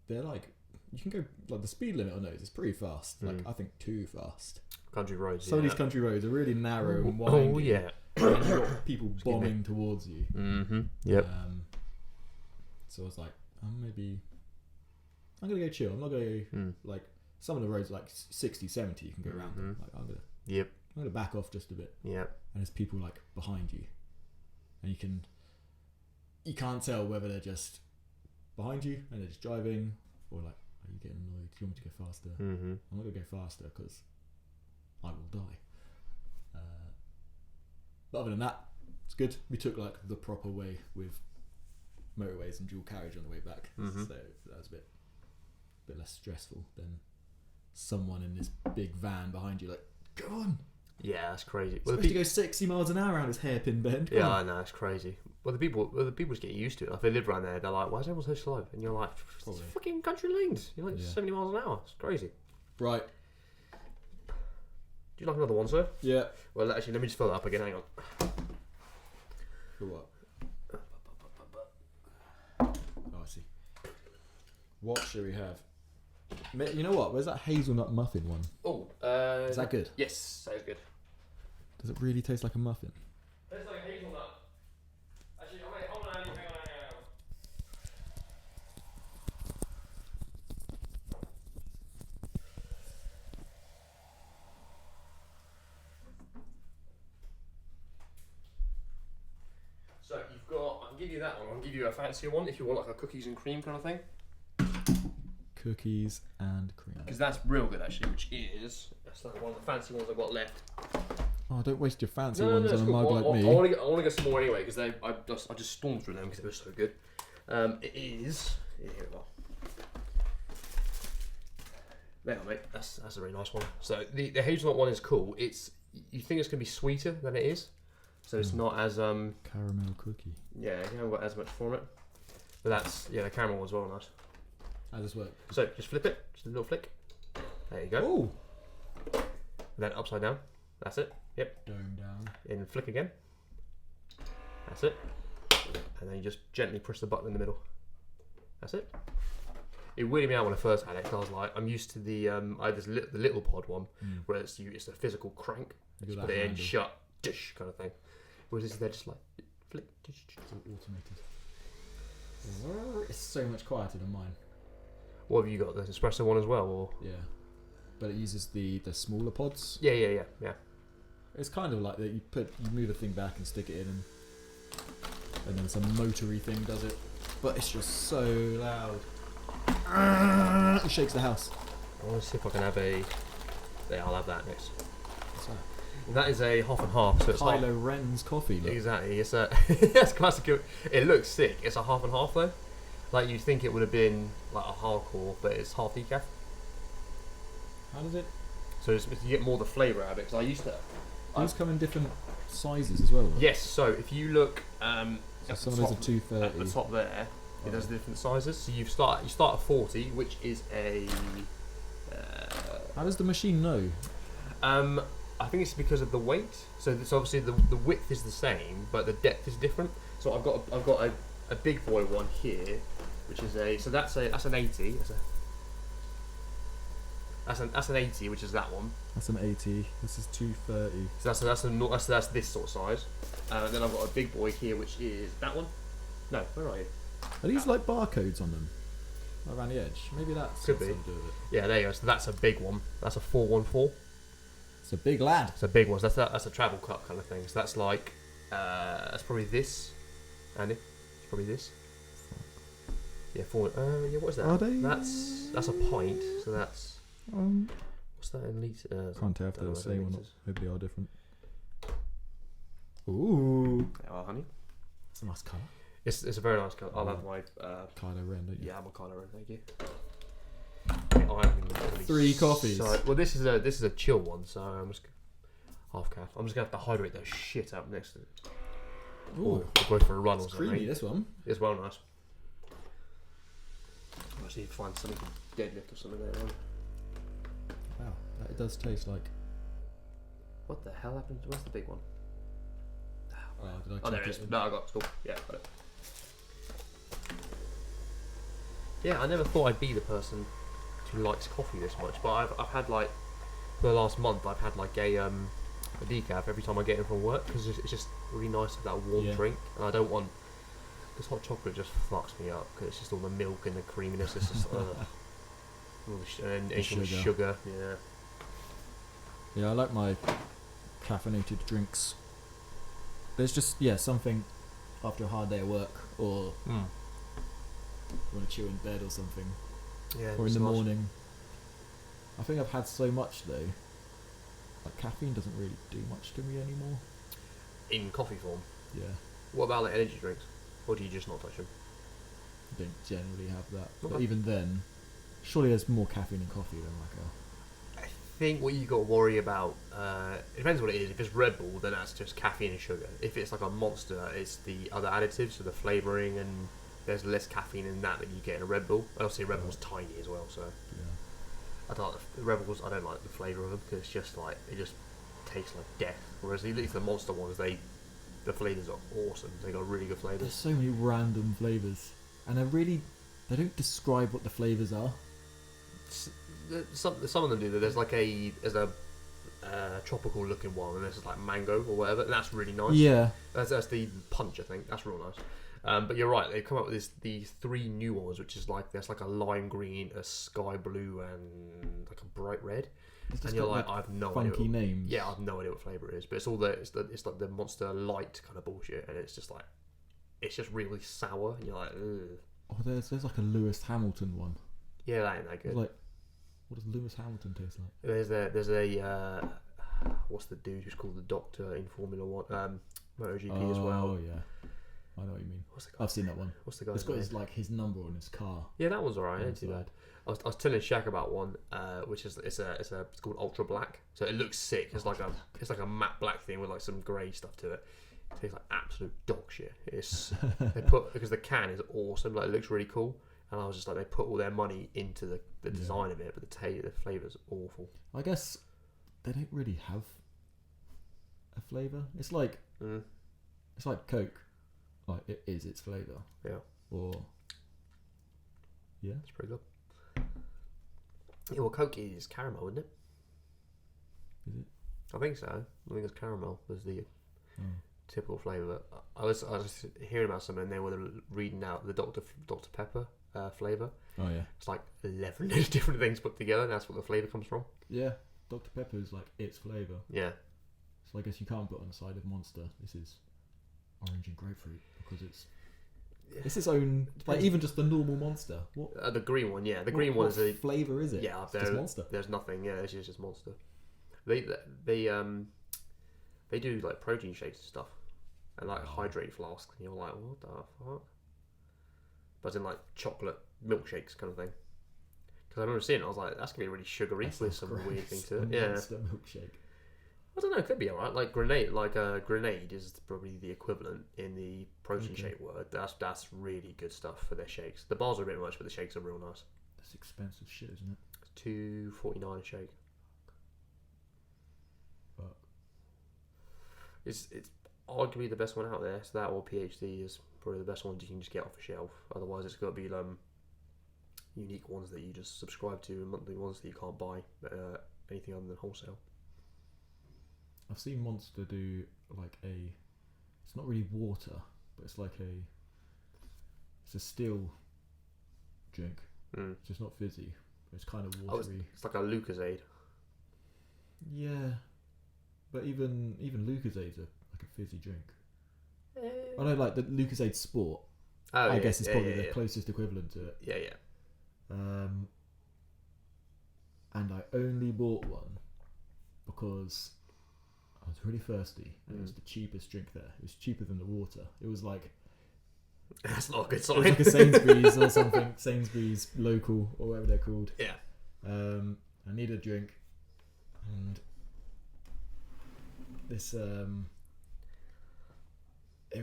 they're like, you can go like the speed limit on those is pretty fast. Like I think too fast. Country roads. Some of these country roads are really narrow and winding. Oh yeah. And you've got people bombing towards you. Mm-hmm. Yep. So I was like, maybe I'm gonna go chill. I'm not gonna go like some of the roads are like 60, 70. You can go around them. Like I'm gonna back off just a bit. Yep. And there's people like behind you, and you can't tell whether they're just behind you and they're just driving, or like, are you getting annoyed? Do you want me to go faster? Mm-hmm. I'm not gonna go faster because I will die. But other than that, it's good. We took like the proper way with motorways and dual carriage on the way back, so that was a bit less stressful than someone in this big van behind you. Like, go on. Yeah, that's crazy. Well, supposed to go 60 miles an hour around this hairpin bend. Yeah, I know, it's crazy. Well, the people just get used to it. Like, if they live around there, they're like, "Why is everyone so slow?" And you're like, "It's fucking country lanes. You're like 70 miles an hour. It's crazy." Right. Do you like another one, sir? Yeah. Well, actually, let me just fill that up again. Hang on. For what? Oh, I see. What should we have? You know what? Where's that hazelnut muffin one? Oh, is that good? Yes, that is good. Does it really taste like a muffin? Tastes like a hazelnut. Actually, hold on, hang on. So you've got, I can give you that one. I can give you a fancier one if you want like a cookies and cream kind of thing. Cookies and cream. Because that's real good actually, which is, that's like one of the fancy ones I've got left. Oh, don't waste your fancy ones on a mug like me. I want to get some more anyway because I just stormed through them because they were so good. It is, here we go. There, mate. That's a very nice one. So the hazelnut one is cool. You think it's gonna be sweeter than it is, so it's not as caramel cookie. Yeah, you haven't got as much from it. But that's the caramel one's well nice. How does this work? So just flip it, just a little flick. There you go. Oh. And then upside down. That's it. Yep. Dome down. And flick again. That's it. And then you just gently push the button in the middle. That's it. It weirded me out when I first had it because I was like, I'm used to the I had the little pod one where it's a physical crank. You just put it in, shut, dish kind of thing. Whereas they're just like flick, dish. It's all automated. It's so much quieter than mine. What have you got? The espresso one as well, or? Yeah, but it uses the smaller pods. Yeah. It's kind of like that. You move the thing back and stick it in, and then some motory thing does it. But it's just so loud. It shakes the house. I want to see if I can have a. Yeah, I'll have that next. What's that? That is a half and half. So it's Kylo Ren's coffee. Look. Exactly. It's a. That's classic. It looks sick. It's a half and half though. Like you'd think it would have been like a hardcore, but it's half decaf. How does it? So you get more the flavour out of it. Because I used to. These come in different sizes as well. Right? Yes. So if you look, so some of those are 230. At the top there, it does different sizes. So you start at 40, which is a. How does the machine know? I think it's because of the weight. So obviously the width is the same, but the depth is different. So I've got a big boy one here, which is that's an 80. That's an 80, which is that one. That's an 80. This is 230. So that's this sort of size. And then I've got a big boy here, which is that one. No, where are you? Are these like barcodes on them? Around the edge? Maybe that's could be. Something to do with it. Yeah, there you go. So that's a big one. That's a 414. It's a big lad. It's a big one. So that's a travel cup kind of thing. So that's like that's probably this, Andy. It's probably this. Yeah, 4. Yeah, what is that? Are they? That's a pint. So that's What's that in liters? Can't tell if they're the same or not. Maybe they are different. Ooh. Oh, honey. It's a nice colour. It's a very nice colour. I'll have my Kylo Ren, don't you? Yeah, I'm a Kylo Ren. Thank you. 3 coffees. Well, this is a chill one, so I'm just half calf. I'm just gonna have to hydrate the shit up next to it. Ooh, go for a run or something. Creamy, this one. It's well nice. I just need to find something to deadlift or something later on. Wow, that does taste like. What the hell happened? Where's the big one? Did I there it is. No, I got it. Cool. Yeah, got it. Yeah, I never thought I'd be the person who likes coffee this much, but I've had like for the last month I've had like a decaf every time I get in from work because it's just really nice to have that warm drink, and I don't want this hot chocolate just fucks me up because it's just all the milk and the creaminess. It's just and anything with sugar. Yeah. Yeah, I like my caffeinated drinks. There's just something after a hard day of work, or you want to chill in bed or something, or in the morning. I think I've had so much though. Like caffeine doesn't really do much to me anymore. In coffee form. Yeah. What about like energy drinks? Or do you just not touch them? I don't generally have that. Okay. But even then, surely there's more caffeine in coffee than like a. I think what you got to worry about, it depends what it is. If it's Red Bull, then that's just caffeine and sugar. If it's like a Monster, it's the other additives, so the flavouring, and there's less caffeine in that than you get in a Red Bull. And obviously Red Bull's tiny as well, so I don't like the Red Bulls. I don't like the flavour of them because it's just like it just tastes like death. Whereas at least the Monster ones, the flavours are awesome. They got really good flavours. There's so many random flavours, and they don't describe what the flavours are. Some of them do. There's a tropical looking one, and this is like mango or whatever, and that's really nice. Yeah, that's the punch, I think. That's real nice. But you're right. They've come up with these 3 new ones, which is like there's like a lime green, a sky blue, and like a bright red. And you're like, I have no idea. Funky names. Yeah, I have no idea what flavour it is, but it's like the Monster Light kind of bullshit, and it's just like it's just really sour, and you're like, ugh. Oh, there's like a Lewis Hamilton one. Yeah, that ain't that good. Like, what does Lewis Hamilton taste like? There's a what's the dude who's called the Doctor in Formula One, MotoGP as well. Oh yeah, I know what you mean. What's the guy? I've seen that one. What's the guy? It's got his number on his car. Yeah, that one's alright. Ain't too bad. I was telling Shaq about one, which is it's called Ultra Black. So it looks sick. It's like a matte black thing with like some grey stuff to it. It tastes like absolute dog shit. It's because the can is awesome. Like it looks really cool. And I was just like, they put all their money into the design of it, but the flavour's awful. I guess they don't really have a flavour. It's like it's like Coke. Like it is its flavour. Yeah. Or it's pretty good. Yeah, well, Coke is caramel, isn't it? Is it? I think so. I think it's caramel. There's the typical flavour. I was hearing about something, and they were reading out the Dr Pepper flavour. Oh yeah. It's like 11 different things put together, and that's what the flavour comes from. Yeah, Dr Pepper is like its flavour. Yeah. So I guess you can't put on the side of Monster, this is orange and grapefruit, because it's its own, like even just the normal Monster. What? The green one, yeah. The green one is a flavour is it? Yeah, it's just Monster. There's nothing. Yeah, it's just Monster. They do like protein shakes and stuff, and like hydrate flasks, and you're like, what the fuck? But in like chocolate milkshakes kind of thing. Because I remember seeing it, I was like, that's gonna be really sugary with some weird thing to it. Yeah. Monster milkshake. I don't know. It could be alright. Like grenade is probably the equivalent in the protein shake word. That's really good stuff for their shakes. The bars are a bit much, but the shakes are real nice. That's expensive shit, isn't it? It's $2.49 a shake. But it's arguably the best one out there. So that or PhD is probably the best ones you can just get off a shelf. Otherwise, it's got to be unique ones that you just subscribe to, and monthly ones that you can't buy anything other than wholesale. I've seen Monster do like it's not really water, but it's like it's a still drink. It's just not fizzy, but it's kind of watery. It's like a Lucozade. Yeah, but even Lucazade's like a fizzy drink. I know, like the Lucozade Sport. I guess it's probably the closest equivalent to it. Yeah. and I only bought one because I was really thirsty, and it was the cheapest drink there. It was cheaper than the water. It was like... That's not a good It sign. was like a Sainsbury's or something. Sainsbury's local, or whatever they're called. Yeah. I needed a drink, and this... it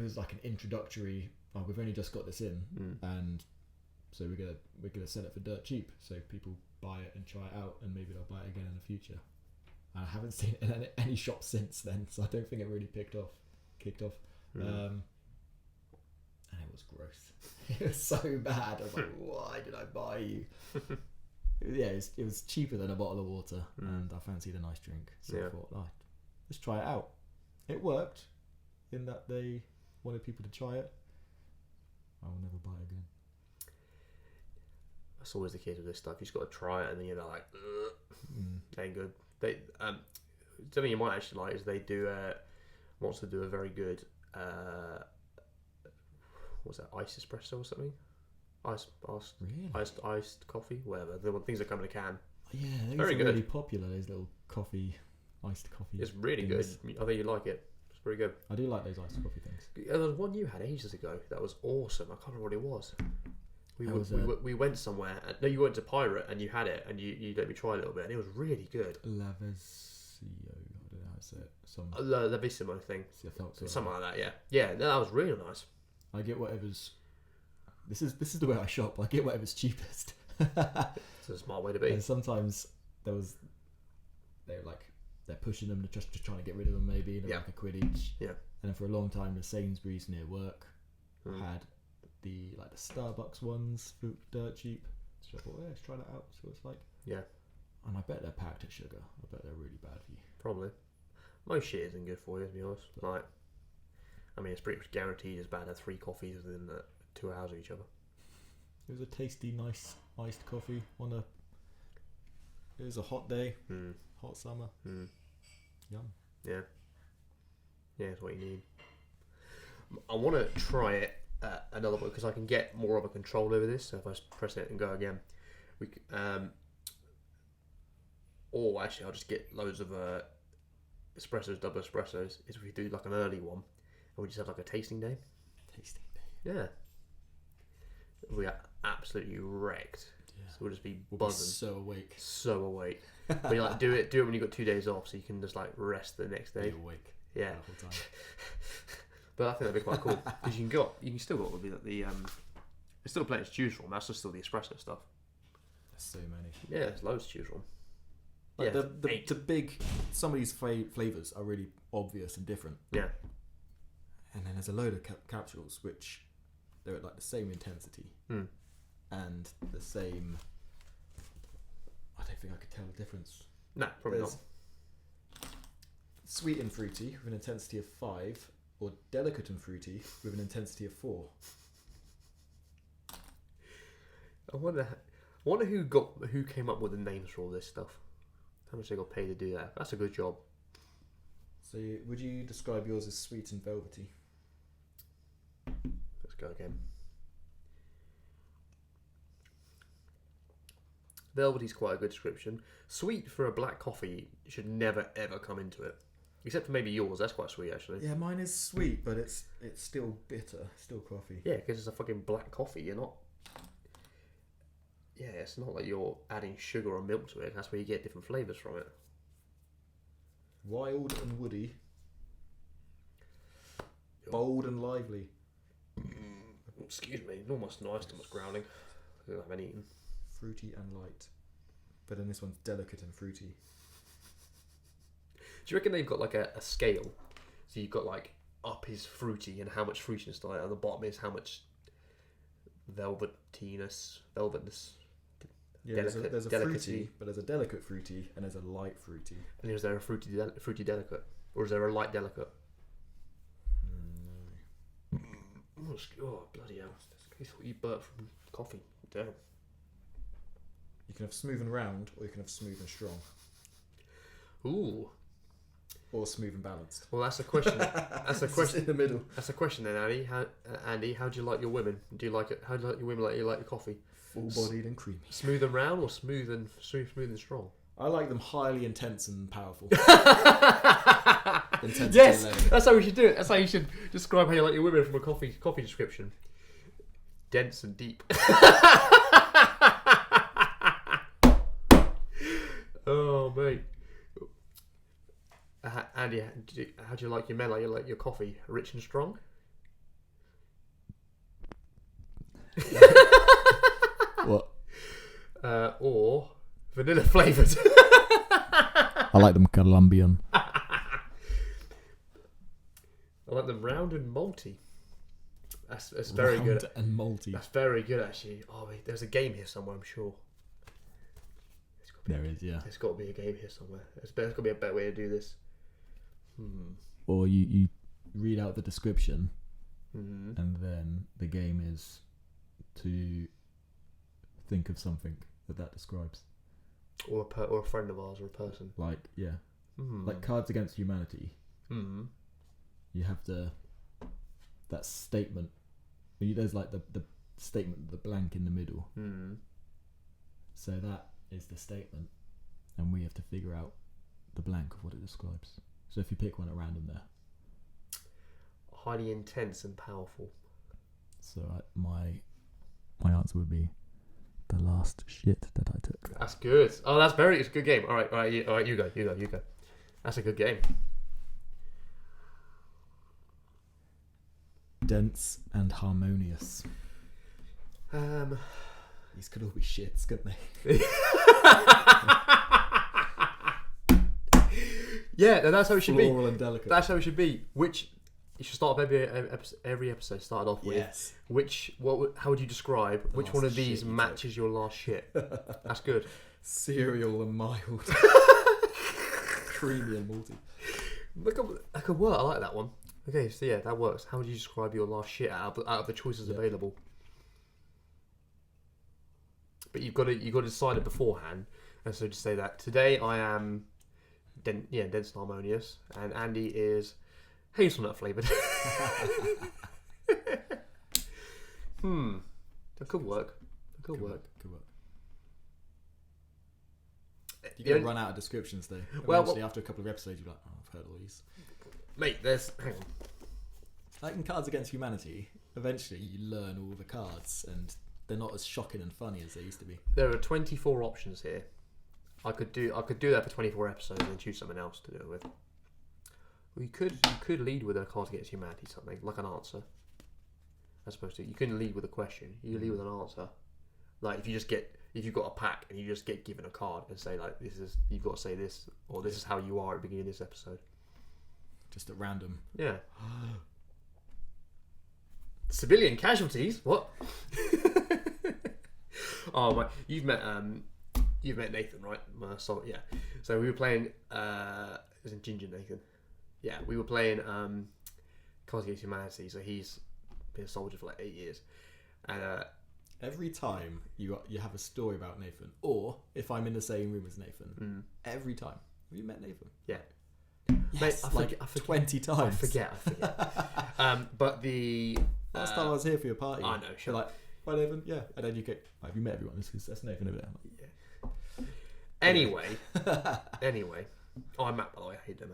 was like an introductory... Oh, we've only just got this in, and so we're gonna sell it for dirt cheap, so people buy it and try it out, and maybe they'll buy it again in the future. And I haven't seen it in any shop since then, so I don't think it really kicked off. And it was gross. It was so bad. I was like, why did I buy you? Yeah, it was cheaper than a bottle of water, and I fancied a nice drink, so I thought, let's try it out. It worked in that they wanted people to try it. I will never buy it again. That's always the case with this stuff. You just got to try it, and then you're like, ain't good. They something you might actually like is they do wants to do a very good what's that, iced espresso or something? Iced coffee, whatever. The things that come in a can. Yeah, those very are good. really popular. Those little iced coffee. It's really things. good. I think you like it. It's very good. I do like those iced coffee things. There was one you had ages ago that was awesome. I can't remember what it was. We went somewhere. No, you went to Pirate and you had it, and you let me try a little bit, and it was really good. Lavesio, I don't know how to say it. Lavissimo thing. Something like that. Yeah. No, that was really nice. I get whatever's. This is the way I shop. I get whatever's cheapest. It's a smart way to be. And sometimes they're pushing them just trying to get rid of them, maybe like £1 each. Yeah. And then for a long time, the Sainsbury's near work had the Starbucks ones for dirt cheap. So I thought, let's try that out. See what it's like. Yeah. And I bet they're packed with sugar. I bet they're really bad for you. Probably. Most shit isn't good for you, to be honest. Like, I mean, it's pretty much guaranteed as bad as 3 coffees within 2 hours of each other. It was a tasty, nice iced coffee it was a hot day, hot summer. Yum. Yeah. Yeah, it's what you need. I want to try it another one because I can get more of a control over this. So if I press it and go again, or actually I'll just get loads of espressos, double espressos. Is if we do like an early one and we just have like a tasting day. Yeah. We are absolutely wrecked. Yeah. So we'll just be buzzing. So awake. But you do it when you've got 2 days off, so you can just like rest the next day. Be awake. Yeah. The whole time. But I think that'd be quite cool because you can still got the there's still plenty to choose from. That's just still the espresso stuff. There's so many. Yeah, there's loads to choose from. Like the big, some of these flavors are really obvious and different. Yeah. And then there's a load of capsules which they're at like the same intensity and the same. I don't think I could tell the difference. No, probably not. Sweet and fruity with an intensity of 5, or delicate and fruity with an intensity of 4. I wonder who came up with the names for all this stuff. How much they got paid to do that? That's a good job. So, would you describe yours as sweet and velvety? Let's go again. Velvety's quite a good description. Sweet for a black coffee should never ever come into it. Except for maybe yours, that's quite sweet actually. Yeah, mine is sweet, but it's still bitter, still coffee. Yeah, because it's a fucking black coffee. You're not. Yeah, it's not like you're adding sugar or milk to it. That's where you get different flavours from it. Wild and woody. Bold and lively. Excuse me, almost nice, almost growling. I haven't eaten. Fruity and light. But then this one's delicate and fruity. Do you reckon they've got like a scale? So you've got like up is fruity and how much fruitiness to it, and the bottom is how much velvetness. Yeah, there's a fruity, but there's a delicate fruity and there's a light fruity. And is there a fruity delicate, or is there a light delicate? No. Oh bloody hell! I thought you burped from coffee. Damn. You can have smooth and round, or you can have smooth and strong. Ooh. Or smooth and balanced. Well, that's a question. That's a question in the middle. That's a question then, Andy. How do you like your women? Do you like it? How do you like your women? Like you like your coffee? Full-bodied and creamy. Smooth and round, or smooth and strong? I like them highly intense and powerful. Yes, that's how we should do it. That's how you should describe how you like your women from a coffee description. Dense and deep. Oh mate. Andy, how do you like your men? Like you like your coffee rich and strong? What? Or vanilla flavoured? I like them Colombian. I like them round and malty. That's very good. Round and malty. That's very good actually. Oh wait, there's a game here somewhere, I'm sure. There is, yeah. There's got to be a game here somewhere. There's got to be a better way to do this. Or you read out the description, and then the game is to think of something that describes. Or a friend of ours, or a person. Like, yeah. Like Cards Against Humanity. You have that statement. There's like the statement, the blank in the middle. So that is the statement, and we have to figure out the blank of what it describes. So if you pick one at random there. Highly intense and powerful. So my answer would be the last shit that I took. That's good. Oh, it's a good game. All right, you go. That's a good game. Dense and harmonious. These could all be shits, couldn't they? Yeah, that's how it should Floral be. and delicate. That's how it should be. Which you should start off every episode started off with. Yes. How would you describe which one of these matches your last shit? That's good. Cereal and mild. Creamy and malty. That could work. I like that one. Okay, so yeah, that works. How would you describe your last shit out of the choices available? But you've got to decide it beforehand, and so just say that today I am, dense and harmonious, and Andy is hazelnut flavoured. That could work. Could work. You're gonna run out of descriptions though. Eventually, after a couple of episodes, you're like, oh, I've heard all these. Mate, hang on. Like in Cards Against Humanity, eventually you learn all the cards, and they're not as shocking and funny as they used to be. There are 24 options here. I could do that for 24 episodes and then choose something else to do it with. Well, you could lead with a Cards Against Humanity, something like an answer. As opposed to, you couldn't lead with a question. You lead with an answer. Like if you've got a pack and you just get given a card and say like you've got to say this, or this is how you are at the beginning of this episode. Just at random. Yeah. Civilian casualties? What? Oh my! You've met Nathan, right? So yeah. So we were playing. Isn't Ginger Nathan? Yeah, we were playing Cards Against Humanity. So he's been a soldier for like 8 years, and every time you have a story about Nathan, or if I'm in the same room as Nathan, every time. Have you met Nathan? Yeah. Yes, I forget 20 times. I forget. But the last time I was here for your party, I know. Sure. Like, bye Nathan. Yeah, and then you go, have you met everyone? That's Nathan over there. Yeah. Anyway. Oh, I'm Matt, by the way. I hate them,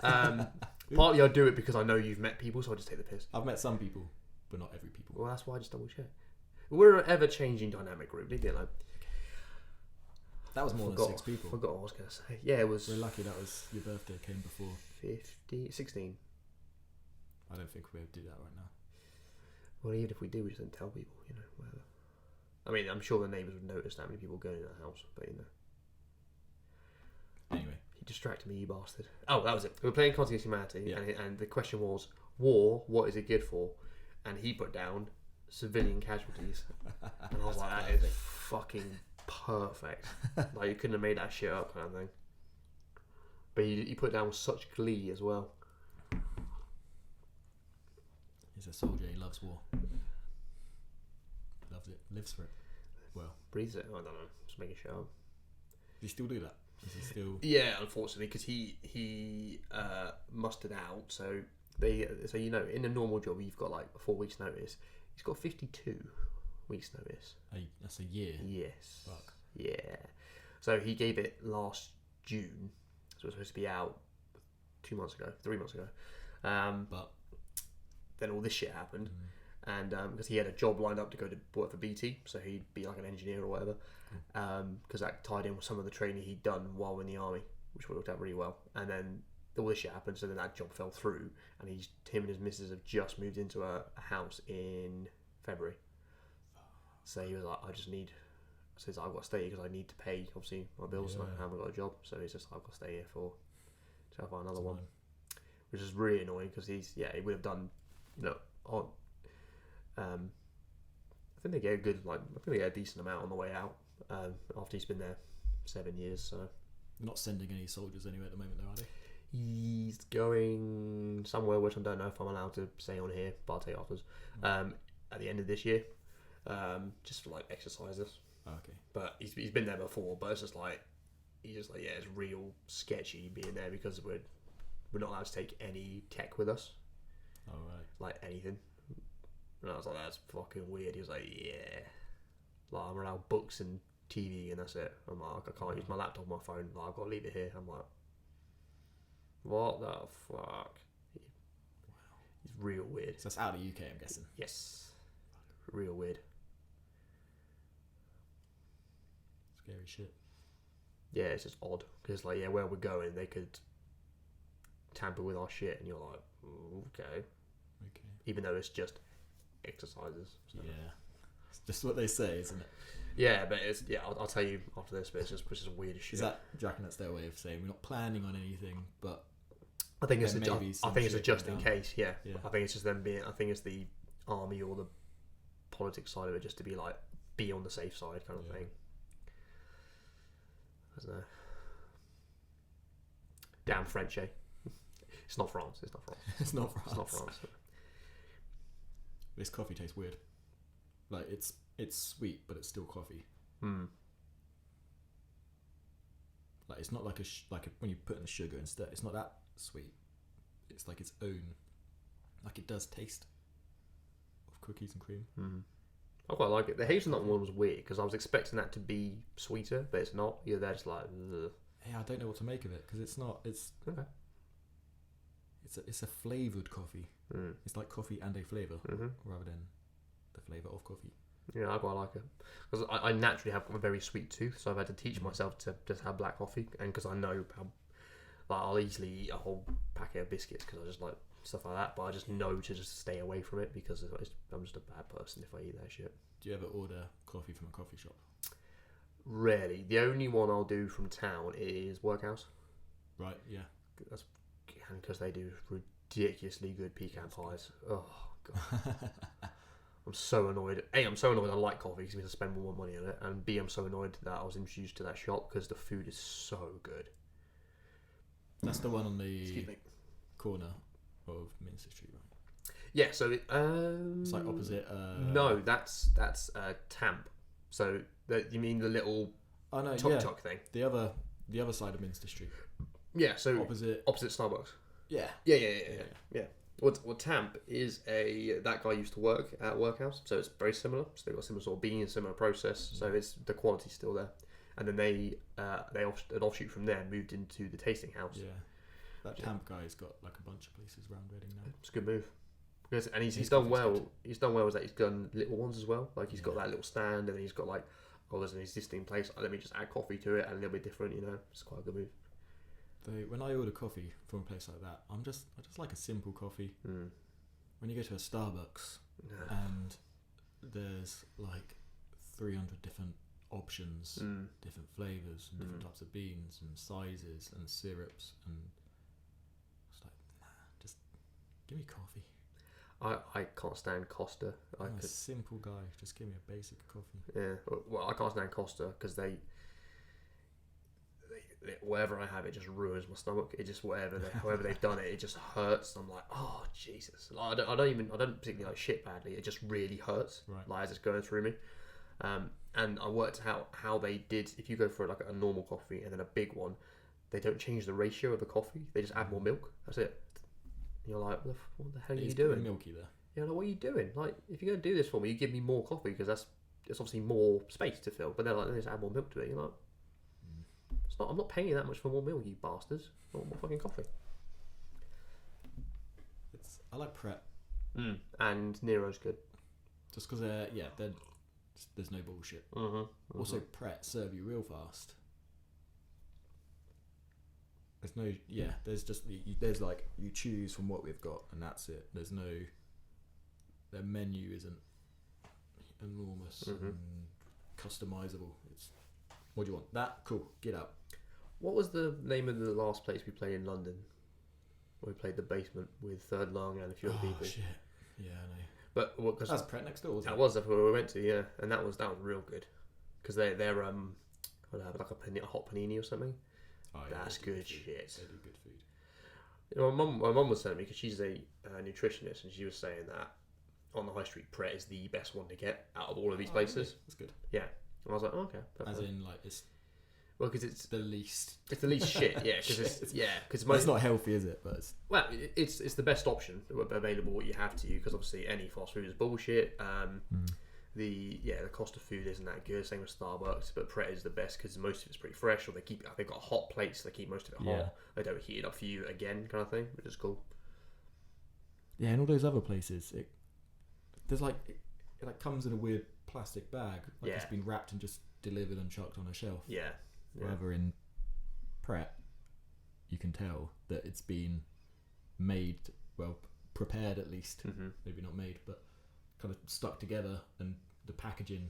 man. Partly I do it because I know you've met people, so I just take the piss. I've met some people, but not every people. Well, that's why I just double check. We're an ever-changing dynamic group. Leave me alone. That was more than 6 people. I forgot what I was going to say. Yeah, it was... We're lucky that was your birthday came before. 16. I don't think we'll do that right now. Well, even if we do, we just don't tell people, whatever. I mean, I'm sure the neighbours would notice how many people go in the house, but Anyway. You distracted me, you bastard. Oh, that was it. We were playing Cards Against Humanity, and the question was, war, what is it good for? And he put down civilian casualties. And I was like, that is fucking perfect. Like, you couldn't have made that shit up, kind of thing. But he put it down with such glee as well. He's a soldier, he loves war. Loves it, lives for it. Well, breathes it. I don't know, just making shit up. Do you still do that? Is he still? Yeah, unfortunately, because he mustered out. So in a normal job you've got like 4 weeks notice. He's got 52 weeks notice. That's a year. Yes. Fuck. Yeah. So he gave it last June. So it was supposed to be out 3 months ago. But then all this shit happened. And because he had a job lined up to go to work for BT, so he'd be like an engineer or whatever, because that tied in with some of the training he'd done while in the army, which worked out really well. And then all this shit happened, so then that job fell through, and him and his missus have just moved into a house in February. So he was like, I've got to stay here because I need to pay, obviously, my bills, and I haven't got a job. So he's just like, I've got to stay here till I find another one, which is really annoying because he would have done, I think they get a decent amount on the way out after he's been there 7 years. So not sending any soldiers anywhere at the moment, though, are they? He's going somewhere which I don't know if I'm allowed to say on here, but I'll tell you afterwards. At the end of this year, just for like exercises. Okay. But he's been there before, but it's just like it's real sketchy being there because we're not allowed to take any tech with us. All right. Like anything. And I was like, that's fucking weird. He was like, yeah. Like, I'm allowed books and TV and that's it. I'm like, I can't use my laptop or my phone. Like, I've got to leave it here. I'm like, what the fuck? Wow. It's real weird. So that's out of the UK, I'm guessing. Yes. Real weird. Scary shit. Yeah, it's just odd. Because, like, where we're going, they could tamper with our shit. And you're like, okay. Even though it's just exercises. So. Yeah. It's just what they say, isn't it? Yeah, but I'll tell you after this, but it's just weird as shit. Is that, do you reckon that's their way of saying we're not planning on anything, but I think it's a just in case, yeah. I think it's just them being, I think it's the army or the politics side of it just to be like, be on the safe side kind of thing. I don't know. Damn French, eh? It's not France. It's not France. This coffee tastes weird. Like it's sweet, but it's still coffee. Like it's not like when you put in the sugar instead. It's not that sweet. It's like its own. Like it does taste of cookies and cream. I quite like it. The hazelnut one was weird because I was expecting that to be sweeter, but it's not. You're there just like. Ugh. Yeah, I don't know what to make of it because it's not. It's okay. It's a flavoured coffee. It's like coffee and a flavour rather than the flavour of coffee. Yeah, I quite like it because I naturally have a very sweet tooth, so I've had to teach myself to just have black coffee, and because I know how, like, I'll easily eat a whole packet of biscuits because I just like stuff like that, but I just know to just stay away from it because I'm just a bad person if I eat that shit. Do you ever order coffee from a coffee shop? Rarely. The only one I'll do from town is Workhouse. Right. Yeah. That's because they do ridiculously good pecan pies. Oh god. I'm so annoyed. A, I'm so annoyed I like coffee because it means I spend more money on it, and B, I'm so annoyed that I was introduced to that shop because the food is so good. That's the one on the corner of Minster Street, right? Yeah, so it's like opposite. No, that's Tamp. So you mean the little tuk thing? The other side of Minster Street. Yeah, so opposite Starbucks. Yeah. Yeah. Well, Tamp is that guy used to work at Workhouse, so it's very similar. So they've got similar sort of being, similar process. So it's the quality's still there. And then they an offshoot from there moved into the tasting house. Yeah. That Tamp guy's got like a bunch of places around Reading now. It's a good move. And he's done well. Good. He's done well. Is that he's done little ones as well. Like he's got that little stand, and then he's got like, there's an existing place. Let me just add coffee to it, and a little bit different. It's quite a good move. When I order coffee from a place like that, I just like a simple coffee. When you go to a Starbucks and there's like 300 different options, different flavours, and different types of beans and sizes and syrups, and it's like, nah, just give me coffee. I can't stand Costa. I'm a simple guy. Just give me a basic coffee. Yeah, well, I can't stand Costa because they wherever I have it just ruins my stomach. It just however they've done it just hurts. I'm like, oh Jesus! Like, I don't particularly like shit badly. It just really hurts. Right. Like as it's going through me. and I worked out how they did. If you go for like a normal coffee and then a big one, they don't change the ratio of the coffee. They just add more milk. That's it. And you're like, what the hell are you doing? It's milky there. You're like, what are you doing? Like, if you're going to do this for me, you give me more coffee because it's obviously more space to fill. But they're like, they just add more milk to it. You're like, it's not. I'm not paying you that much for more milk, you bastards. I want more fucking coffee. I like Pret. And Nero's good. Just because there's no bullshit. Also, Pret serve you real fast. There's no, there's just, there's like, you choose from what we've got and that's it. There's no, their menu isn't enormous and customizable. It's, what do you want? That? Cool, get up. What was the name of the last place we played in London? Where we played the basement with Third Lung and a few other people. Oh shit, yeah, I know. But cause that's Pret next door, wasn't it? That was where we went to, yeah. And that was real good. Because they're like a hot panini or something. Oh, yeah, that's good shit. They do good food. You know, my mum was telling me, because she's a nutritionist, and she was saying that on the high street, Pret is the best one to get out of all of these places. Really? That's good. Yeah. And I was like, okay. As in, like, it's... Well, because it's the least... It's the least shit, yeah. Because it's not healthy, is it? But it's... Well, it's the best option available, what you have to you, because obviously any fast food is bullshit. The cost of food isn't that good. Same with Starbucks, but Pret is the best because most of it's pretty fresh. Or they've got hot plates, so they keep most of it hot. Yeah. They don't heat it up for you again, kind of thing, which is cool. Yeah, and all those other places, it comes in a weird plastic bag, like it's been wrapped and just delivered and chucked on a shelf. Yeah. However, in Pret, you can tell that it's been made, well, prepared at least. Maybe not made, but kind of stuck together, and the packaging,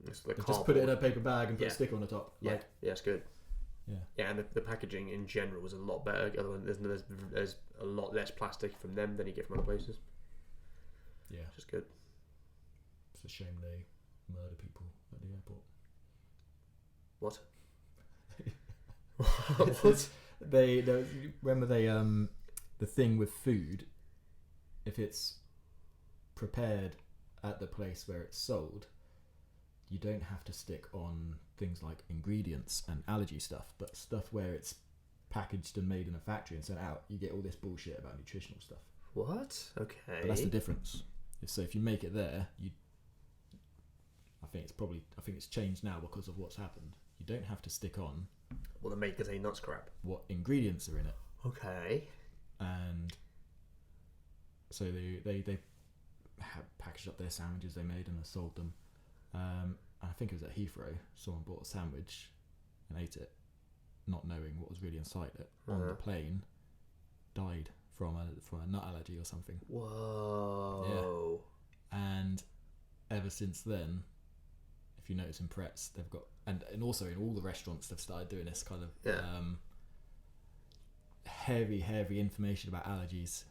just put it in a paper bag and put a sticker on the top. It's good. Yeah, and the packaging in general is a lot better. There's a lot less plastic from them than you get from other places. Yeah, which is good. It's a shame they murder people at the airport. What? They remember the thing with food, if it's prepared at the place where it's sold, you don't have to stick on things like ingredients and allergy stuff, but stuff where it's packaged and made in a factory and sent out, you get all this bullshit about nutritional stuff. What? Okay. But that's the difference. So if you make it there, I think it's changed now because of what's happened. You don't have to stick on the make contain nuts crap. What ingredients are in it. Okay. And so they packaged up their sandwiches they made and sold them. And I think it was at Heathrow. Someone bought a sandwich and ate it, not knowing what was really inside it. On the plane, died from a nut allergy or something. Whoa. Yeah. And ever since then, if you notice in Pret's, they've got, and also in all the restaurants, they've started doing this kind of heavy information about allergies.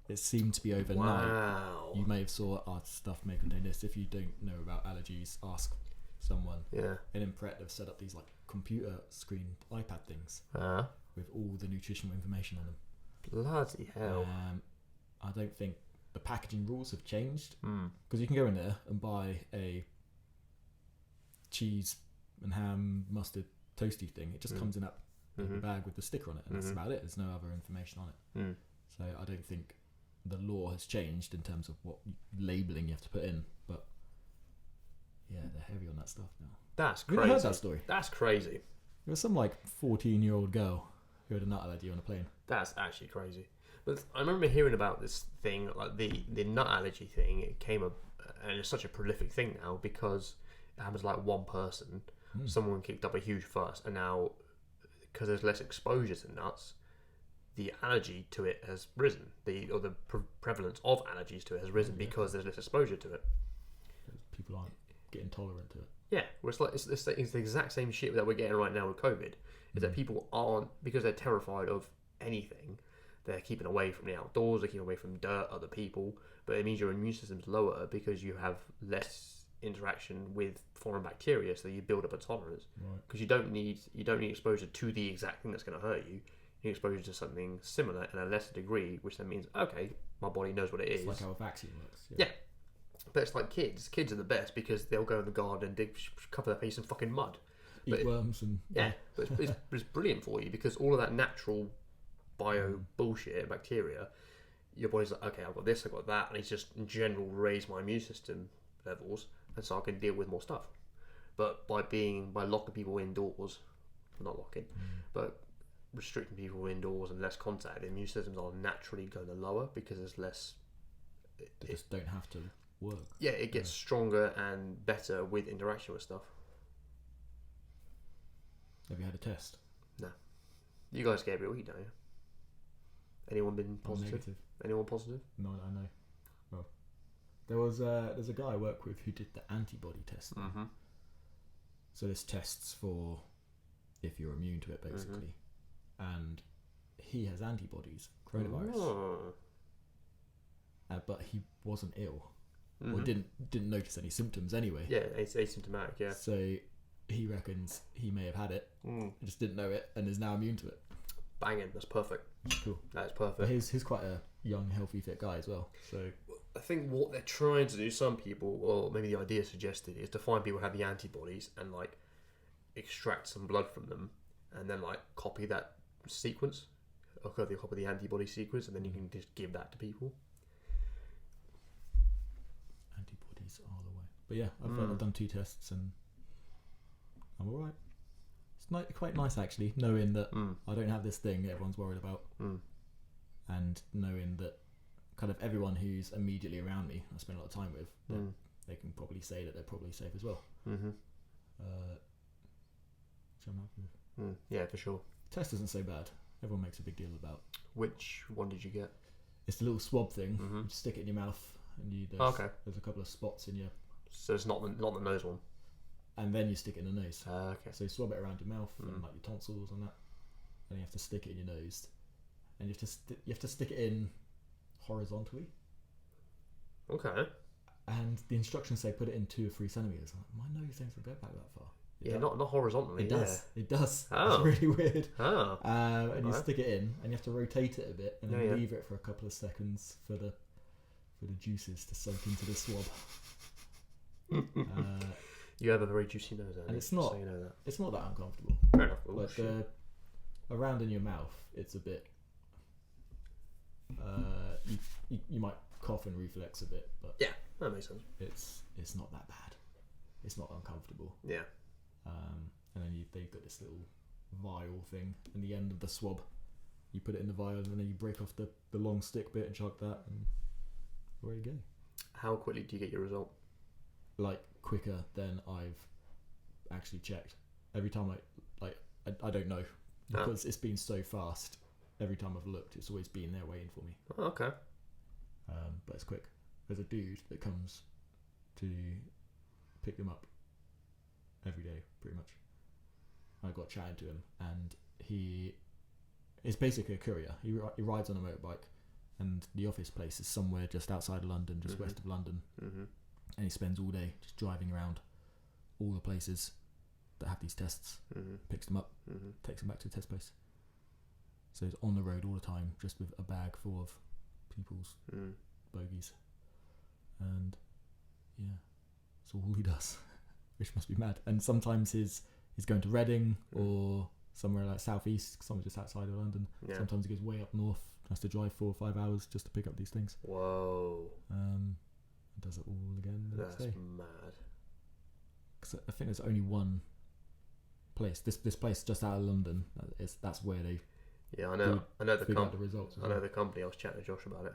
It seemed to be overnight. Wow. You may have saw our stuff may contain this. If you don't know about allergies, ask someone. Yeah. And in Pret, they've set up these like computer screen iPad things with all the nutritional information on them. Bloody hell. I don't think the packaging rules have changed, because you can go in there and buy a cheese and ham mustard toasty thing. It just comes in that paper bag with the sticker on it, and that's about it. There's no other information on it. So I don't think the law has changed in terms of what labelling you have to put in, but yeah, they're heavy on that stuff now. That's crazy. Have you heard that story? That's crazy. There was some like 14-year-old girl who had a nut allergy on a plane. That's actually crazy. But I remember hearing about this thing, like the nut allergy thing. It came up, and it's such a prolific thing now because it happens to like one person. Someone kicked up a huge fuss, and now because there's less exposure to nuts, the allergy to it has risen. The prevalence of allergies to it has risen because there's less exposure to it. People aren't getting tolerant to it. Yeah, well, it's the exact same shit that we're getting right now with COVID. Is that people aren't, because they're terrified of anything, they're keeping away from the outdoors, they're keeping away from dirt, other people, but it means your immune system's lower because you have less interaction with foreign bacteria, so you build up a tolerance. Because you don't need exposure to the exact thing that's going to hurt you. You need exposure to something similar in a lesser degree, which then means, okay, my body knows what it is. It's like how a vaccine works. Yeah. But it's like kids. Kids are the best because they'll go in the garden and cover their face in fucking mud. Eat worms and... Yeah, but it's brilliant for you because all of that natural bio bullshit, bacteria, your body's like, okay, I've got this, I've got that, and it's just in general raise my immune system levels, and so I can deal with more stuff. But by locking people indoors, not locking, but restricting people indoors and less contact, the immune systems are naturally going to lower because there's less. They just don't have to work. Yeah, it gets stronger and better with interaction with stuff. Have you had a test? No. You guys get every week, don't you? Anyone been positive? Negative. Anyone positive? No, I know. Well, there's a guy I work with who did the antibody test. Mm-hmm. So this tests for if you're immune to it, basically. And he has antibodies, coronavirus. Oh. But he wasn't ill. Mm-hmm. Or didn't notice any symptoms anyway. Yeah, it's asymptomatic, yeah. So he reckons he may have had it, just didn't know it, and is now immune to it. Banging, that's perfect. Cool. That's perfect. But he's quite a young, healthy, fit guy as well. So I think what they're trying to do, some people, or maybe the idea suggested, is to find people who have the antibodies and like extract some blood from them, and then like copy that sequence, or copy the antibody sequence, and then you can just give that to people. Antibodies are the way. But yeah, I've done 2 tests and I'm alright. It's quite nice actually, knowing that I don't have this thing everyone's worried about, and knowing that kind of everyone who's immediately around me, I spend a lot of time with, they can probably say that they're probably safe as well. Mm-hmm. Which I'm happy with. Yeah, for sure. Test isn't so bad. Everyone makes a big deal about. Which one did you get? It's the little swab thing. You stick it in your mouth, and there's a couple of spots in your. So it's not the nose one. And then you stick it in the nose. Okay. So you swab it around your mouth and like your tonsils and that, and you have to stick it in your nose, and you have to stick it in horizontally. Okay. And the instructions say put it in 2 or 3 centimeters. My nose doesn't go back that far. Yeah, not horizontally. It does. It does. Oh. It's really weird. Oh. And you stick it in, and you have to rotate it a bit, and then leave it for a couple of seconds for the juices to soak into the swab. You have a very juicy nose, Andy, and it's not. So you know that. It's not that uncomfortable. Fair enough. But around in your mouth, it's a bit. You might cough and reflex a bit, but yeah, that makes sense. It's not that bad. It's not uncomfortable. Yeah. And then they've got this little vial thing in the end of the swab. You put it in the vial, and then you break off the long stick bit and chuck that, and away you go. How quickly do you get your result? Like quicker than I've actually checked. Every time I don't know, because it's been so fast. Every time I've looked, it's always been there waiting for me. Oh, okay. But it's quick. There's a dude that comes to pick them up every day, pretty much. I got chatting to him, and he is basically a courier. He rides on a motorbike, and the office place is somewhere just outside of London, just west of London. Mm-hmm. And he spends all day just driving around all the places that have these tests, picks them up, takes them back to the test place. So he's on the road all the time, just with a bag full of people's bogies. And yeah, that's all he does, which must be mad. And sometimes he's going to Reading or somewhere like southeast, somewhere just outside of London. Yeah. Sometimes he goes way up north, has to drive 4 or 5 hours just to pick up these things. Whoa. Does it all again the next day. That's mad. Because I think there's only one place. This place just out of London. That's where they. Yeah, I know the company. The results. I know the company. I was chatting to Josh about it.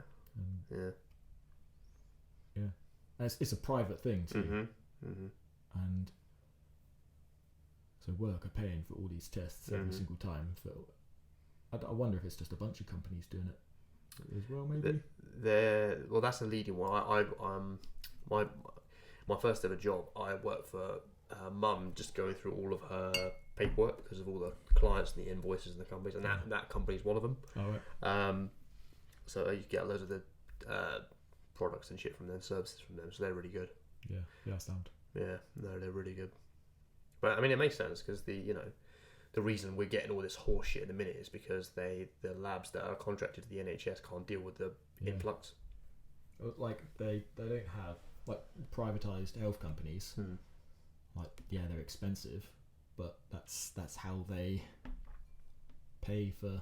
Yeah. And it's a private thing too. And so work are paying for all these tests every single time. I wonder if it's just a bunch of companies doing it as well, maybe. Well, that's the leading one. My first ever job, I worked for Mum, just going through all of her paperwork because of all the clients and the invoices and the companies, and that company's one of them. Oh, right. So you get loads of the products and shit from them, services from them, so they're really good. Yeah, sound. Yeah, no, they're really good. But I mean, it makes sense because the reason we're getting all this horse shit in a minute is because the labs that are contracted to the NHS can't deal with the influx. Like they don't have like privatized health companies. Like, yeah, they're expensive, but that's how they pay for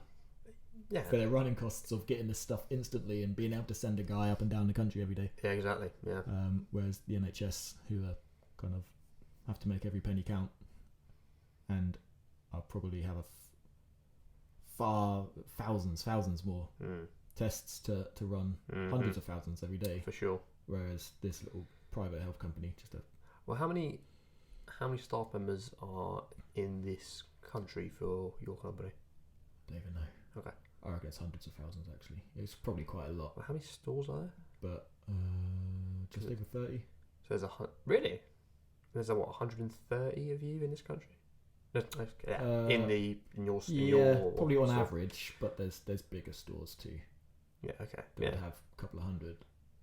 their running costs of getting this stuff instantly and being able to send a guy up and down the country every day. Yeah, exactly. Yeah. Whereas the NHS, who are kind of have to make every penny count, and I'll probably have thousands more tests to run, hundreds of thousands every day. For sure. Whereas this little private health company Well, how many staff members are in this country for your company? Don't even know. Okay. I reckon it's hundreds of thousands actually. It's probably quite a lot. Well, how many stores are there? But just over 30. So there's really? There's 130 of you in this country? In your probably on average, but there's bigger stores too. Yeah, okay. That would have a couple of hundred,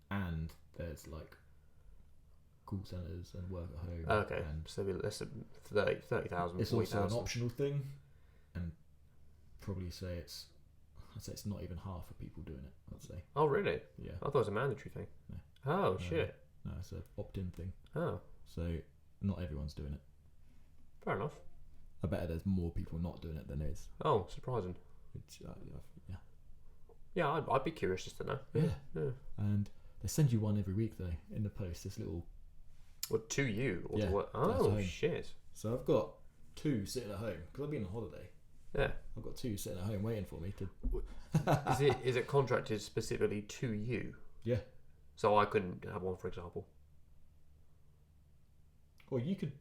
and there's like call centres and work at home. Okay, and so less than 30,000. It's 40, also an optional thing, and probably I'd say it's not even half of people doing it. I'd say. Oh really? Yeah. I thought it was a mandatory thing. No. Oh shit. No, it's an opt-in thing. Oh. So not everyone's doing it. Fair enough. I bet there's more people not doing it than there is. Oh, surprising. Which, yeah. Yeah, I'd be curious just to know. Yeah. And they send you one every week though in the post. This little. What, to you? Or yeah. To what? Oh shit. So I've got 2 sitting at home because I've been on holiday. Yeah. I've got 2 sitting at home waiting for me to. Is it contracted specifically to you? Yeah. So I couldn't have one, for example. Well, you could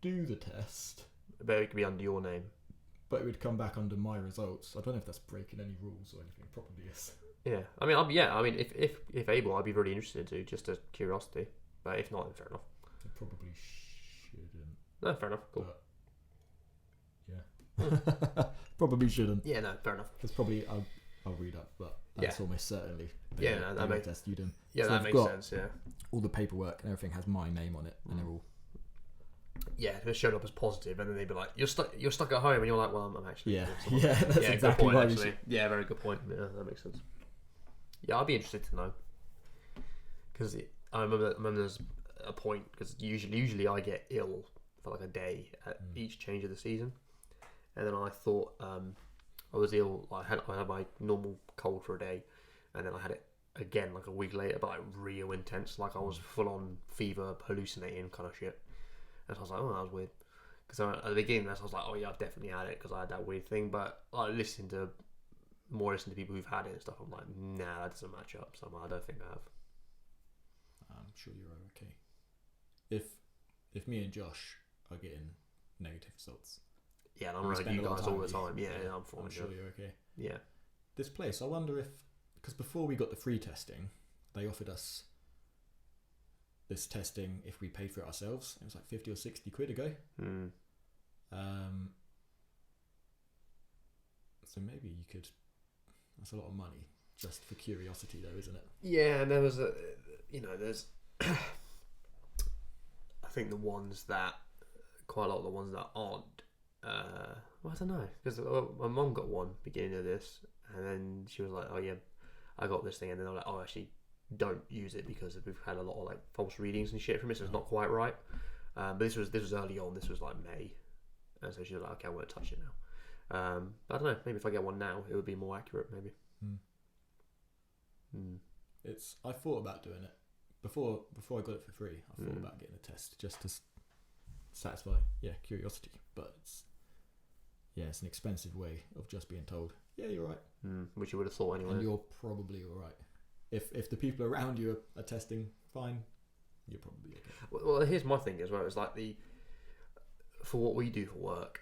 do the test, but it could be under your name. But it would come back under my results. I don't know if that's breaking any rules or anything. Probably is. Yeah. I mean, if able, I'd be very interested to, just as curiosity. But if not, then fair enough. I probably shouldn't. No, fair enough. Cool. But, yeah. Probably shouldn't. Yeah, no, fair enough. Because probably I'll read up, but that's almost certainly. That makes test you done. Yeah, so that makes sense. Yeah. All the paperwork and everything has my name on it, and they're all. Yeah, they're showed up as positive, and then they'd be like, "You're stuck at home," and you're like, "Well, I'm actually." Yeah, that's exactly point, why. Actually. Yeah, very good point. Yeah, that makes sense. Yeah, I'd be interested to know because I remember there's a point because usually I get ill for like a day at each change of the season, and then I thought I was ill. I had my normal cold for a day, and then I had it again like a week later, but like real intense, like I was full on fever, hallucinating kind of shit. And so I was like, oh, that was weird. Because at the beginning, I was like, oh yeah, I've definitely had it because I had that weird thing. But listening to people who've had it and stuff, I'm like, nah, that doesn't match up. So I don't think I have. I'm sure you're okay. If me and Josh are getting negative results, yeah, and I'm around you guys all the time. Yeah, I'm fine. I'm sure you're okay. Yeah. This place, I wonder if, because before we got the free testing, they offered us this testing if we paid for it ourselves. It was like 50 or 60 quid a go. So maybe you could. That's a lot of money just for curiosity, though, isn't it? Yeah, and there was there's. I think quite a lot of the ones that aren't. Well, I don't know, because my mum got one beginning of this, and then she was like, "Oh yeah, I got this thing," and then I'm like, "Oh, actually, don't use it because we've had a lot of like false readings and shit from it, so it's not quite right." But this was early on. This was like May, and so she was like, "Okay, I won't touch it now." But I don't know. Maybe if I get one now, it would be more accurate. Maybe. I thought about doing it before I got it for free. I thought about getting a test just to satisfy curiosity, but it's an expensive way of just being told, yeah, you're right. Which you would have thought anyway. And you're probably all right. If the people around you are testing fine, you're probably okay. Well, here's my thing as well. It's like for what we do for work,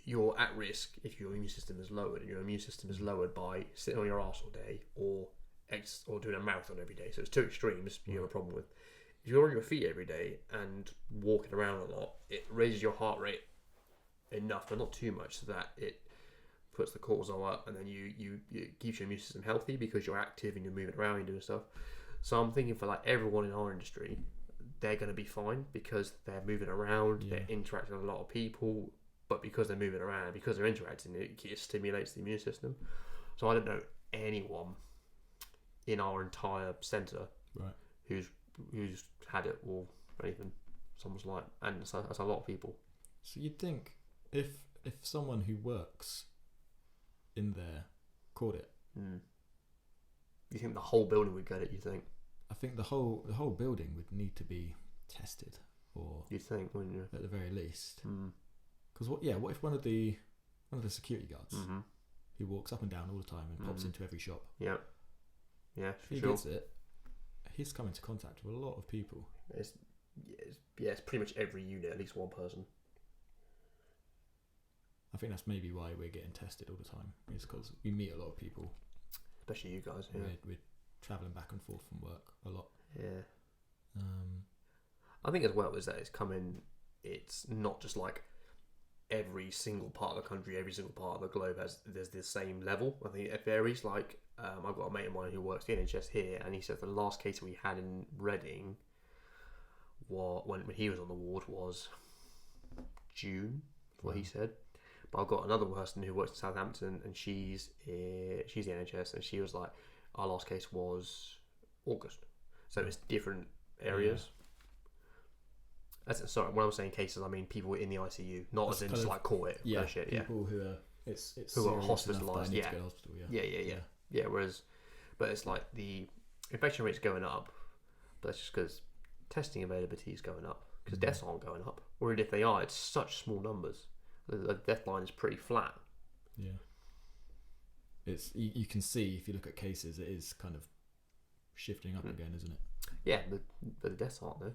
you're at risk if your immune system is lowered, and your immune system is lowered by sitting on your arse all day or doing a marathon every day. So it's two extremes you have a problem with. If you're on your feet every day and walking around a lot, it raises your heart rate enough, but not too much, so that it puts the cortisol up, and then you keeps your immune system healthy because you're active and you're moving around and doing stuff. So I'm thinking for like everyone in our industry, they're going to be fine because they're moving around, they're interacting with a lot of people, but because they're moving around, because they're interacting, it stimulates the immune system. So I don't know anyone in our entire centre, right, who's had it or anything. Someone's like, and that's a lot of people. So you'd think if someone who works in there caught it, you think the whole building would get it? You think? I think the whole building would need to be tested, or you'd think, wouldn't you? At the very least, because what if one of the security guards who walks up and down all the time and pops into every shop, yeah, if he gets it, he's come into contact with a lot of people. It's pretty much every unit, at least one person. I think that's maybe why we're getting tested all the time. Is because we meet a lot of people, especially you guys. Yeah, we're travelling back and forth from work a lot. Yeah. I think as well is that it's not just like every single part of the country, every single part of the globe there's the same level. I think it varies. Like I've got a mate of mine who works the NHS here, and he said the last case we had in Reading, when he was on the ward, was June. What he said. But I've got another person who works in Southampton, and she's the NHS, and she was like, our last case was August. So it's different areas. Yeah. Sorry, when I'm saying cases, I mean people in the ICU, not as in just like caught it. Yeah, shit, people who are who are hospitalised. Yeah. Yeah. But it's like the infection rate's going up, but that's just because testing availability is going up, because deaths aren't going up, or if they are, it's such small numbers. The death line is pretty flat. Yeah. It's you can see if you look at cases, it is kind of shifting up again, isn't it? Yeah, but the deaths aren't though.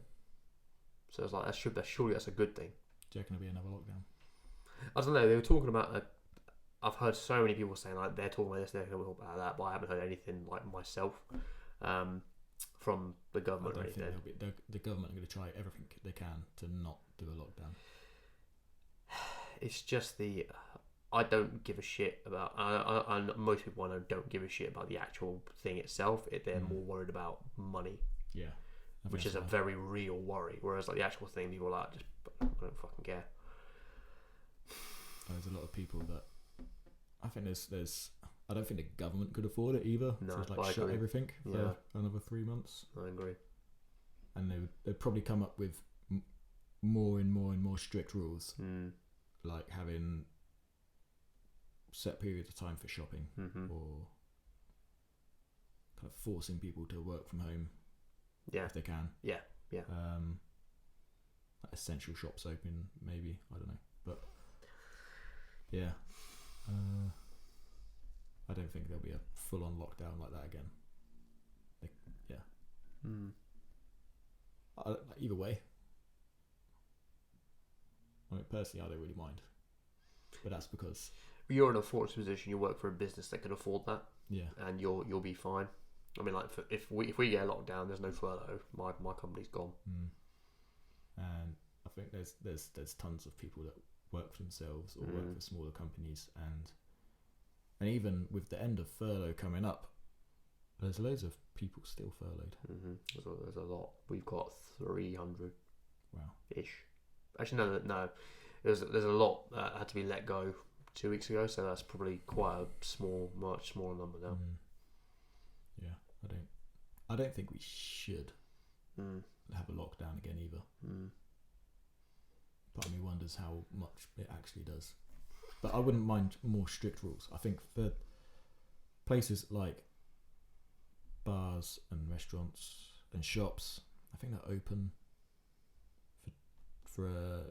So it's like surely that's a good thing. Do you reckon there'll be another lockdown? I don't know. They were talking about. I've heard so many people saying like they're talking about this, they're talking about that, but I haven't heard anything like myself from the government or anything. The government are going to try everything they can to not do a lockdown. It's just I don't give a shit about. And most people I know don't give a shit about the actual thing itself. They're more worried about money. Yeah. Which is a very real worry. Whereas like the actual thing, people are like, I don't fucking care. There's a lot of people that I think there's. I don't think the government could afford it either. No, to like shut everything for another 3 months. I agree. And they'd probably come up with more and more strict rules. Like having set periods of time for shopping, or kind of forcing people to work from home if they can. Yeah. Like essential shops open, maybe, I don't know, but yeah, I don't think there'll be a full-on lockdown like that again. Either way, I mean, personally, I don't really mind, but that's because you're in a fortunate position. You work for a business that can afford that, and you'll be fine. I mean, like if we get a lockdown, there's no furlough. My company's gone. And I think there's tons of people that work for themselves or work for smaller companies, and even with the end of furlough coming up, there's loads of people still furloughed. There's a lot. We've got 300. Wow. Ish. Actually, no. There's a lot that had to be let go 2 weeks ago, so that's probably quite a much smaller number now. Yeah, I don't think we should have a lockdown again either. Part of me wonders how much it actually does. But I wouldn't mind more strict rules. I think for places like bars and restaurants and shops, I think they're open for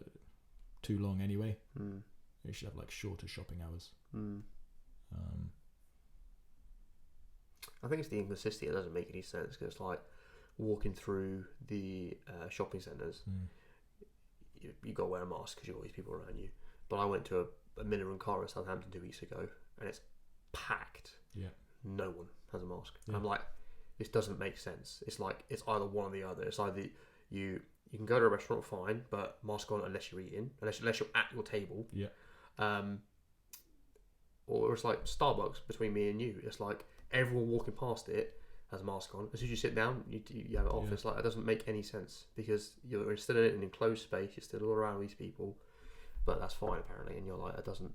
too long anyway. They should have like shorter shopping hours. I think it's the inconsistency. It doesn't make any sense, because it's like walking through the shopping centres. You got to wear a mask because you've got these people around you. But I went to a Miller and Car in Southampton 2 weeks ago, and it's packed. Yeah. No one has a mask. Yeah. I'm like, this doesn't make sense. It's like it's either one or the other. It's either you can go to a restaurant fine, but mask on unless you're eating, unless you're at your table. Yeah. Or it's like Starbucks between me and you. It's like everyone walking past it has a mask on. As soon as you sit down, you have it off. It's like, it doesn't make any sense, because you're still in an enclosed space. You're still all around these people, but that's fine apparently. And you're like, it doesn't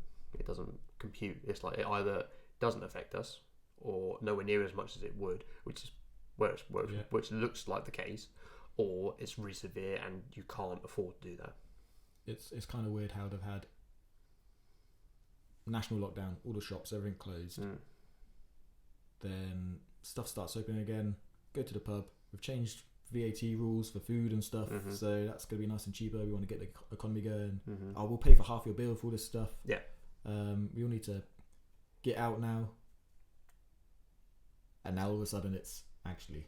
compute. It's like it either doesn't affect us or nowhere near as much as it would, which looks like the case, or it's really severe and you can't afford to do that. It's kind of weird how they've had national lockdown, all the shops, everything closed. Then stuff starts opening again. Go to the pub. We've changed VAT rules for food and stuff, so that's going to be nice and cheaper. We want to get the economy going. Oh, we'll pay for half your bill for all this stuff. Yeah. We all need to get out now. And now all of a sudden it's actually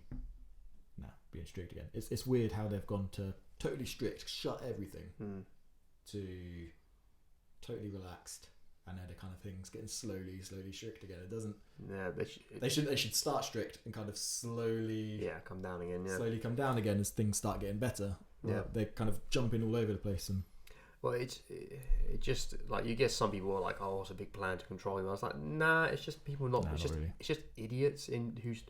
being strict again. It's weird how they've gone to totally strict, shut everything, to totally relaxed. And then the kind of things getting slowly strict again. It doesn't. Yeah, they should start strict and kind of slowly. Yeah, come down again. Yeah, slowly come down again as things start getting better. Yeah, they're kind of jumping all over the place and. Well, it just like you get some people are like, oh, it's a big plan to control you. I was like, nah, it's just people not. It's just idiots it's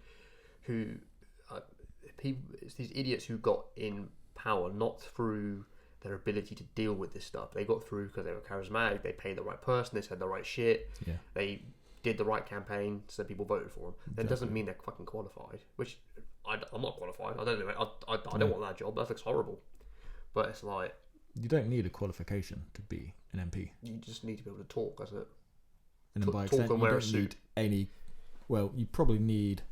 these idiots who got in power not through their ability to deal with this stuff. They got through because they were charismatic, they paid the right person, they said the right shit, they did the right campaign, so people voted for them. That doesn't mean they're fucking qualified, which I'm not qualified. I don't know. I don't want that job. That looks horrible. But it's like... You don't need a qualification to be an MP. You just need to be able to talk, that's it. And then by extent, you don't need any... Well, you probably need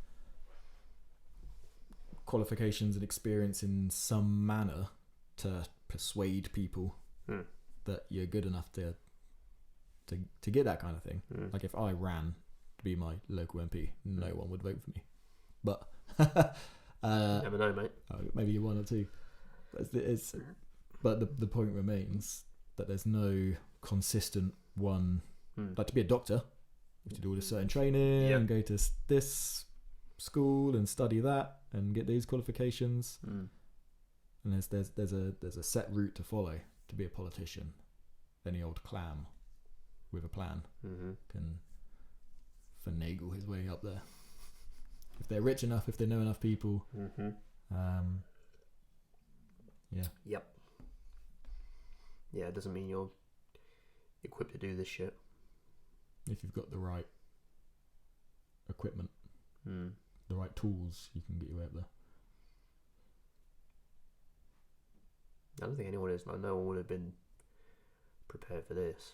qualifications and experience in some manner to persuade people that you're good enough to get that kind of thing. Like if I ran to be my local MP, no one would vote for me. But never know, mate. Maybe you're one or two. But the point remains that there's no consistent one. Like to be a doctor, you have to do all this certain training and go to this school and study that and get these qualifications. And there's a set route to follow to be a politician. Any old clam with a plan can finagle his way up there. If they're rich enough, if they know enough people. Yep. Yeah, it doesn't mean you're equipped to do this shit. If you've got the right equipment, the right tools, you can get your way up there. I don't think anyone is. Like, no one would have been prepared for this.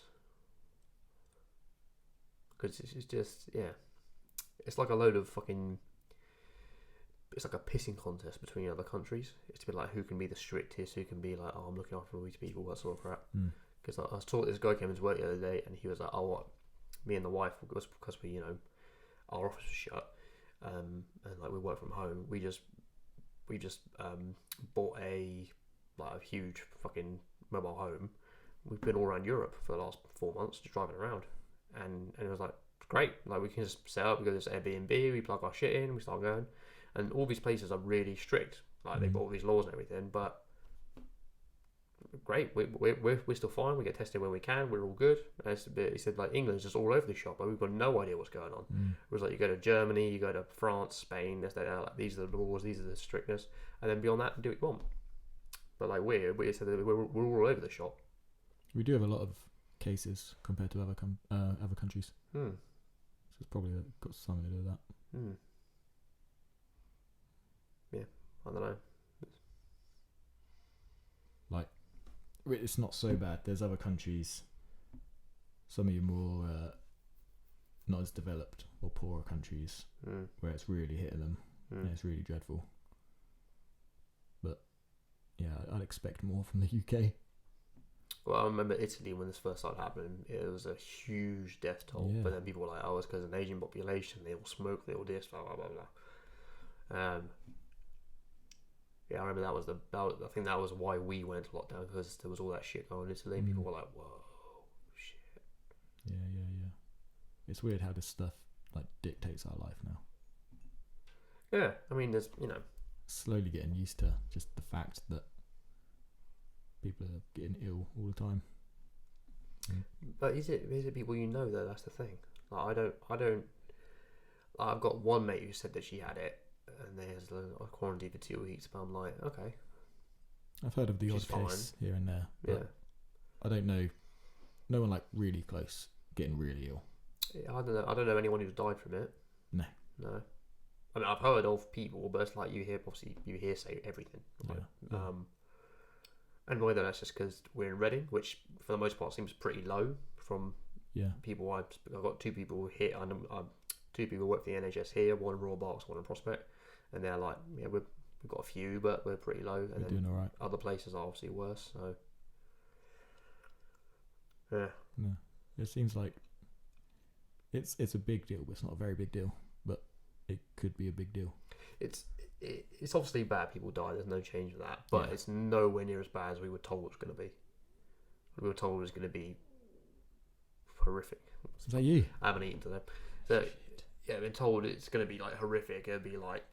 Because it's just, it's like a load of fucking... It's like a pissing contest between other countries. It's to be like, who can be the strictest, who can be like, oh, I'm looking after all these people, that sort of crap. Because I was taught this guy came into work the other day, and he was like, oh, what? Me and the wife, because we, our office was shut, and like we work from home, we just bought a huge fucking mobile home. We've been all around Europe for the last 4 months, just driving around, and it was like great. Like we can just set up, we go to this Airbnb, we plug our shit in, we start going, and all these places are really strict. Like they've got all these laws and everything, but great. We're still fine. We get tested when we can. We're all good. And he said like England's just all over the shop, but we've got no idea what's going on. It was like you go to Germany, you go to France, Spain. Like these are the laws, these are the strictness, and then beyond that, do what you want. But like we said that we're all over the shop. We do have a lot of cases compared to other countries. So it's probably got something to do with that. Yeah, I don't know. Like, it's not so bad. There's other countries, some of your more not as developed or poorer countries, where it's really hitting them. And it's really dreadful. But yeah, I'd expect more from the UK. Well, I remember Italy when this first started happening. It was a huge death toll. But then people were like, oh, it's because of an Asian population. They all smoke, they all this, blah, blah, blah, blah. Yeah, I remember I think that was why we went to lockdown, because there was all that shit going on in Italy. People were like, whoa, shit. Yeah. It's weird how this stuff like dictates our life now. Yeah, I mean, there's, slowly getting used to just the fact that people are getting ill all the time. But is it people though? That's the thing. Like I don't. I've got one mate who said that she had it, and there's a quarantine for 2 weeks. But I'm like, okay. I've heard of the odd case here and there. But I don't know. No one like really close getting really ill. Yeah, I don't know anyone who's died from it. No. I mean, I've heard of people, but it's like you hear say everything. Like, Yeah. And whether that's just because we're in Reading, which for the most part seems pretty low from people. I've got two people here. Two people work for the NHS here. One in Royal Berks, one in Prospect, and they're like, yeah, we've got a few, but we're pretty low. And we're doing all right. Other places are obviously worse. So yeah, it seems like it's a big deal, but it's not a very big deal. But it could be a big deal. It's obviously bad. People die. There's no change with that. But it's nowhere near as bad as we were told it was going to be. We were told it was going to be horrific. Is that you? I haven't eaten today. So, I've been told it's going to be like horrific. It'll be like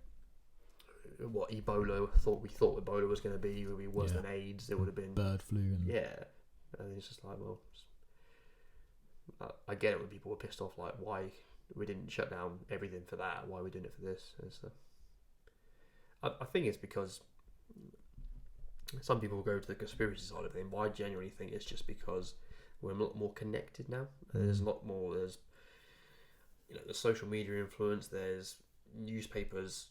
what Ebola we thought Ebola was going to be. It would be worse than AIDS. It would have been bird flu and and it's just like, well, I get it when people were pissed off, like why we didn't shut down everything for that. Why are we doing it for this? I think it's because some people go to the conspiracy side of things, but I genuinely think it's just because we're a lot more connected now. There's a lot more. There's the social media influence. There's newspapers.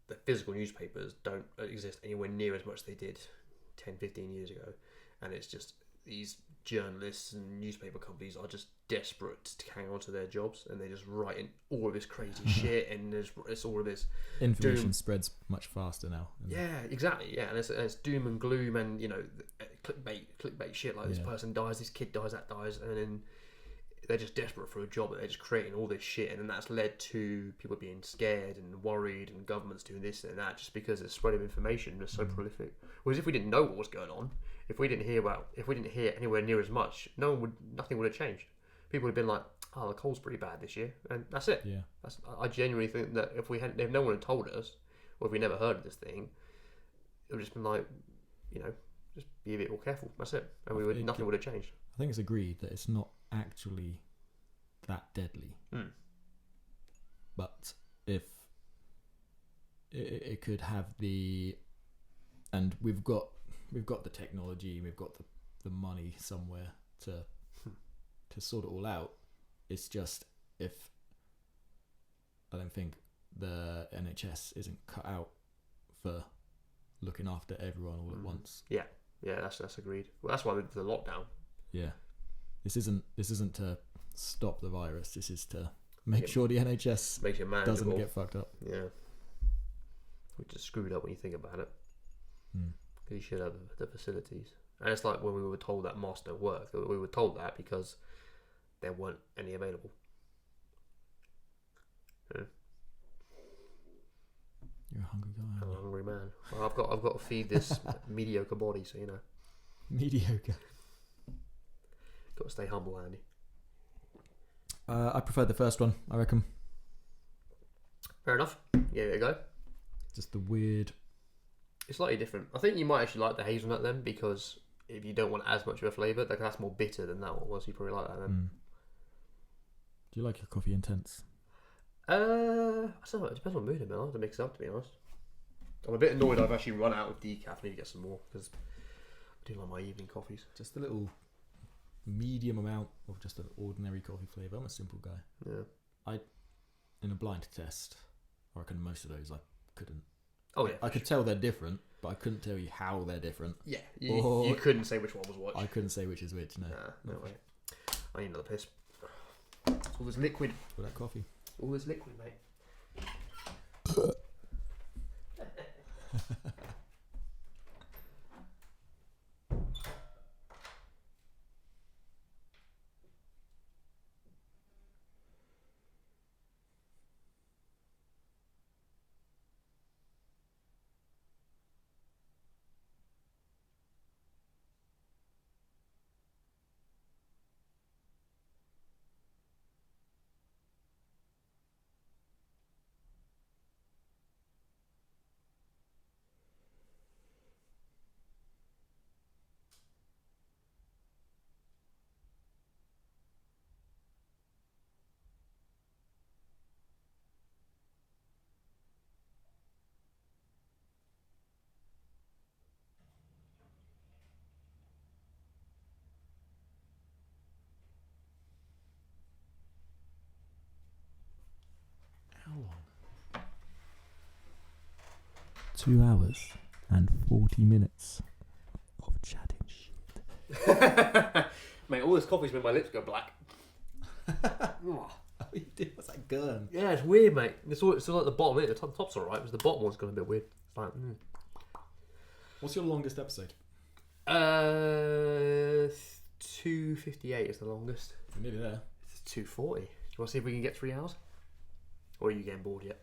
The physical newspapers don't exist anywhere near as much as they did 10, 15 years ago, and it's just these journalists and newspaper companies are just desperate to hang on to their jobs, and they're just writing all of this crazy shit, and it's all of this information spreads much faster now. Yeah, exactly. Yeah, and it's doom and gloom, and clickbait shit like this person dies, this kid dies, that dies, and then they're just desperate for a job, and they're just creating all this shit, and then that's led to people being scared and worried, and governments doing this and that, just because the spread of information is so prolific. Whereas if we didn't know what was going on, if we didn't hear anywhere near as much, nothing would have changed. People would have been like, "Oh, the cold's pretty bad this year," and that's it. Yeah. I genuinely think that if no one had told us, or if we never heard of this thing, it would have just been like, just be a bit more careful. That's it, and nothing would have changed. I think it's agreed that it's not actually that deadly, but if it could have and we've got the technology, we've got the money somewhere to sort it all out. It's just if I don't think the NHS isn't cut out for looking after everyone all at once. Yeah, that's agreed. Well, that's why we did the lockdown. Yeah, this isn't to stop the virus. This is to make sure the NHS doesn't get fucked up. Yeah, which is screwed up when you think about it. Because you should have the facilities. And it's like when we were told that masks don't work. We were told that because there weren't any available. Yeah. You're a hungry guy. I'm a hungry man. Well, I've got to feed this mediocre body, so Mediocre. Got to stay humble, Andy. I prefer the first one, I reckon. Fair enough. Yeah, there you go. Just the weird. It's slightly different. I think you might actually like the hazelnut then, because if you don't want as much of a flavour, that's more bitter than that one was. You probably like that then. Do you like your coffee intense? I don't know. It depends on mood, man. I have to mix it up, to be honest. I'm a bit annoyed I've actually run out of decaf. I need to get some more, because I do like my evening coffees. Just a little medium amount of just an ordinary coffee flavour. I'm a simple guy. Yeah. In a blind test, I reckon most of those I couldn't. Oh yeah. I could tell they're different, but I couldn't tell you how they're different. Yeah. You couldn't say which one was what. I couldn't say which is which. No. No way. I need another piss. All this liquid. For that coffee. All this liquid, mate. 2 hours and 40 minutes of chatting shit. Mate, all this coffee's made my lips go black. What's that gun? Yeah, it's weird, mate. It's all like the bottom. The top's alright, but the bottom one's gone a bit weird. It's like, What's your longest episode? 2:58 is the longest. We're nearly there. It's 2:40. Do you want to see if we can get 3 hours? Or are you getting bored yet?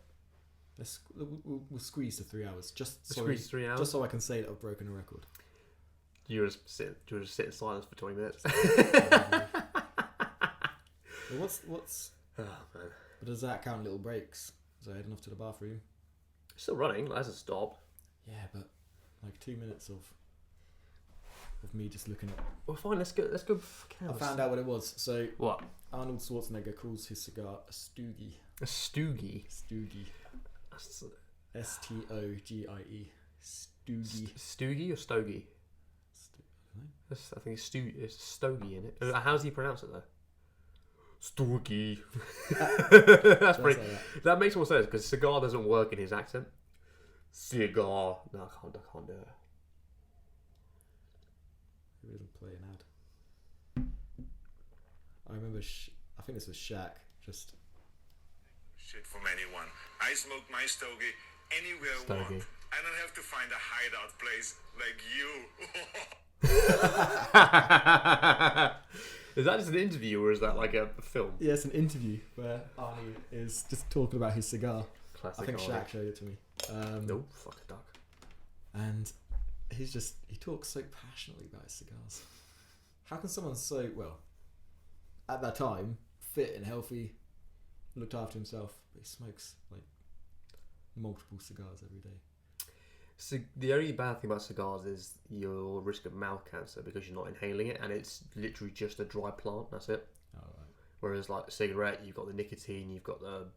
We'll squeeze to 3 hours. Squeeze 3 hours? Just so I can say that I've broken a record. You just sit in silence for 20 minutes. Well, what's? Oh man! But does that count little breaks? So heading off to the bathroom. It's still running. That hasn't stopped. Yeah, but like 2 minutes of me just looking at. Well, fine. Let's go. I found out what it was. So what? Arnold Schwarzenegger calls his cigar a Stogey. A Stogey. Stogey. S-T-O-G-I-E. Stogey. Stogey or Stogey? I think it's Stogey in it. How does he pronounce it though? Stogey. That makes more sense because cigar doesn't work in his accent. Cigar. No, I can't do it. He doesn't play an ad. I remember. I think this was Shaq. Just shit from anyone. I smoke my Stogey anywhere I want. I don't have to find a hideout place like you. Is that just an interview or is that like a film? Yeah, it's an interview where Arnie is just talking about his cigar. Classic. I think Arnie. Shaq showed it to me. No, fuck a duck. And he talks so passionately about his cigars. How can someone so, well, at that time, fit and healthy, looked after himself, but he smokes like multiple cigars every day? So the only bad thing about cigars is your risk of mouth cancer because you're not inhaling it, and it's literally just a dry plant. That's it. Oh, right. Whereas like a cigarette, you've got the nicotine, you've got the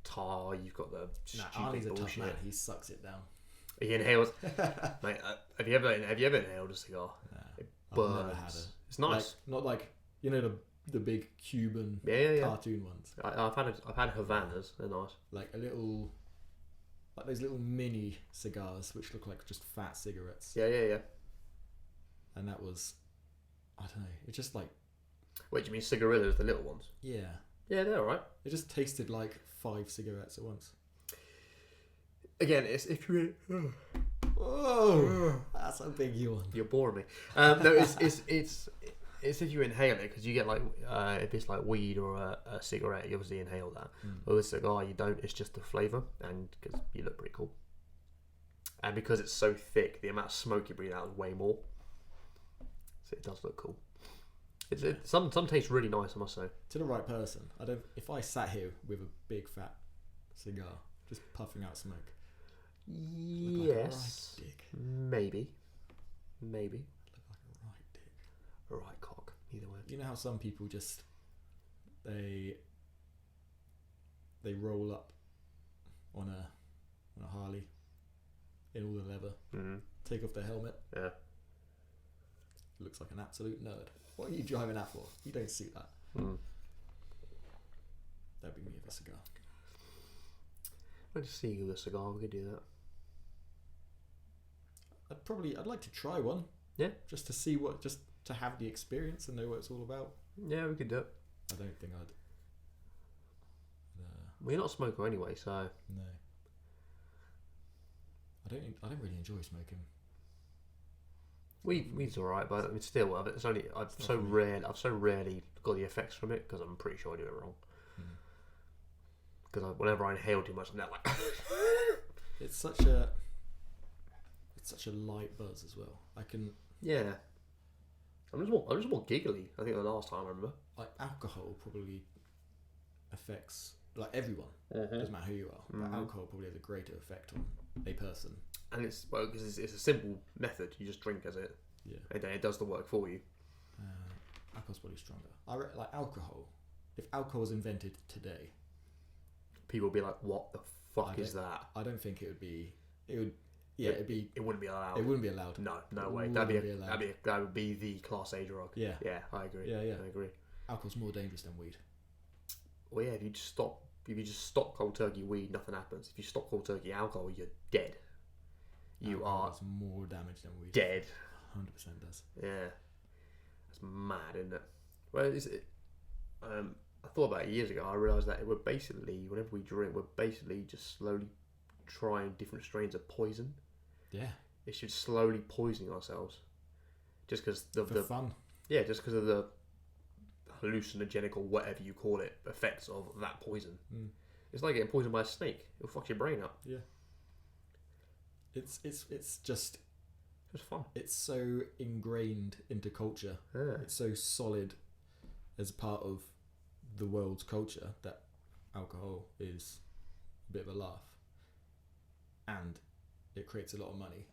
tar, you've got the Arnie's stupid a tough bullshit. man. He sucks it down. He inhales. Mate, have you ever inhaled a cigar? Nah, It I've burns. never had it. It's nice. Like, not like the big Cuban Yeah. cartoon ones. I've had Havanas. They're nice. Like like those little mini cigars which look like just fat cigarettes. Yeah. And that was, I don't know. It's just like. Wait, do you mean cigarillas, the little ones? Yeah. Yeah, they're alright. It just tasted like 5 cigarettes at once. Again, it's if you're. Oh, that's a big yawn. You're boring me. No, it's if you inhale it because you get like if it's like weed or a cigarette, you obviously inhale that. But with a cigar, you don't. It's just the flavour, and because you look pretty cool, and because it's so thick, the amount of smoke you breathe out is way more. So it does look cool. Some taste really nice, I must say. To the right person, if I sat here with a big fat cigar, just puffing out smoke. Yes, like a right dick. Maybe. Look like a right dick. A right cock. Either way. You know how some people just they roll up on a Harley in all the leather, take off their helmet. Yeah. Looks like an absolute nerd. What are you driving that for? You don't suit that. That'd be me with a cigar. I'd just see you with a cigar. We could do that. I'd like to try one. Yeah. Just to see just to have the experience and know what it's all about. Yeah, we could do it. I don't think I'd. Well, you're not a smoker anyway, so. No. I don't really enjoy smoking. Weed's alright, but I mean, still, I've so rarely got the effects from it because I'm pretty sure I do it wrong. Because whenever I inhale too much, I'm now like. It's such a light buzz as well. Yeah. I'm just more giggly. I think the last time I remember. Like alcohol probably affects like everyone. Doesn't matter who you are, but alcohol probably has a greater effect on a person. And it's because it's a simple method. You just drink as it. Yeah. And then it does the work for you. Alcohol's probably stronger. Like alcohol. If alcohol was invented today, people would be like, "What the fuck is that?" I don't think it would be. It would. Yeah, it wouldn't be allowed. It wouldn't be allowed. No way. That would be the class A drug. Yeah. Yeah, I agree. Yeah. I agree. Alcohol's more dangerous than weed. Well, yeah. If you just stop cold turkey weed, nothing happens. If you stop cold turkey alcohol, you're dead. you are does more damage than weed. dead. 100% does. Yeah, that's mad, isn't it? Well, I thought about it years ago. I realised that we're basically, whenever we drink, we're basically just slowly trying different strains of poison. Yeah. It's just slowly poisoning ourselves, just because For fun. Yeah, just because of the hallucinogenic or whatever you call it effects of that poison. It's like getting poisoned by a snake. It'll fuck your brain up. Yeah. It's just fun. It's so ingrained into culture. Yeah. It's so solid as part of the world's culture that alcohol is a bit of a laugh, and it creates a lot of money.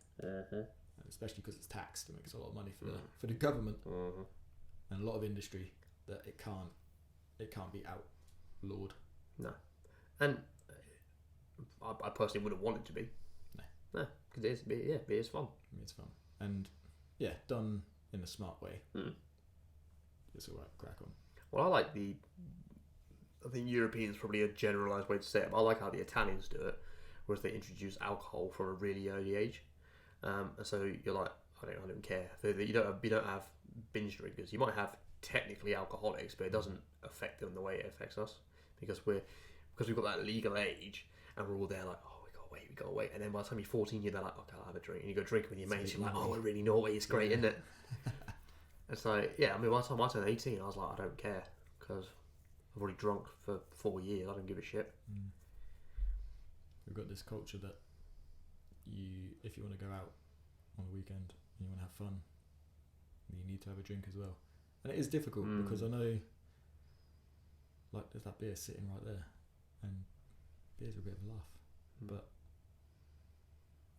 Especially because it's taxed. It makes a lot of money for the government and a lot of industry that it can't be outlawed. No, and I personally wouldn't want it to be. No, because it is fun. It's fun, and yeah, done in a smart way. It's alright, crack on. Well, I think Europeans probably a generalised way to say it, but I like how the Italians do it, whereas they introduce alcohol from a really early age. And so you're like, I don't care. You don't have binge drinkers. You might have technically alcoholics, but it doesn't affect them the way it affects us because we've got that legal age, and we're all there like, oh, we gotta wait. And then by the time you're 14, you're like, okay, I'll have a drink, and you go drinking with your mates. You're like, oh, we're really naughty. It's great, isn't it? It's like, yeah. I mean, by the time I turned 18, I was like, I don't care because I've already drunk for 4 years. I don't give a shit. We've got this culture that if you want to go out on the weekend and you want to have fun, you need to have a drink as well. And it is difficult because I know, like, there's that beer sitting right there, and beer's a bit of a laugh, but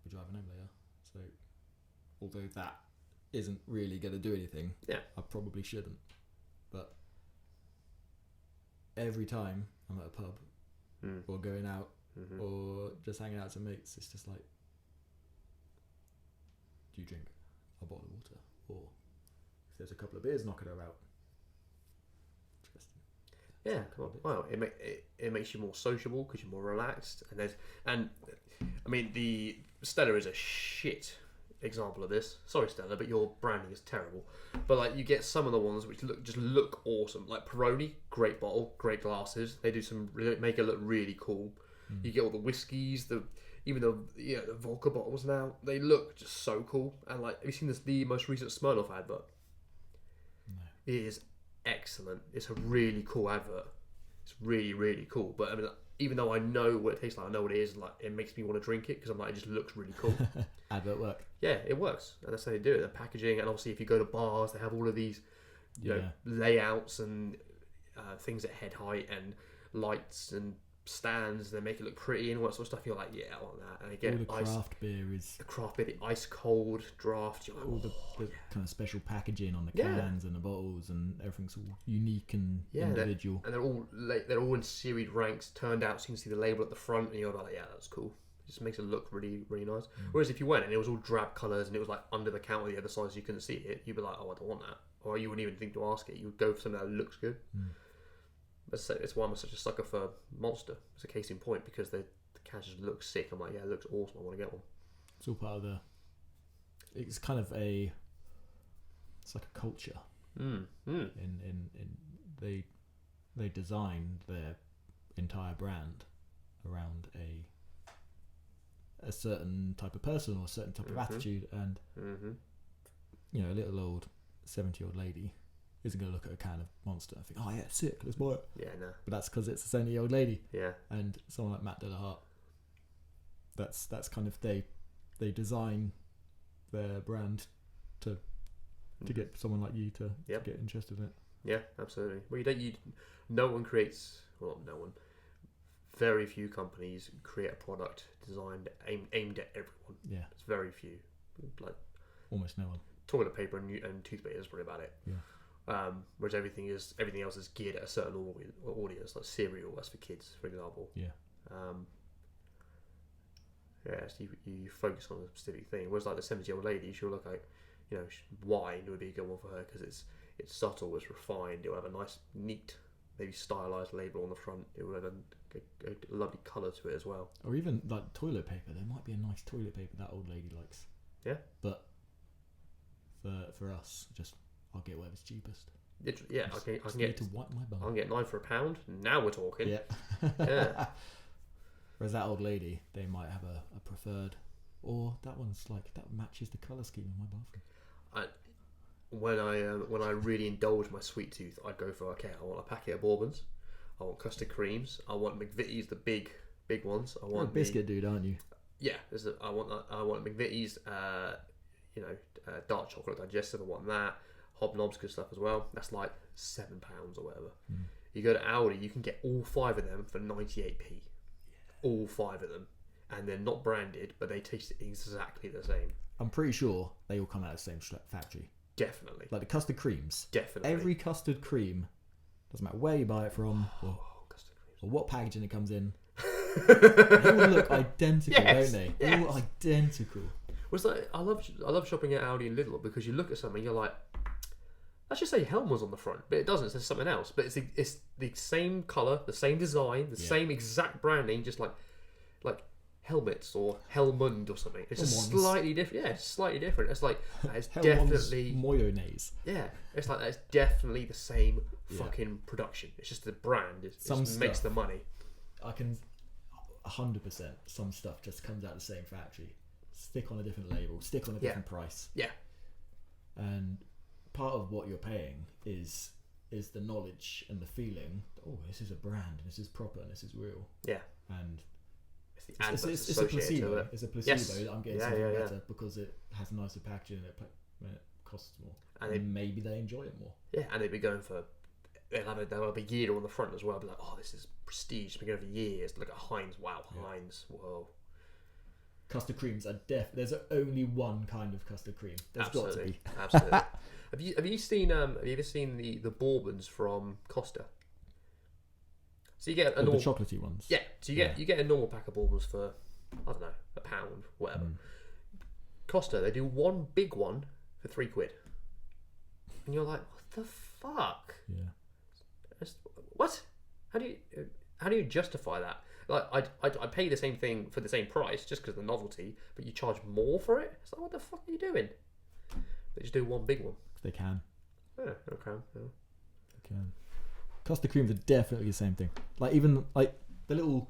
we're driving home later, so although that isn't really going to do anything, I probably shouldn't. But every time I'm at a pub or going out or just hanging out with some mates, it's just like, do you drink a bottle of water? Or if there's a couple of beers knocking her out. Interesting. Yeah, well, it makes you more sociable because you're more relaxed, and I mean the Stella is a shit example of this. Sorry, Stella, but your branding is terrible. But like, you get some of the ones which look awesome, like Peroni, great bottle, great glasses. They make it look really cool. You get all the whiskies, even the vodka bottles now. They look just so cool. And like, have you seen the most recent Smirnoff advert? No. It is excellent. It's a really cool advert. It's really, really cool. But I mean, even though I know what it tastes like, I know what it is, like, it makes me want to drink it because I'm like, it just looks really cool. Advert work. Yeah, it works, and that's how they do it. The packaging, and obviously, if you go to bars, they have all of these, you know, layouts and things at head height and lights and stands. They make it look pretty and all that sort of stuff. You're like, yeah, I want that. And again, all the craft beer, the ice cold draft. You're like, all the kind of special packaging on the cans and the bottles, and everything's all unique and individual. And they're all in serried ranks, turned out so you can see the label at the front, and you're like, yeah, that's cool. It just makes it look really, really nice. Whereas if you went and it was all drab colours and it was like under the counter the other side so you couldn't see it, you'd be like, oh, I don't want that. Or you wouldn't even think to ask it. You would go for something that looks good. That's why I'm such a sucker for Monster. It's a case in point because the can just looks sick. I'm like, yeah, it looks awesome. I want to get one. It's all part of it's kind of it's like a culture. They designed their entire brand around a certain type of person or a certain type of attitude, and you know, a little old 70-year-old lady isn't going to look at a can of Monster and think, oh yeah, sick, let's buy it. Yeah, no. But that's because it's a 70-year-old lady. Yeah. And someone like Matt Dillahart, that's kind of, they design their brand to get someone like you to get interested in it. Yeah, absolutely. Well, no one creates, well, no one, very few companies create a product designed aimed at everyone. Yeah. It's very few. Like almost no one. Toilet paper and toothpaste is probably about it. Yeah. Whereas everything else is geared at a certain audience, like cereal, that's for kids, for example. Yeah. So you focus on a specific thing. Whereas like the 70-year-old lady, she'll look like, you know, wine would be a good one for her because it's subtle, it's refined. It'll have a nice, neat, maybe stylized label on the front. It will have a lovely colour to it as well. Or even like toilet paper. There might be a nice toilet paper that old lady likes. Yeah. But for us, just I'll get whatever's cheapest. Yeah, I can get to wipe my bum. I can get 9 for £1. Now we're talking. Yeah. Yeah. Whereas that old lady, they might have a preferred, or that one's like that matches the colour scheme in my bathroom. When I really indulge my sweet tooth, I'd go for I want a packet of bourbons, I want custard creams, I want McVitie's, the big ones. I want You're a biscuit dude, aren't you? Yeah, I want McVitie's, dark chocolate digestive. I want that. Hobnob's good stuff as well. That's like £7 or whatever. You go to Aldi, you can get all 5 of them for 98p. All 5 of them, and they're not branded, but they taste exactly the same. I'm pretty sure they all come out of the same factory. Definitely. Like the custard creams. Definitely. Every custard cream, doesn't matter where you buy it from or what packaging it comes in, they all look identical, don't they? They're all identical. Was like I love shopping at Aldi and Lidl because you look at something, you're like, let's just say Hellmann's on the front, but it doesn't. It says something else. But it's the same colour, the same design, the same exact branding, just like helmets or Hellmund or something. It's just slightly different. Yeah, it's slightly different. It's like it's definitely mayonnaise. Yeah, it's like that's definitely the same fucking production. It's just the brand. It just makes the money. I can 100%. Some stuff just comes out of the same factory. Stick on a different label. Stick on a different price. Yeah. And part of what you're paying is the knowledge and the feeling. Oh, this is a brand. This is proper. And this is real. Yeah. And it's a placebo. It's a placebo that I'm getting something better because it has a nicer packaging and it costs more. And maybe they enjoy it more. Yeah, and they'd be going for. They'll have a year on the front as well. Be like, oh, this is prestige. It's been going for years. Look at Heinz. Wow, Heinz. Whoa. Custard creams are there's only one kind of custard cream. There's got to be. Absolutely. Have you ever seen the bourbons from Costa? So you get a normal, the chocolatey ones. Yeah. So you get a normal pack of bourbons for I don't know, £1, whatever. Costa, they do one big one for £3, and you're like, what the fuck? Yeah. What? How do you justify that? Like I pay the same thing for the same price just because of the novelty, but you charge more for it. It's like, what the fuck are you doing? They just do one big one. They can. Yeah, okay. Yeah. They can. Custard creams are definitely the same thing. Like even like the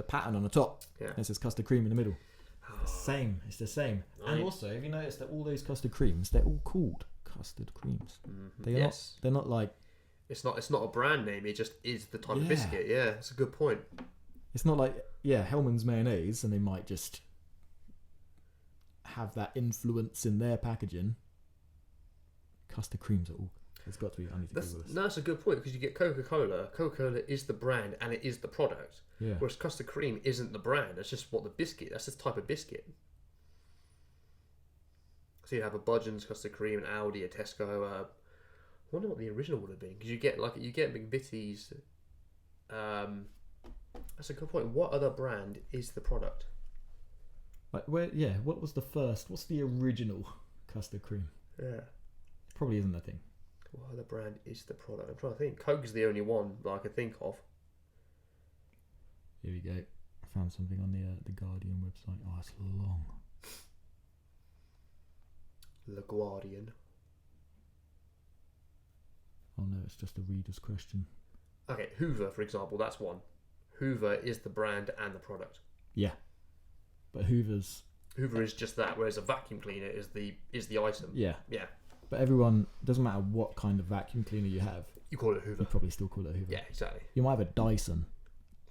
pattern on the top. Yeah. It says custard cream in the middle. It's the same. It's the same. Right. And also, have you noticed that all those custard creams, they're all called custard creams. Mm-hmm. They're not like. It's not a brand name. It just is the type of biscuit. Yeah, it's a good point. It's not like Hellmann's mayonnaise, and they might just have that influence in their packaging. Custard creams are all. It's got to be. I need to Google this. No, that's a good point because you get Coca-Cola. Coca-Cola is the brand and it is the product. Yeah. Whereas custard cream isn't the brand. That's just what the biscuit. That's just type of biscuit. So you have a Budgeon's custard cream, an Aldi, a Tesco. I wonder what the original would have been because you get McVitie's. That's a good point. What other brand is the product? Like where? Yeah. What was the first? What's the original custard cream? Yeah. Probably isn't a thing. What other brand is the product? I'm trying to think. Coke is the only one that I can think of. Here we go. I found something on the Guardian website. Oh, it's long. The Guardian. Oh no, it's just a reader's question. Okay, Hoover, for example, that's one. Hoover is the brand and the product. Yeah, but Hoover is just that, whereas a vacuum cleaner is the item. Yeah. Yeah. But everyone, doesn't matter what kind of vacuum cleaner you have. You call it Hoover. You probably still call it Hoover. Yeah, exactly. You might have a Dyson,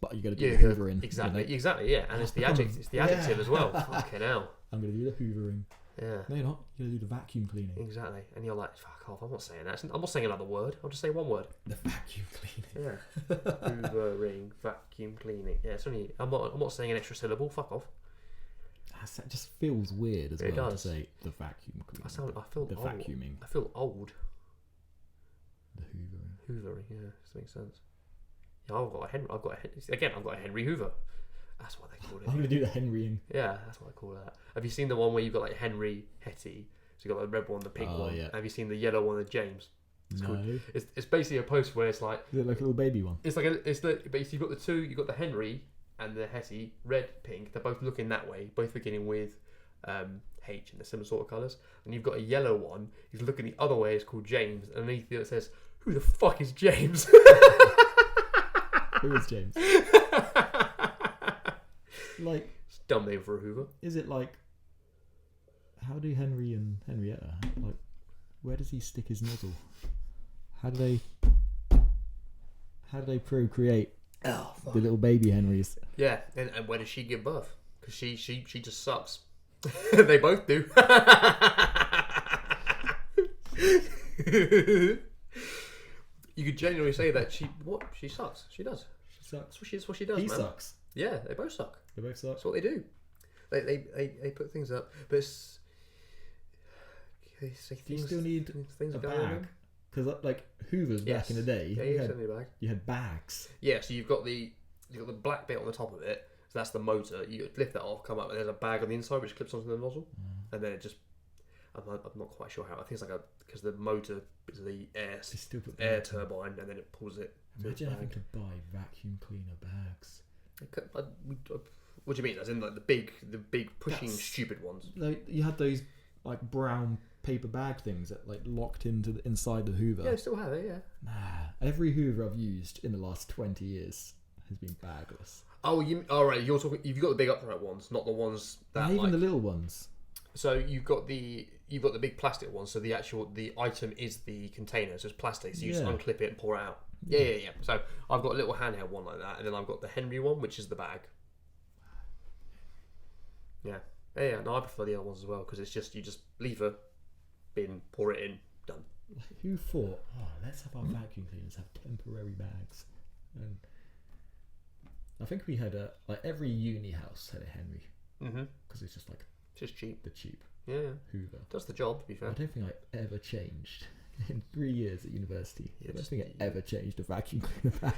but you got to do the Hoovering. Exactly. Yeah, and it's the adjective. It's the adjective as well. Fucking hell. I'm going to do the Hoovering. Yeah. No, you're not. You're going to do the vacuum cleaning. Exactly. And you're like, fuck off. I'm not saying that. I'm not saying another word. I'll just say one word. The vacuum cleaning. Yeah. Hoovering, vacuum cleaning. Yeah. It's only. I'm not saying an extra syllable. Fuck off. That just feels weird as well to say the vacuum cleaning. I feel the old. Vacuuming. I feel old. The Hoovering. Hoovering, yeah, this makes sense. Yeah, I've got a Henry Hoover. That's what they call it. I'm gonna do the Henrying. Yeah, that's what I call that. Have you seen the one where you've got like Henry Hetty? So you got the red one, the pink one. Yeah. Have you seen the yellow one, the James? It's basically a post where it's like... Is it like a little baby one? It's like basically you've got the two. You've got the Henry and the Hetty, red, pink. They're both looking that way, both beginning with H and the similar sort of colours. And you've got a yellow one. He's looking the other way. It's called James. And underneath it says, "Who the fuck is James?" Who is James? Like, it's a dumb name for a Hoover. Is it like, how do Henry and Henrietta, like, where does he stick his nozzle? How do they procreate the little baby Henrys? Yeah, and where does she give birth? Because she just sucks. They both do. You could genuinely say that she sucks. She does. She sucks. That's what she does. He man. sucks. Yeah, they both suck. They both suck. That's what they do. They put things up, but it's, do you still need a bag? Because like Hoovers back in the day, you had bags. Yeah, so you've got the black bit on the top of it. So that's the motor. You lift that off, come up, and there's a bag on the inside which clips onto the nozzle, and then it just. I'm not quite sure how. I think it's like because the motor is the air turbine, and then it pulls it. Imagine having to buy vacuum cleaner bags. What do you mean? As in like the big pushing stupid ones? Like you had those like brown paper bag things that like locked into the inside the Hoover. Yeah, I still have it. Yeah. Nah, every Hoover I've used in the last 20 years has been bagless. Oh, right. You're talking. You've got the big upright ones, not the ones that. And even the little ones. So you've got the big plastic ones. So the item is the container. So it's plastic. So you just unclip it and pour it out. Yeah. So I've got a little handheld one like that, and then I've got the Henry one, which is the bag. Yeah. No, I prefer the other ones as well because it's just you just leave a bin, pour it in, done. Like, who thought? Oh, let's have our vacuum cleaners have temporary bags. And I think we had every uni house had a Henry. Because it's just like. Just cheap. The cheap. Yeah. Hoover. Does the job, to be fair. I don't think I ever changed. In 3 years at university, I don't think I ever changed a vacuum cleaner bag.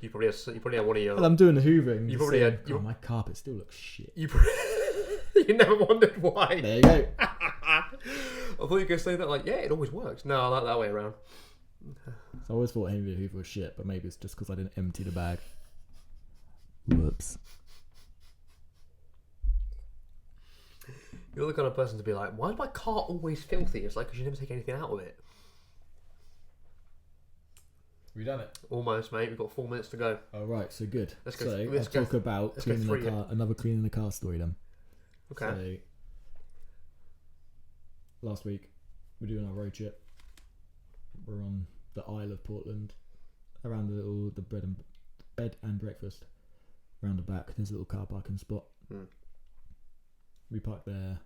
You probably have one of your... And I'm doing the hoovering. You probably had... my carpet still looks shit. You never wondered why. There you go. I thought you were going to say that like, yeah, it always works. No, I like that way around. So I always thought Henry the Hoover was shit, but maybe it's just because I didn't empty the bag. Whoops. You're the kind of person to be like, why is my car always filthy? It's like, because you never take anything out of it. We done it? Almost, mate. We've got 4 minutes to go. Oh, right. So good. Let's go. Let's talk about cleaning the car. Another cleaning the car story then. Okay. So, last week, we're doing our road trip. We're on the Isle of Portland, around the bed and breakfast. Around the back, there's a little car parking spot. We parked there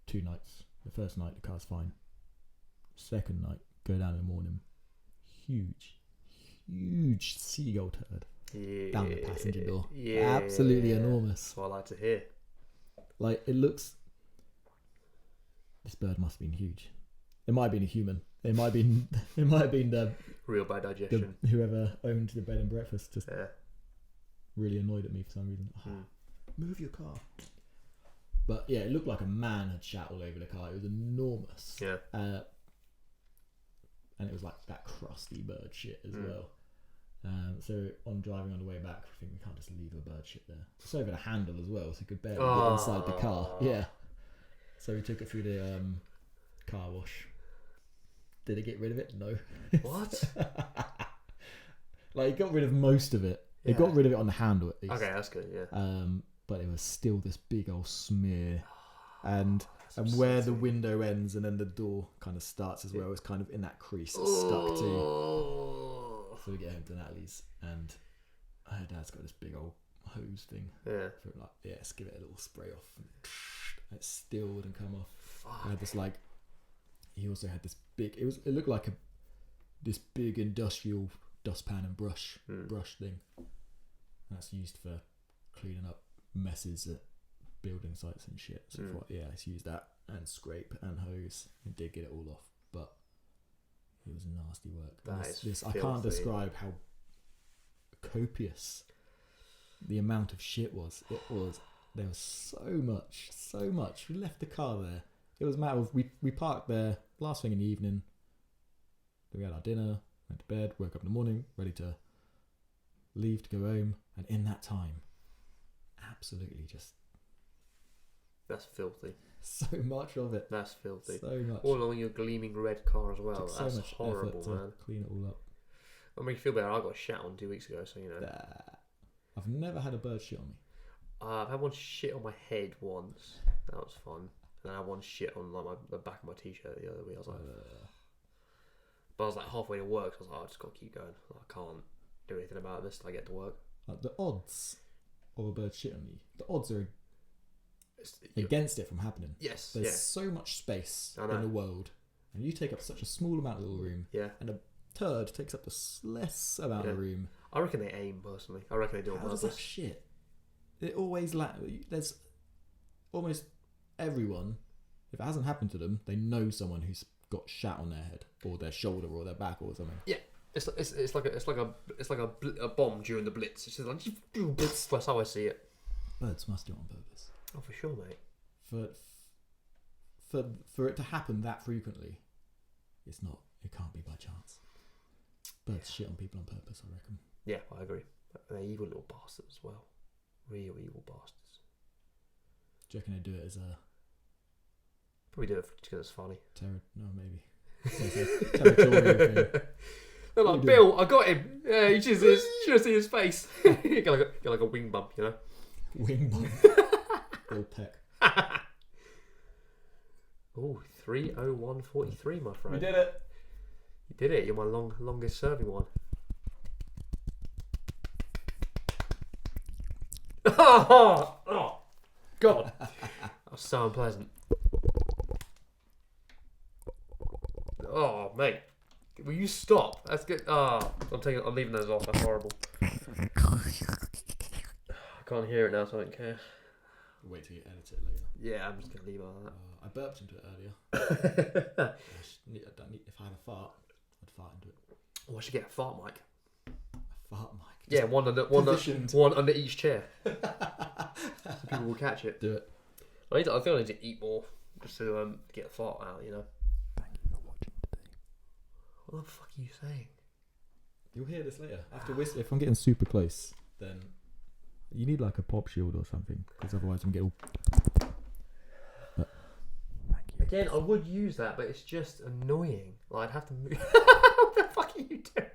2 nights. The first night, the car's fine. Second night, go down in the morning. Huge seagull turd down the passenger door. Yeah, absolutely enormous. That's what I like to hear. Like, it looks... This bird must have been huge. It might have been a human. It might have been the... Real bad digestion. Whoever owned the bed and breakfast just really annoyed at me for some reason. Move your car. But yeah, it looked like a man had shat all over the car. It was enormous. Yeah. And it was like that crusty bird shit as well. So on driving on the way back, I think we can't just leave a bird shit there. It's over the handle as well, so you could barely get inside the car. Yeah. So we took it through the car wash. Did it get rid of it? No. What? Like, it got rid of most of it. It got rid of it on the handle at least. Okay, that's good, yeah. But it was still this big old smear. And where the window ends and then the door kind of starts as well, it's kind of in that crease it's stuck to. So we get home to Natalie's, and her dad's got this big old hose thing. Yeah. For like, let's give it a little spray off. And it still wouldn't come off. Fuck. I had this like, he also had this big, it looked like this big industrial dustpan and brush thing. That's used for cleaning up messes at building sites and shit. So I thought, let's use that and scrape and hose. It did get it all off, but it was nasty work. I can't describe how copious the amount of shit was. There was so much. We left the car there. It was a matter of we parked there last thing in the evening, we had our dinner, went to bed, woke up in the morning, ready to leave to go home, and in that time, absolutely just... That's filthy. So much of it. That's filthy. So much. All along your gleaming red car as well. Took That's so much horrible, effort man. to clean it all up. I mean, you feel better. I got shat on 2 weeks ago, so you know. I've never had a bird shit on me. I've had one shit on my head once. That was fun. And then I had one shit on like the back of my t-shirt the other week. I was like, but I was like halfway to work. So I was like, I just got to keep going. I can't do anything about this till I get to work. Like the odds of a bird shit on you. The odds are against it from happening. Yes. There's so much space in the world, and you take up such a small amount of the little room. Yeah. And a turd takes up the less amount of room. I reckon they aim personally. I reckon they do it on purpose. How does that shit? It always there's almost everyone. If it hasn't happened to them, they know someone who's got shat on their head or their shoulder or their back or something. Yeah, it's like a bomb during the blitz. It's just like blitz. That's how I see it. Birds must do it on purpose. Oh, for sure, mate. For it to happen that frequently, it's not. It can't be by chance. Birds shit on people on purpose, I reckon. Yeah, I agree. They're evil little bastards as well. Real evil bastards. Do you reckon they do it as a... Probably do it because it's funny. No, maybe. Territorial thing. They're like, Bill, I got him. Yeah, you should have seen his face. Get like a wing bump, you know? Wing bump. Bill Peck. Oh, 3:01:43, my friend. We did it. You did it. You're my longest serving one. Oh, God. That was so unpleasant. Oh, mate. Will you stop? That's good. I'm leaving those off. That's horrible. I can't hear it now, so I don't care. Wait till you edit it later. Yeah, I'm just going to leave it like that. I burped into it earlier. If I had a fart, I'd fart into it. Oh, I should get a fart mic. A fart mic? Yeah, one under each chair. So people will catch it. Do it. I feel I need to eat more just to get a fart out, you know. Thank you for watching today. What the fuck are you saying? You'll hear this later. If I'm getting super close, then you need like a pop shield or something, because otherwise I'm getting all... Thank you. Again, I would use that, but it's just annoying. Like, I'd have to move. What the fuck are you doing?